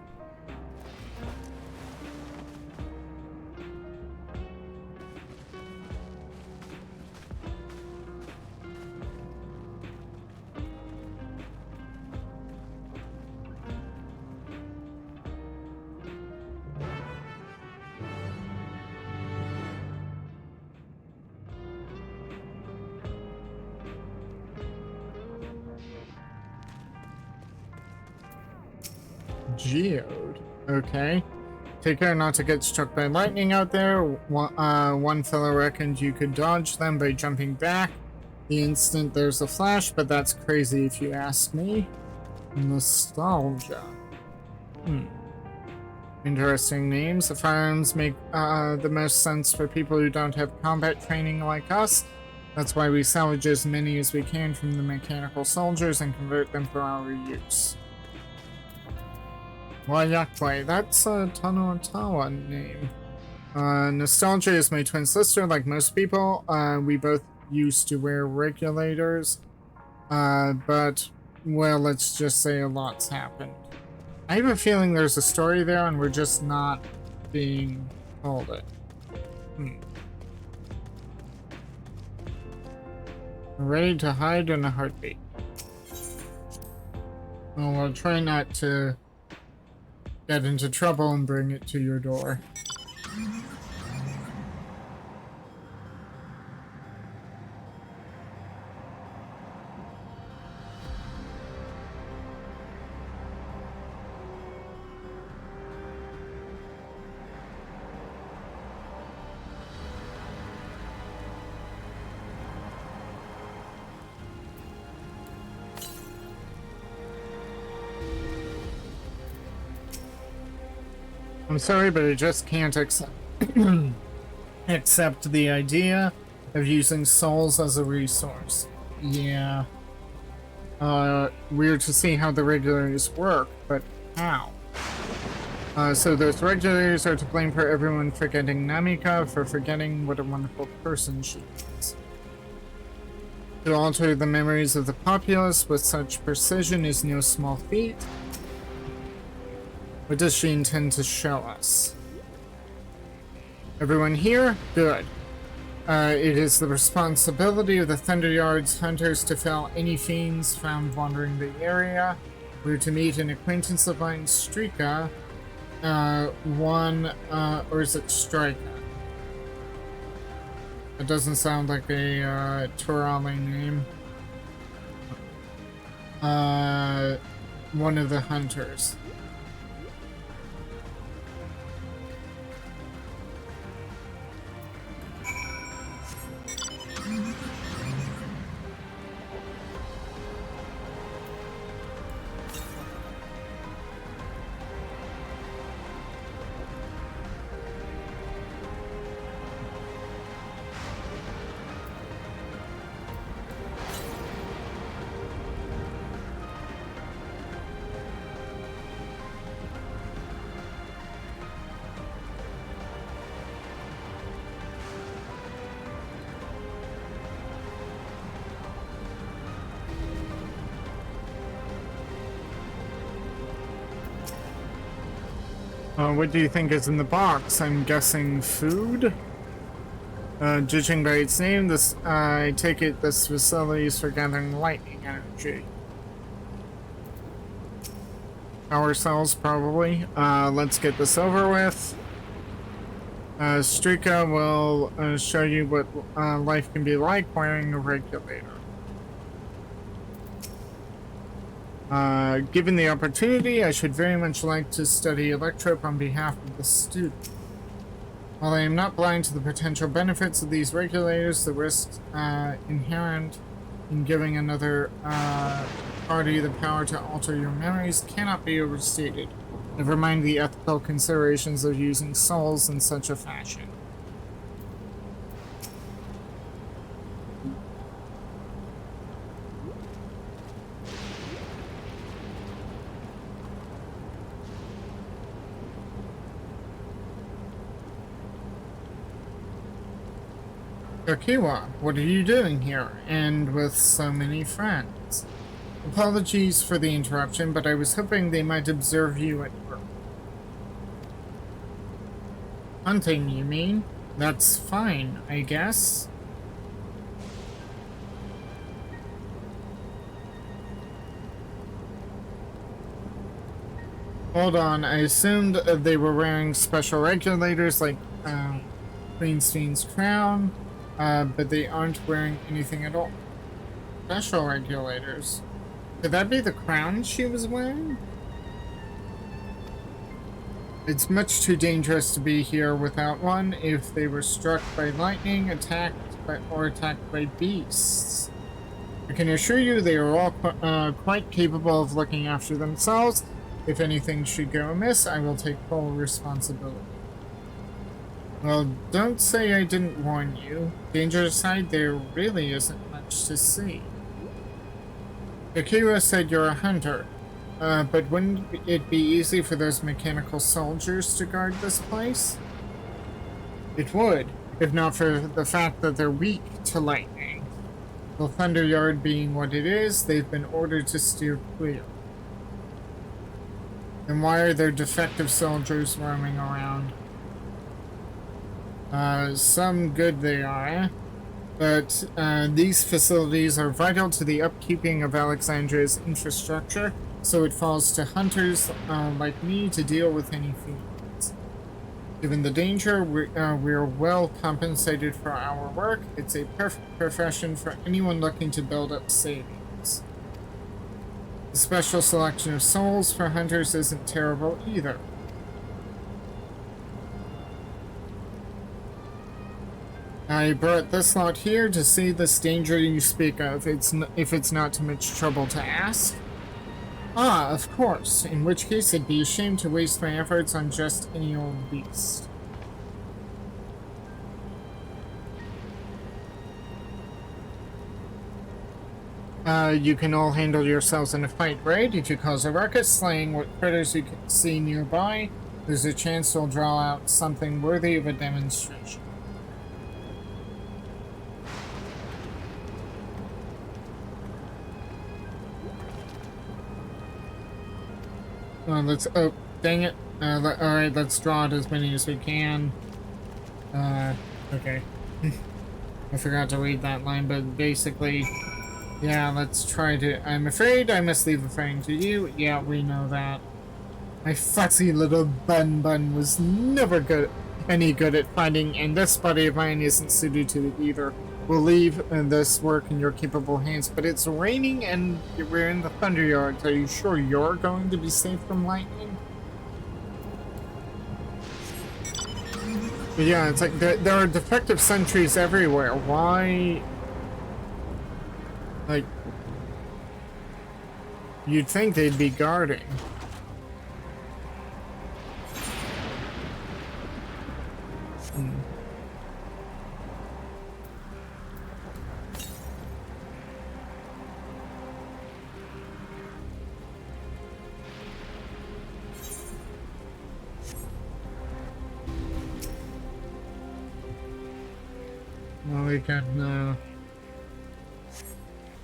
Geode. Okay. Take care not to get struck by lightning out there. One fellow reckoned you could dodge them by jumping back the instant there's a flash, but that's crazy if you ask me. Nostalgia. Interesting names. The firearms make the most sense for people who don't have combat training like us. That's why we salvage as many as we can from the mechanical soldiers and convert them for our use. Wayakwe, that's a Tanotawa name. Nostalgia is my twin sister, like most people. We both used to wear regulators. But, well, let's just say a lot's happened. I have a feeling there's a story there and we're just not being told it. Ready to hide in a heartbeat. Well, we'll try not to get into trouble and bring it to your door. I'm sorry, but I just can't accept accept the idea of using souls as a resource. Yeah. Weird to see how the regulators work, but how? So those regulators are to blame for everyone forgetting Namika, for forgetting what a wonderful person she is. To alter the memories of the populace with such precision is no small feat. What does she intend to show us? Everyone here? Good. It is the responsibility of the Thunderyard's hunters to fell any fiends found wandering the area. We're to meet an acquaintance of mine, Strika. Or is it Strika? It doesn't sound like a, Turali name. One of the hunters. What do you think is in the box? I'm guessing food? Judging by its name, I take it this facility is for gathering lightning energy. Power cells, probably. Let's get this over with. Strika will show you what life can be like wearing a regulator. Given the opportunity, I should very much like to study Electrope on behalf of the student. While I am not blind to the potential benefits of these regulators, the risks inherent in giving another party the power to alter your memories cannot be overstated. Never mind the ethical considerations of using souls in such a fashion. Akiwa, what are you doing here, and with so many friends? Apologies for the interruption, but I was hoping they might observe you at work. Hunting, you mean? That's fine, I guess. Hold on, I assumed they were wearing special regulators like Queenstein's crown. But they aren't wearing anything at all. Special regulators. Could that be the crown she was wearing? It's much too dangerous to be here without one if they were struck by lightning, attacked by beasts. I can assure you they are all quite capable of looking after themselves. If anything should go amiss, I will take full responsibility. Well, don't say I didn't warn you. Danger aside, there really isn't much to see. Akira said you're a hunter, but wouldn't it be easy for those mechanical soldiers to guard this place? It would, if not for the fact that they're weak to lightning. The Thunderyard being what it is, they've been ordered to steer clear. Then why are there defective soldiers roaming around? Some good they are, but these facilities are vital to the upkeeping of Alexandria's infrastructure, so it falls to hunters like me to deal with any fiends. Given the danger, we're well compensated for our work. It's a perfect profession for anyone looking to build up savings. The special selection of souls for hunters isn't terrible either. I brought this lot here to see this danger you speak of. If it's not too much trouble to ask. Ah, of course. In which case, it'd be a shame to waste my efforts on just any old beast. You can all handle yourselves in a fight, right? If you cause a ruckus, slaying what critters you can see nearby, there's a chance you'll draw out something worthy of a demonstration. Let's... Oh, dang it. Alright, let's draw out as many as we can. Okay. I forgot to read that line, but basically... Yeah, let's try to... I'm afraid I must leave the fighting to you. Yeah, we know that. My fussy little bun was never any good at fighting, and this body of mine isn't suited to it either. We'll leave this work in your capable hands, but it's raining and we're in the Thunderyards. Are you sure you're going to be safe from lightning? But yeah, it's like there are defective sentries everywhere. Why... Like... You'd think they'd be guarding. Well, we can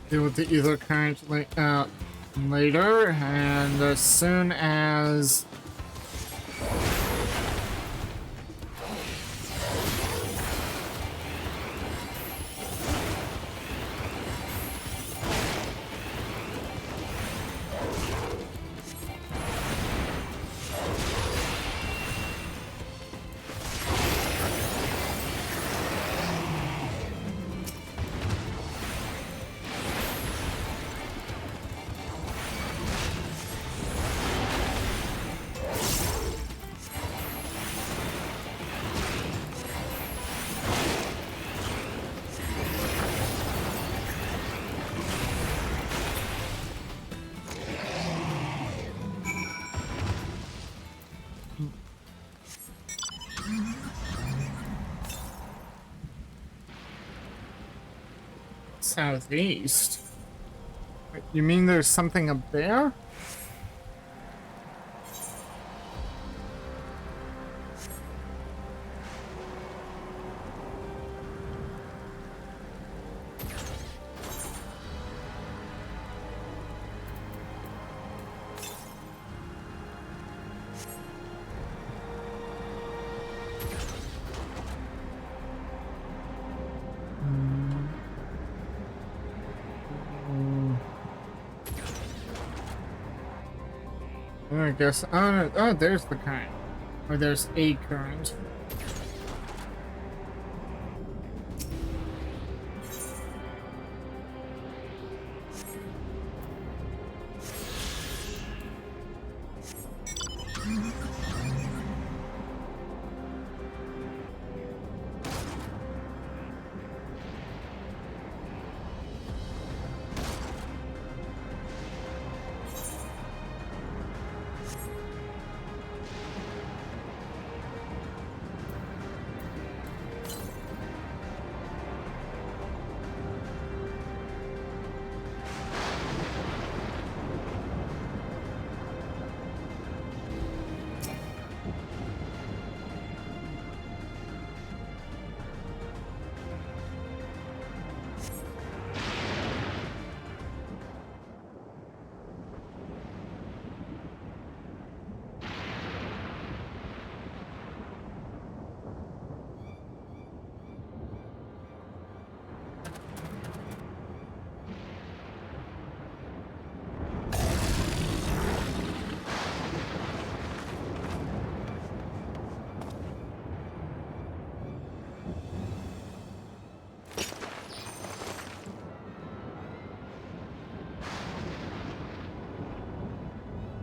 deal with the ether current later, and as soon as southeast. Wait, you mean there's something up there? I guess. Oh, no, oh, there's the current. Or there's a current.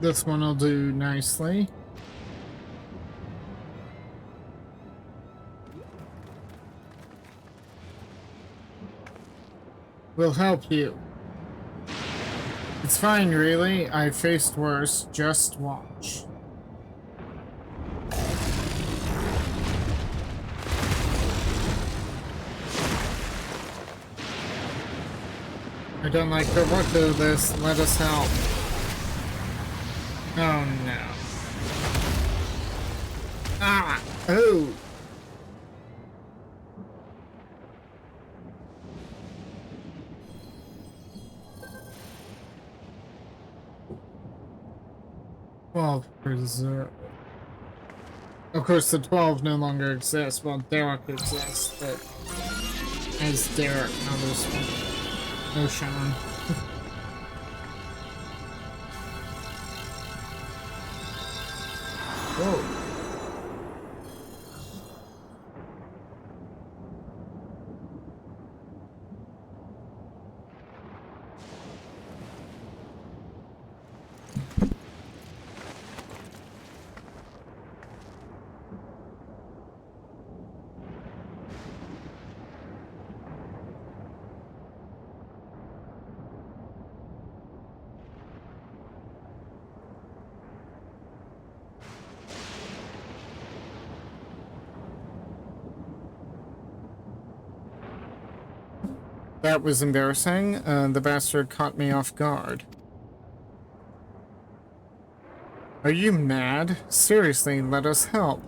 This one will do nicely. We'll help you. It's fine, really. I faced worse. Just watch. I don't like the look of this. Let us help. Oh no. Ah! Oh! Well, preserve. Of course, the 12 no longer exists. Well, Derek exists, but as Derek, not as no Sean. Whoa. That was embarrassing. The bastard caught me off guard. Are you mad? Seriously, let us help.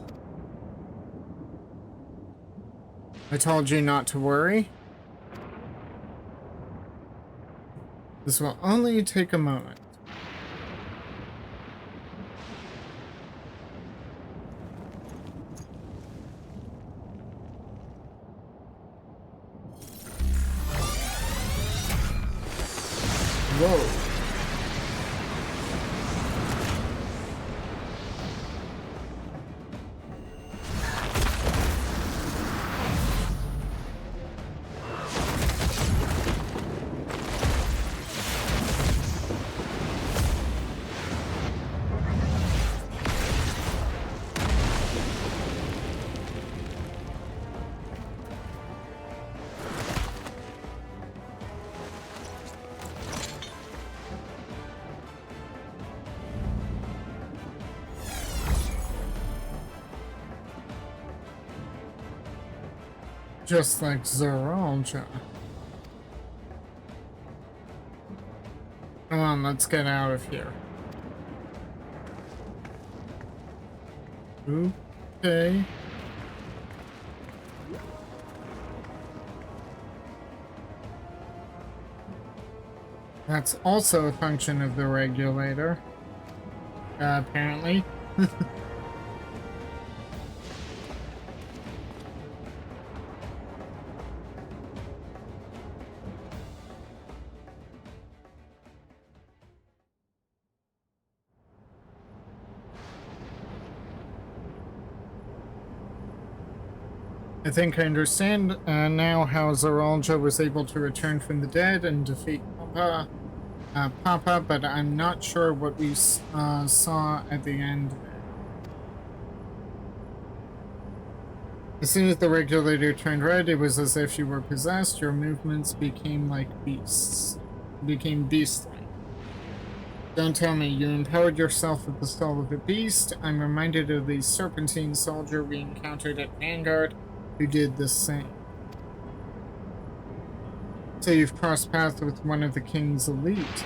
I told you not to worry. This will only take a moment. Whoa. Just like Zeralja. Come on, let's get out of here. Okay. That's also a function of the regulator. Apparently. I think I understand now how Zeralja was able to return from the dead and defeat Papa, but I'm not sure what we saw at the end. As soon as the regulator turned red, it was as if you were possessed. Your movements became like beasts. Became beast-like. Don't tell me, you empowered yourself with the soul of a beast. I'm reminded of the serpentine soldier we encountered at Vanguard, who did the same. So you've crossed paths with one of the king's elite.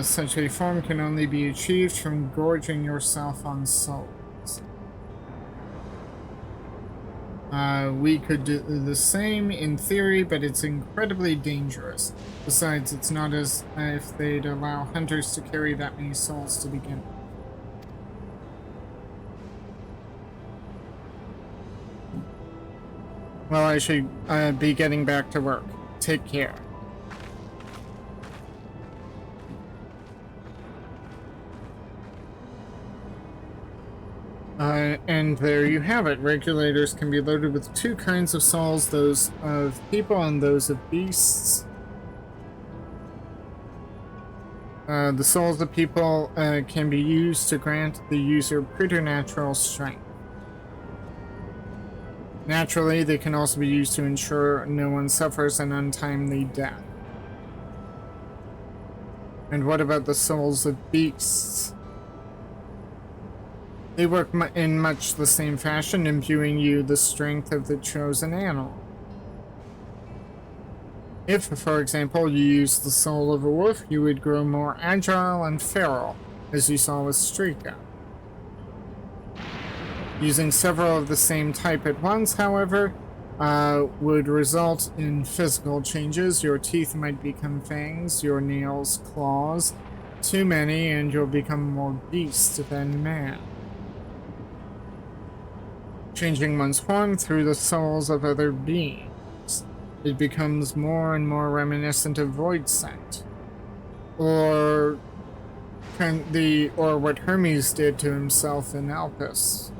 Such a form can only be achieved from gorging yourself on souls. We could do the same in theory, but it's incredibly dangerous. Besides, it's not as if they'd allow hunters to carry that many souls to begin with. Well, I should be getting back to work. Take care. And there you have it. Regulators can be loaded with two kinds of souls, those of people and those of beasts. The souls of people can be used to grant the user preternatural strength. Naturally, they can also be used to ensure no one suffers an untimely death. And what about the souls of beasts? They work in much the same fashion, imbuing you the strength of the chosen animal. If, for example, you use the soul of a wolf, you would grow more agile and feral, as you saw with Strika. Using several of the same type at once, however, would result in physical changes. Your teeth might become fangs, your nails claws. Too many, and you'll become more beast than man. Changing one's form through the souls of other beings. It becomes more and more reminiscent of Void Scent. Or what Hermes did to himself in Alpus.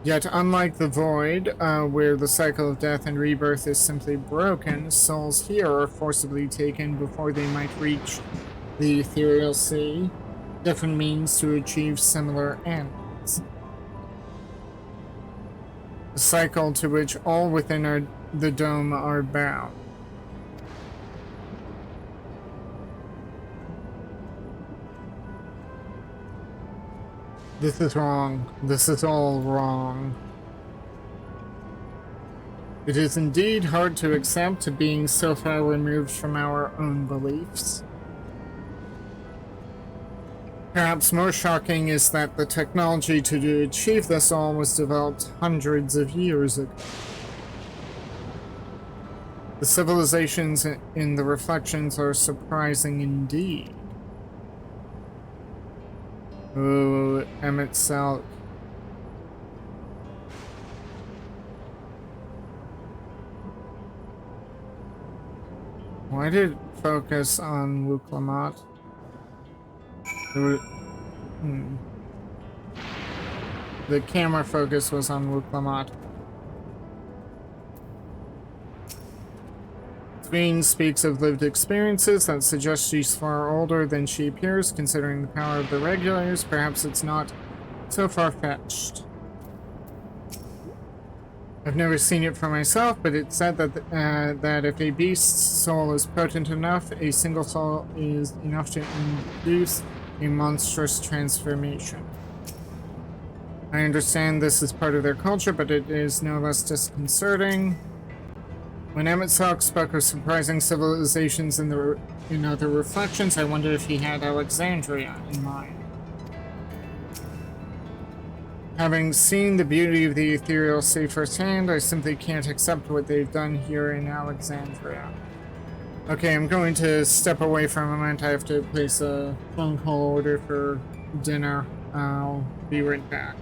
Yet, unlike the Void, where the cycle of death and rebirth is simply broken, souls here are forcibly taken before they might reach the ethereal sea, different means to achieve similar ends. A cycle to which all within the dome are bound. This is wrong. This is all wrong. It is indeed hard to accept being so far removed from our own beliefs. Perhaps more shocking is that the technology to achieve this all was developed hundreds of years ago. The civilizations in the reflections are surprising indeed. Oh, Emmett Selk. Why did it focus on Wuklamat? The camera focus was on Wuklamat. Screen speaks of lived experiences that suggest she's far older than she appears, considering the power of the regulars. Perhaps it's not so far-fetched. I've never seen it for myself, but it's said that that if a beast's soul is potent enough, a single soul is enough to induce a monstrous transformation. I understand this is part of their culture, but it is no less disconcerting. When Emmett Salk spoke of surprising civilizations in other reflections, I wondered if he had Alexandria in mind. Having seen the beauty of the ethereal sea firsthand, I simply can't accept what they've done here in Alexandria. Okay, I'm going to step away for a moment. I have to place a phone call order for dinner. I'll be right back.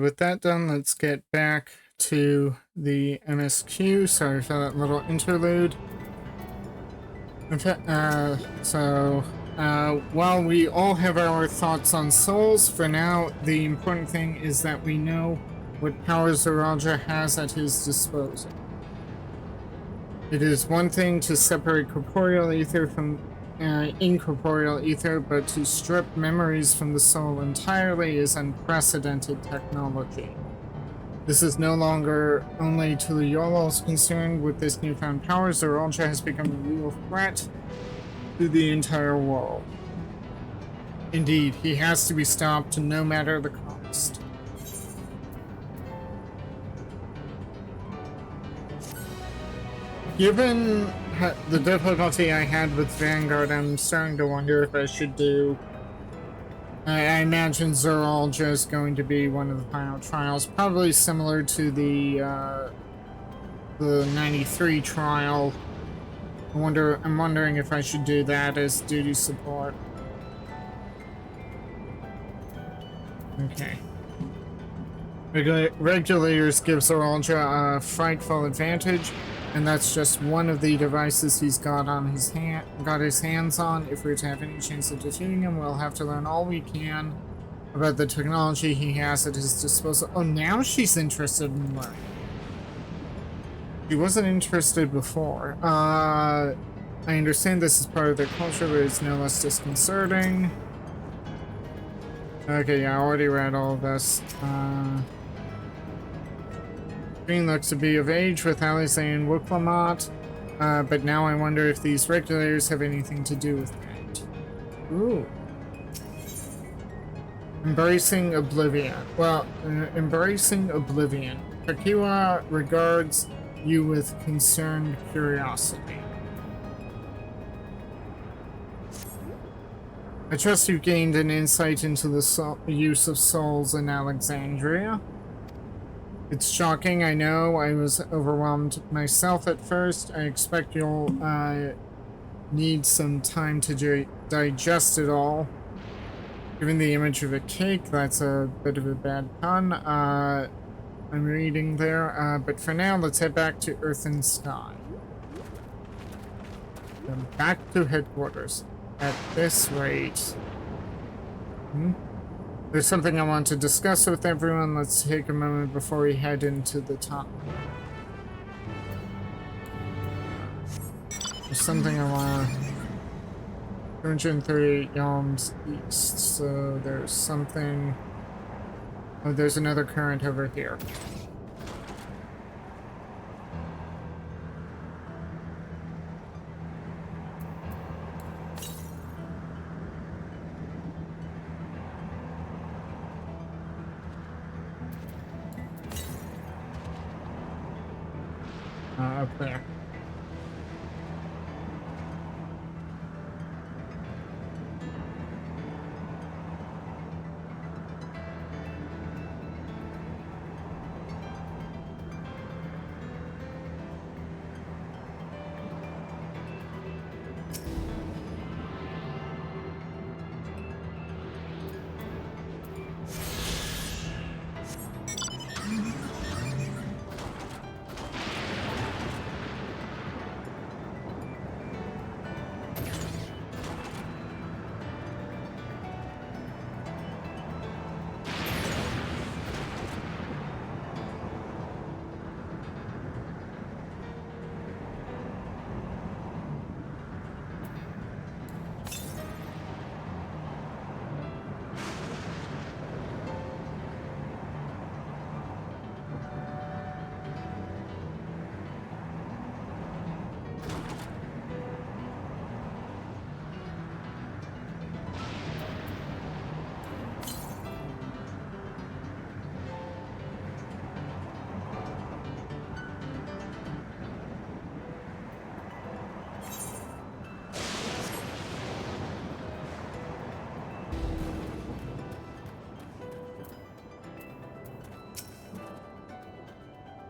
with that done, let's get back to the MSQ. Sorry for that little interlude. In fact, while we all have our thoughts on souls, for now, the important thing is that we know what powers Zoraja has at his disposal. It is one thing to separate corporeal ether from incorporeal ether, but to strip memories from the soul entirely is unprecedented technology. This is no longer only to the Yolals concerned. With this newfound power, Zoraja has become a real threat to the entire world. Indeed, he has to be stopped no matter the cost. Given the difficulty I had with Vanguard, I'm starting to wonder if I should do... I imagine Zoraja is going to be one of the final trials, probably similar to the 93 trial. I'm wondering if I should do that as duty support. Okay. Regulators give Zoraja a frightful advantage, and that's just one of the devices he's got his hands on. If we're to have any chance of defeating him, we'll have to learn all we can about the technology he has at his disposal. Oh, now she's interested in learning. She wasn't interested before. I understand this is part of their culture, but it's no less disconcerting. Okay, yeah, I already read all of this. Green looks to be of age with Alize and Wuklamot, but now I wonder if these regulators have anything to do with that. Ooh. Embracing Oblivion. Well, embracing Oblivion. Kakiwa regards you with concerned curiosity. I trust you've gained an insight into the use of souls in Alexandria. It's shocking, I know. I was overwhelmed myself at first. I expect you'll need some time to digest it all. Given the image of a cake, that's a bit of a bad pun. I'm reading there, but for now, let's head back to Earth and Sky. Then back to headquarters. At this rate... There's something I want to discuss with everyone. Let's take a moment before we head into the tunnel. There's something I want to... 238 yalms east, so there's something... Oh, there's another current over here. Up there.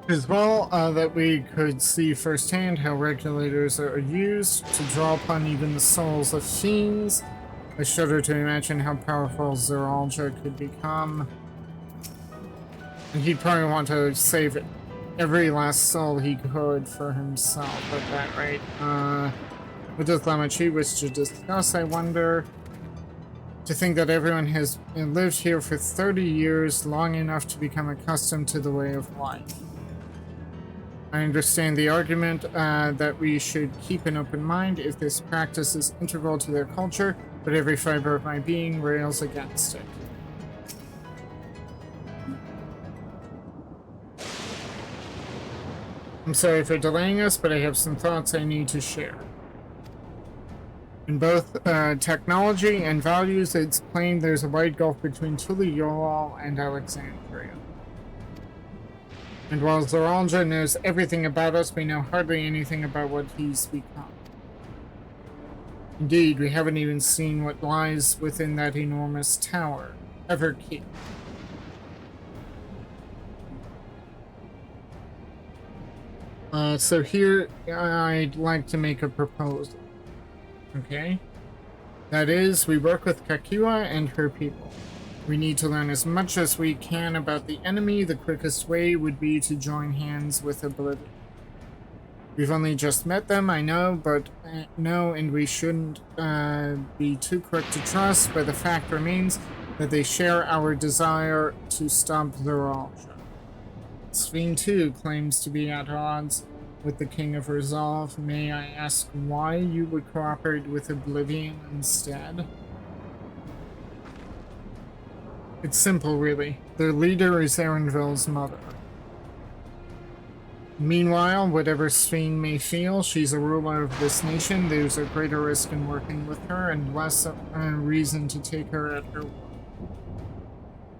As well, that we could see firsthand how regulators are used to draw upon even the souls of fiends. I shudder to imagine how powerful Zoraja could become. And he'd probably want to save every last soul he could for himself at that rate. What does Lamachi wish to discuss, I wonder? To think that everyone has lived here for 30 years, long enough to become accustomed to the way of life. I understand the argument that we should keep an open mind if this practice is integral to their culture, but every fiber of my being rails against it. I'm sorry for delaying us, but I have some thoughts I need to share. In both technology and values, it's plain there's a wide gulf between Tuliyollal and Alexandria. And while Zoralja knows everything about us, we know hardly anything about what he's become. Indeed, we haven't even seen what lies within that enormous tower, Everkeep. So here, I'd like to make a proposal. Okay? That is, we work with Kakiwa and her people. We need to learn as much as we can about the enemy. The quickest way would be to join hands with Oblivion. We've only just met them, I know, but and we shouldn't be too quick to trust, but the fact remains that they share our desire to stop Zoralja. Sphene too claims to be at odds with the King of Resolve. May I ask why you would cooperate with Oblivion instead? It's simple, really. Their leader is Erenville's mother. Meanwhile, whatever Sphene may feel, she's a ruler of this nation. There's a greater risk in working with her and less reason to take her at her word.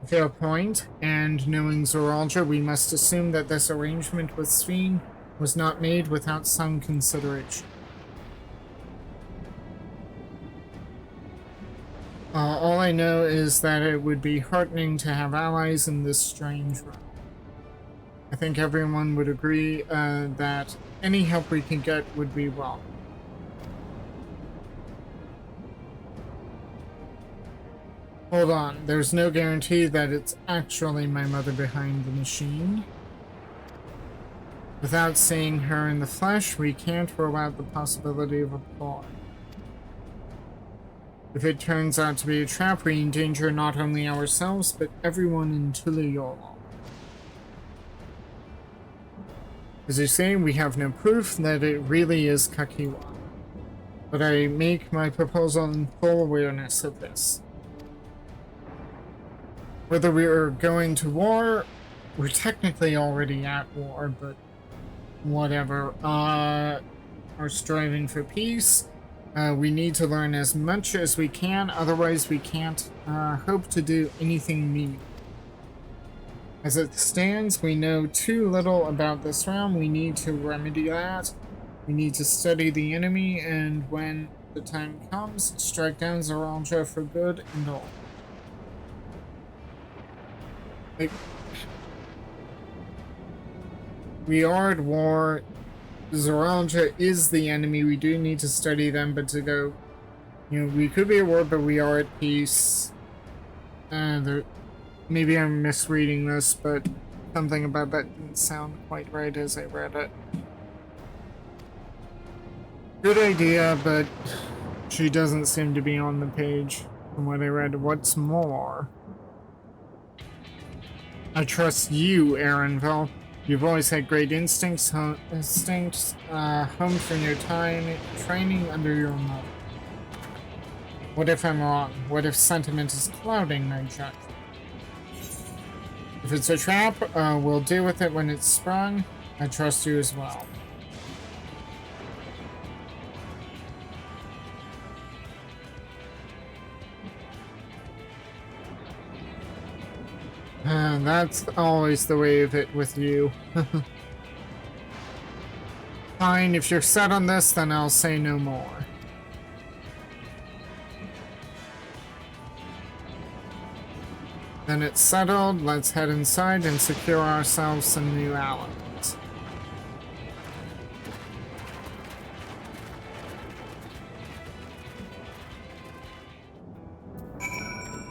Fair point, and knowing Zoralja, we must assume that this arrangement with Sphene was not made without some consideration. All I know is that it would be heartening to have allies in this strange realm. I think everyone would agree that any help we can get would be welcome. Hold on, there's no guarantee that it's actually my mother behind the machine. Without seeing her in the flesh, we can't rule out the possibility of a ploy. If it turns out to be a trap, we endanger not only ourselves, but everyone in Tuliyollal. As you say, we have no proof that it really is Kakiwa. But I make my proposal in full awareness of this. Whether we are going to war, we're technically already at war, but whatever. Are striving for peace. We need to learn as much as we can, otherwise we can't hope to do anything meaningful. As it stands, we know too little about this realm. We need to remedy that. We need to study the enemy, and when the time comes, strike down Zoralja for good and all. We are at war. Zoralja is the enemy. We do need to study them, but to go, we could be at war, but we are at peace. Maybe I'm misreading this, but something about that didn't sound quite right as I read it. Good idea, but she doesn't seem to be on the page from what I read. What's more, I trust you, Erenville. You've always had great instincts, honed from your time training under your mother. What if I'm wrong? What if sentiment is clouding my judgment? If it's a trap, we'll deal with it when it's sprung. I trust you as well. That's always the way of it with you. Fine, if you're set on this, then I'll say no more. Then it's settled, let's head inside and secure ourselves some new allies.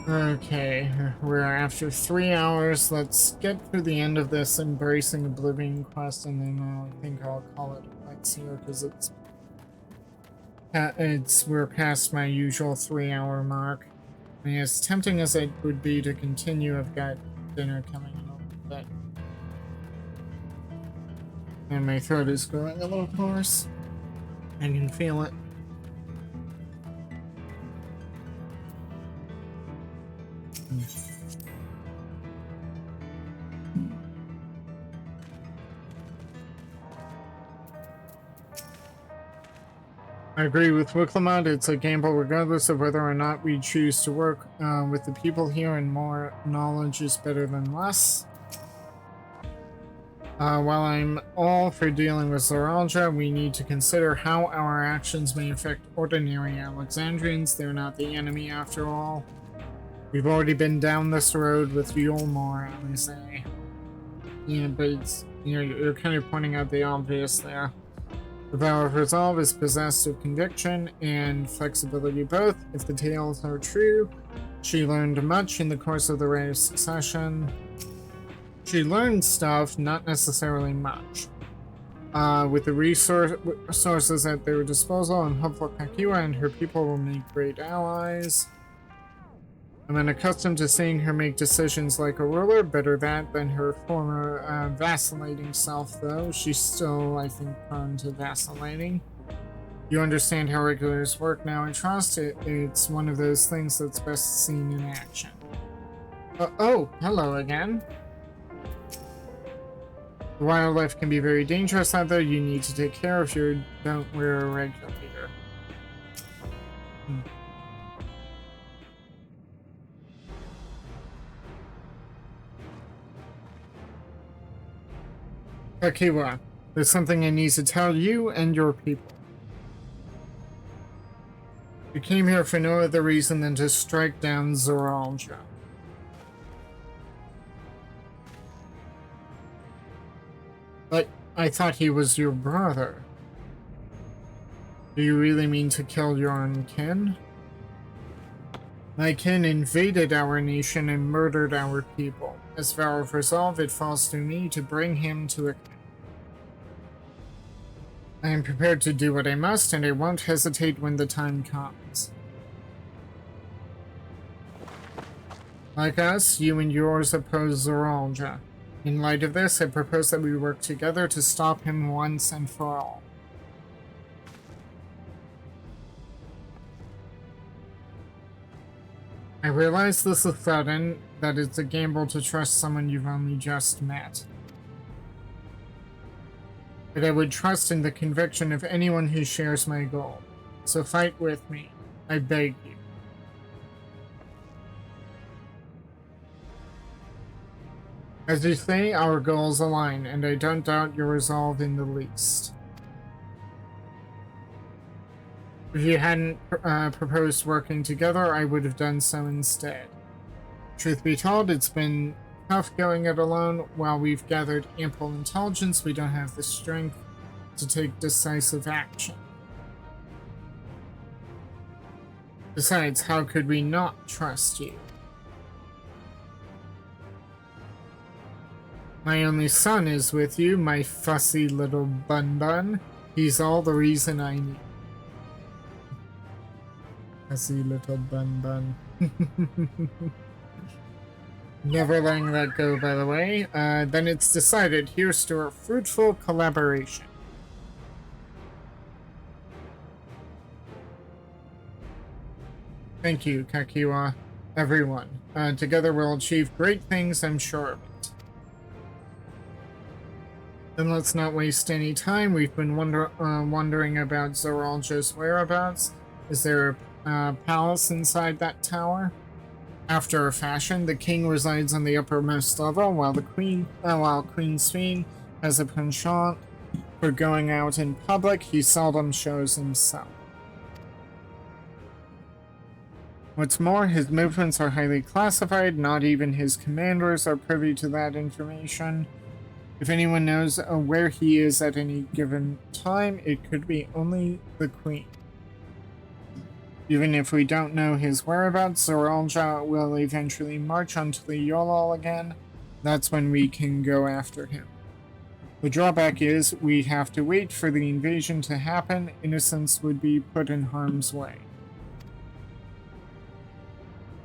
Okay, we're after 3 hours. Let's get through the end of this Embracing Oblivion quest, and then I think I'll call it quits here, because we're past my usual 3-hour mark. I mean, as tempting as it would be to continue, I've got dinner coming in a little bit. And my throat is growing a little hoarse. I can feel it. I agree with Wiclamud. It's a gamble regardless of whether or not we choose to work with the people here, and more knowledge is better than less. While I'm all for dealing with Zoraljah, we need to consider how our actions may affect ordinary Alexandrians. They're not the enemy after all. We've already been down this road with Yulmore, I say. Yeah, but it's, you know, you're kind of pointing out the obvious there. The power of resolve is possessed of conviction and flexibility both. If the tales are true, she learned much in the course of the Ray of Succession. She learned stuff, not necessarily much. With the resources at their disposal, I'm hopeful Kakiwa and her people will make great allies. I'm unaccustomed to seeing her make decisions like a ruler. Better that than her former vacillating self, though. She's still, I think, prone to vacillating. You understand how regulars work now, I trust. It's one of those things that's best seen in action. Oh, hello again. The wildlife can be very dangerous out there. You need to take care if you don't wear a regulator. Kakiwa, there's something I need to tell you and your people. You came here for no other reason than to strike down Zoraljah. But I thought he was your brother. Do you really mean to kill your own kin? My kin invaded our nation and murdered our people. As vow of resolve, it falls to me to bring him to account. I am prepared to do what I must, and I won't hesitate when the time comes. Like us, you and yours oppose Zoraljah. In light of this, I propose that we work together to stop him once and for all. I realize this is sudden, that it's a gamble to trust someone you've only just met. But I would trust in the conviction of anyone who shares my goal. So fight with me. I beg you. As you say, our goals align, and I don't doubt your resolve in the least. If you hadn't proposed working together, I would have done so instead. Truth be told, it's been tough going it alone. While we've gathered ample intelligence, we don't have the strength to take decisive action. Besides, how could we not trust you? My only son is with you, my fussy little bun-bun. He's all the reason I need. Fussy little bun-bun. Never letting that go, by the way. Then it's decided. Here's to our fruitful collaboration. Thank you, Kakiwa. Everyone. Together we'll achieve great things, I'm sure of it. Then let's not waste any time. We've been wondering about Zoraljah's whereabouts. Is there a palace inside that tower? After a fashion, the king resides on the uppermost level, while Queen Sphene has a penchant for going out in public. He seldom shows himself. What's more, his movements are highly classified. Not even his commanders are privy to that information. If anyone knows where he is at any given time, it could be only the Queen. Even if we don't know his whereabouts, Zoralja will eventually march onto the Yolol again. That's when we can go after him. The drawback is we have to wait for the invasion to happen. Innocents would be put in harm's way.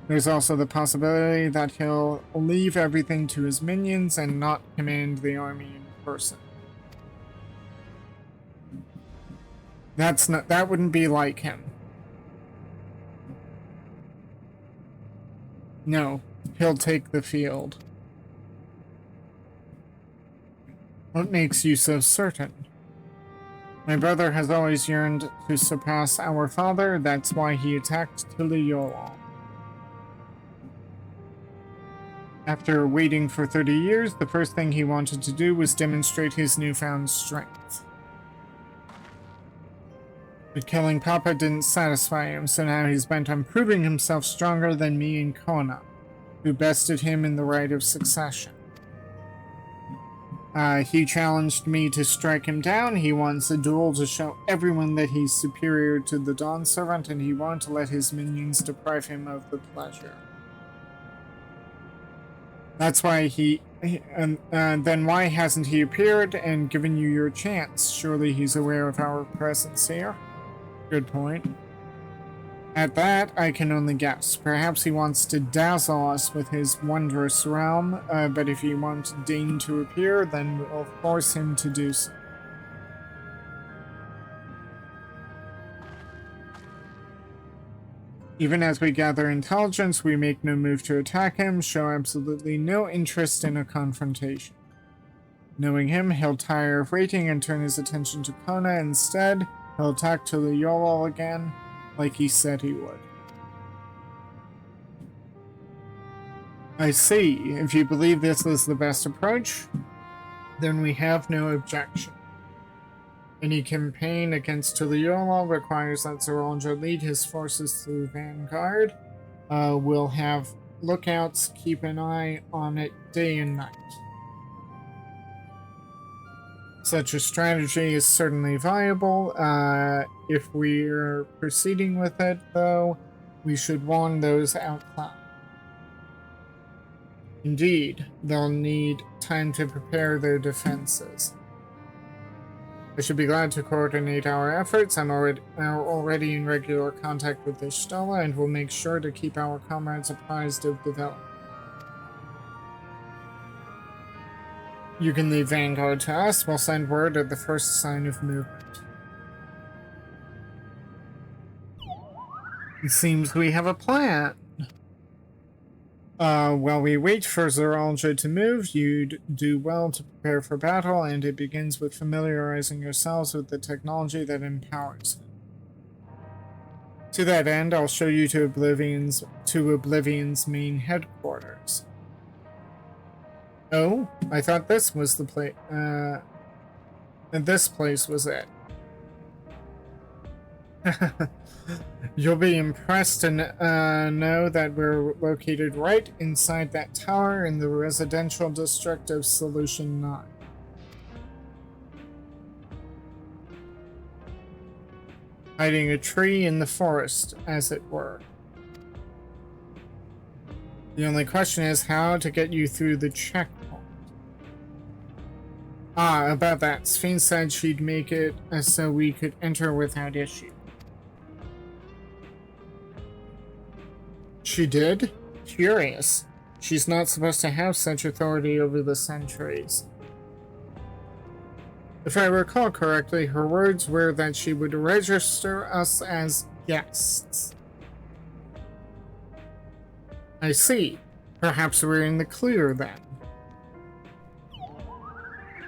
There's also the possibility that he'll leave everything to his minions and not command the army in person. That wouldn't be like him. No, he'll take the field. What makes you so certain? My brother has always yearned to surpass our father. That's why he attacked Tiliolol. After waiting for 30 years, the first thing he wanted to do was demonstrate his newfound strength. But killing Papa didn't satisfy him, so now he's bent on proving himself stronger than me and Kona, who bested him in the right of succession. He challenged me to strike him down. He wants a duel to show everyone that he's superior to the Dawn Servant, and he won't let his minions deprive him of the pleasure. That's why then why hasn't he appeared and given you your chance? Surely he's aware of our presence here. Good point. At that, I can only guess. Perhaps he wants to dazzle us with his wondrous realm, but if he won't deign to appear, then we'll force him to do so. Even as we gather intelligence, we make no move to attack him, show absolutely no interest in a confrontation. Knowing him, he'll tire of waiting and turn his attention to Kona instead. He'll attack Tiliolol again, like he said he would. I see. If you believe this is the best approach, then we have no objection. Any campaign against Tiliolol requires that Zoralja lead his forces through Vanguard. We'll have lookouts, keep an eye on it day and night. Such a strategy is certainly viable. If we're proceeding with it, though, we should warn those outside. Indeed, they'll need time to prepare their defenses. I should be glad to coordinate our efforts. I'm already in regular contact with Ishtala, and will make sure to keep our comrades apprised of development. You can leave Vanguard to us. We'll send word at the first sign of movement. It seems we have a plan. While we wait for Zoralja to move, you'd do well to prepare for battle, and it begins with familiarizing yourselves with the technology that empowers it. To that end, I'll show you to Oblivion's main headquarters. Oh, I thought this was the place. This place was it. You'll be impressed to know that we're located right inside that tower in the residential district of Solution 9. Hiding a tree in the forest, as it were. The only question is how to get you through the checkpoint. About that, Sphinx said she'd make it so we could enter without issue. She did? Curious. She's not supposed to have such authority over the Sentries. If I recall correctly, her words were that she would register us as guests. I see. Perhaps we're in the clear then.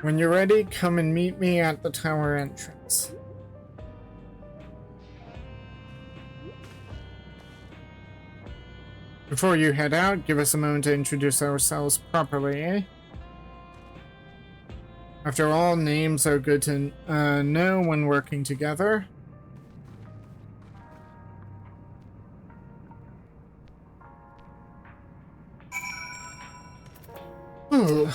When you're ready, come and meet me at the tower entrance. Before you head out, give us a moment to introduce ourselves properly, eh? After all, names are good to know when working together. Ooh.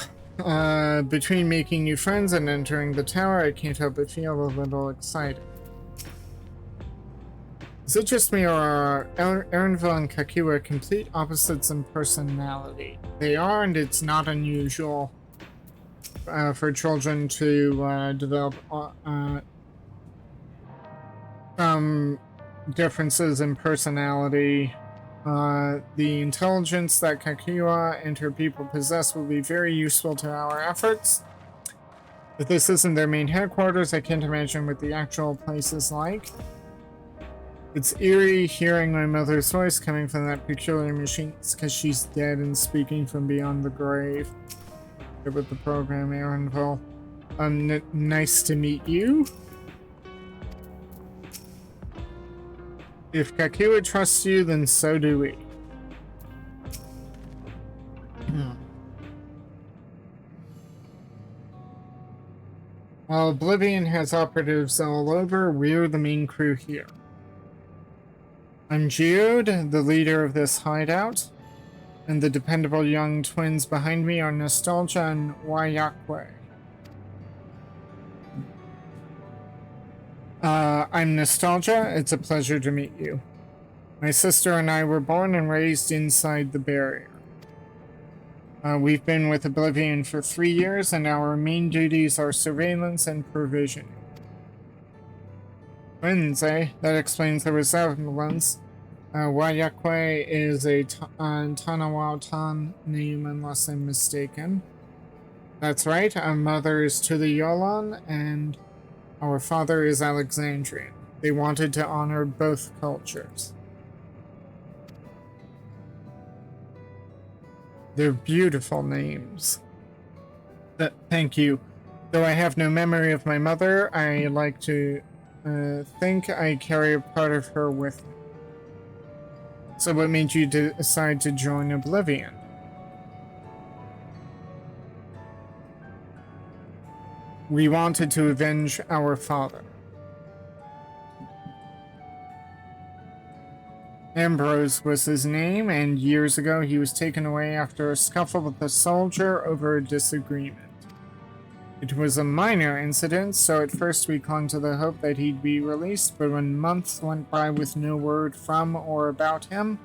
Between making new friends and entering the tower, I can't help but feel a little excited. Is it just me, or are Erinville and Kakiwa complete opposites in personality? They are, and it's not unusual for children to develop differences in personality. The intelligence that Kakiwa and her people possess will be very useful to our efforts. If this isn't their main headquarters, I can't imagine what the actual place is like. It's eerie hearing my mother's voice coming from that peculiar machine. It's because she's dead and speaking from beyond the grave. Good with the program, Erinville. Nice to meet you. If Kakiwa trusts you, then so do we. While Oblivion has operatives all over, we're the main crew here. I'm Geode, the leader of this hideout, and the dependable young twins behind me are Nostalgia and Wayakwe. I'm Nostalgia. It's a pleasure to meet you. My sister and I were born and raised inside the barrier. We've been with Oblivion for 3 years, and our main duties are surveillance and provisioning. Twins, eh? That explains the resemblance. Wayakwe is a Tanawautan name, unless I'm mistaken. That's right, our mother is Tuliyolan, and our father is Alexandrian. They wanted to honor both cultures. They're beautiful names. Thank you. Though I have no memory of my mother, I like to think I carry a part of her with me. So what made you decide to join Oblivion? We wanted to avenge our father. Ambrose was his name, and years ago he was taken away after a scuffle with a soldier over a disagreement. It was a minor incident, so at first we clung to the hope that he'd be released, but when months went by with no word from or about him,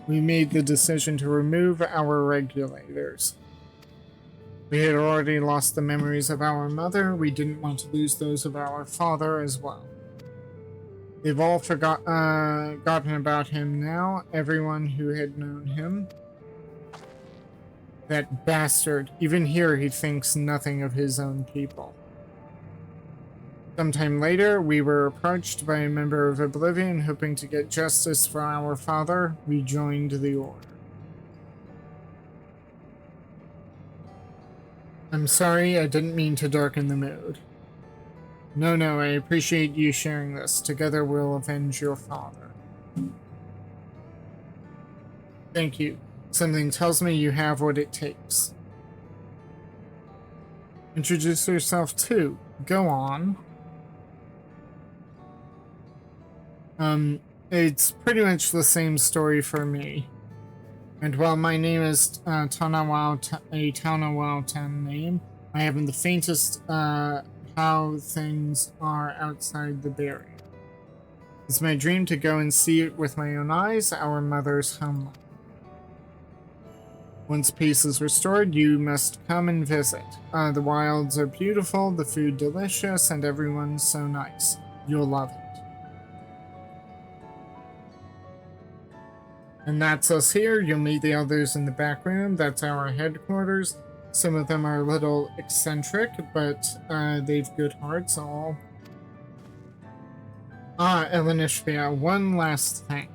we made the decision to remove our regulators. We had already lost the memories of our mother. We didn't want to lose those of our father as well. They've all forgotten about him now, everyone who had known him. That bastard. Even here he thinks nothing of his own people. Sometime later, we were approached by a member of Oblivion hoping to get justice for our father. We joined the Order. I'm sorry, I didn't mean to darken the mood. No, I appreciate you sharing this. Together we'll avenge your father. Thank you. Something tells me you have what it takes. Introduce yourself too. Go on. It's pretty much the same story for me. And while my name is a Tanawautan name, I haven't the faintest how things are outside the barrier. It's my dream to go and see it with my own eyes, our mother's homeland. Once peace is restored, you must come and visit. The wilds are beautiful, the food delicious, and everyone's so nice. You'll love it. And that's us here. You'll meet the others in the back room. That's our headquarters. Some of them are a little eccentric, but they've good hearts all. Elenishvia, one last thing.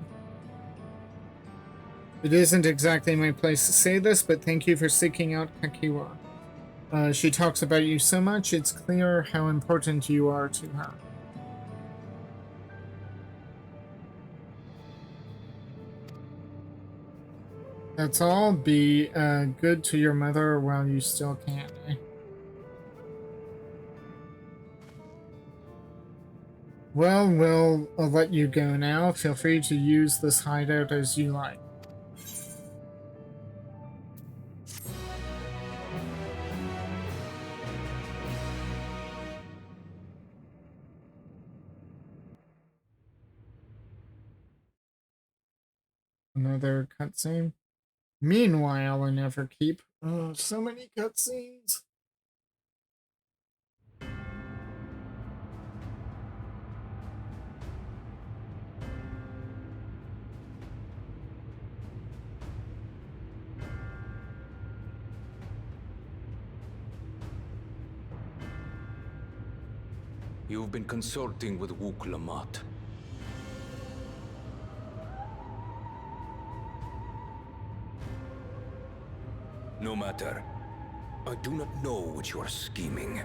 It isn't exactly my place to say this, but thank you for seeking out Kakiwa. She talks about you so much, it's clear how important you are to her. That's all. Be good to your mother while you still can, eh? Well, we'll let you go now. Feel free to use this hideout as you like. Another cutscene. Meanwhile, in Everkeep. Oh, so many cutscenes. You've been consulting with Wuk Lamat. No matter. I do not know what you are scheming.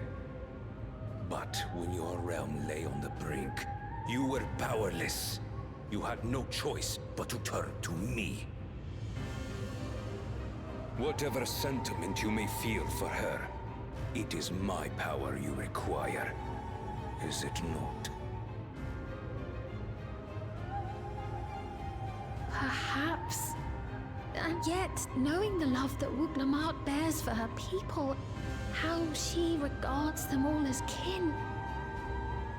But when your realm lay on the brink, you were powerless. You had no choice but to turn to me. Whatever sentiment you may feel for her, it is my power you require. Is it not? Perhaps. And yet, knowing the love that Wuk Lamat bears for her people, how she regards them all as kin,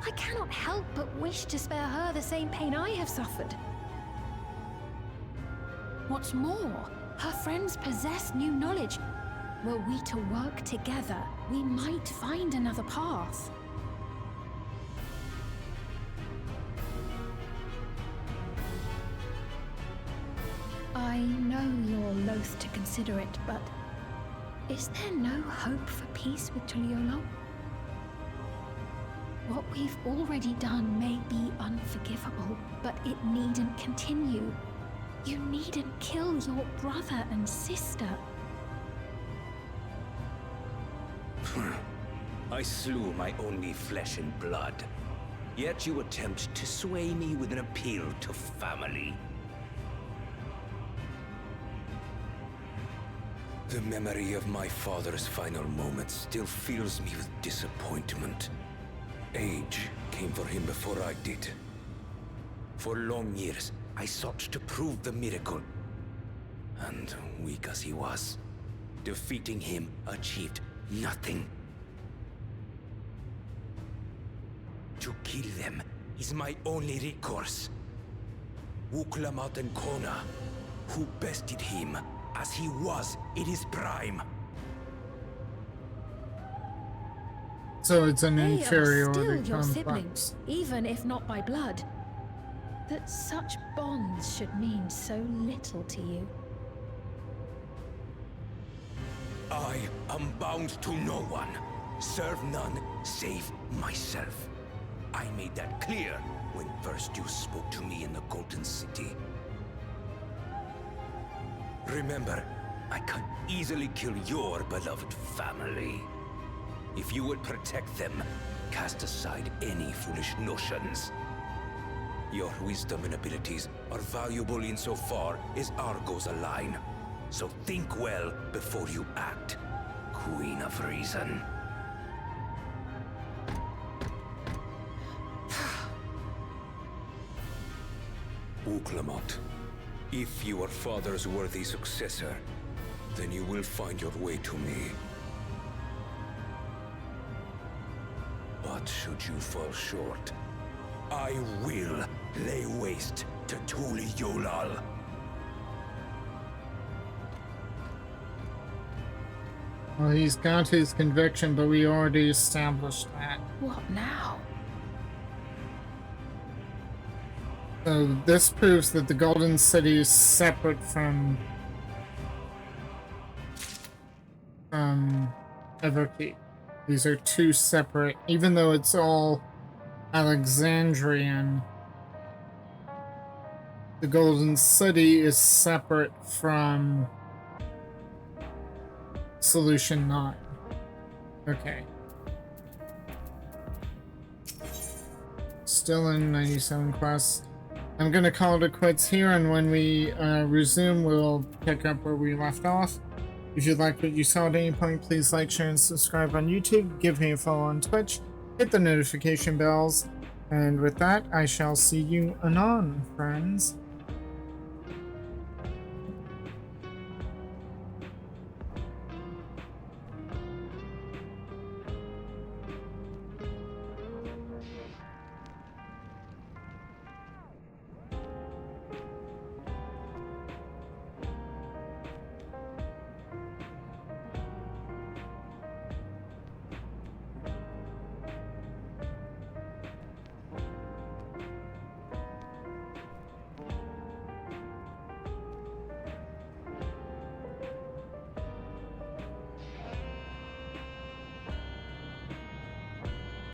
I cannot help but wish to spare her the same pain I have suffered. What's more, her friends possess new knowledge. Were we to work together, we might find another path. I know you're loath to consider it, but is there no hope for peace with Tuliolo? What we've already done may be unforgivable, but it needn't continue. You needn't kill your brother and sister. I slew my only flesh and blood. Yet you attempt to sway me with an appeal to family. The memory of my father's final moments still fills me with disappointment. Age came for him before I did. For long years, I sought to prove the miracle. And weak as he was, defeating him achieved nothing. To kill them is my only recourse. Wuk Lamat and Kona, who bested him as he was in his prime. So it's an They are still inferiority your complex. siblings, even if not by blood. That such bonds should mean so little to you. I am bound to no one. Serve none save myself. I made that clear when first you spoke to me in the Golden City. Remember, I can easily kill your beloved family. If you would protect them, cast aside any foolish notions. Your wisdom and abilities are valuable insofar as our goals align. So think well before you act, Queen of Reason. Wuk Lamat, if you are father's worthy successor, then you will find your way to me. But should you fall short, I will lay waste to Tuli Yolal. Well, he's got his conviction, but we already established that. What now? So this proves that the Golden City is separate from Everkeep. These are two separate, even though it's all Alexandrian. The Golden City is separate from Solution 9. Okay. Still in 97 quests. I'm gonna call it quits here, and when we resume, we'll pick up where we left off. If you liked what you saw at any point, please like, share, and subscribe on YouTube. Give me a follow on Twitch. Hit the notification bells. And with that, I shall see you anon, friends.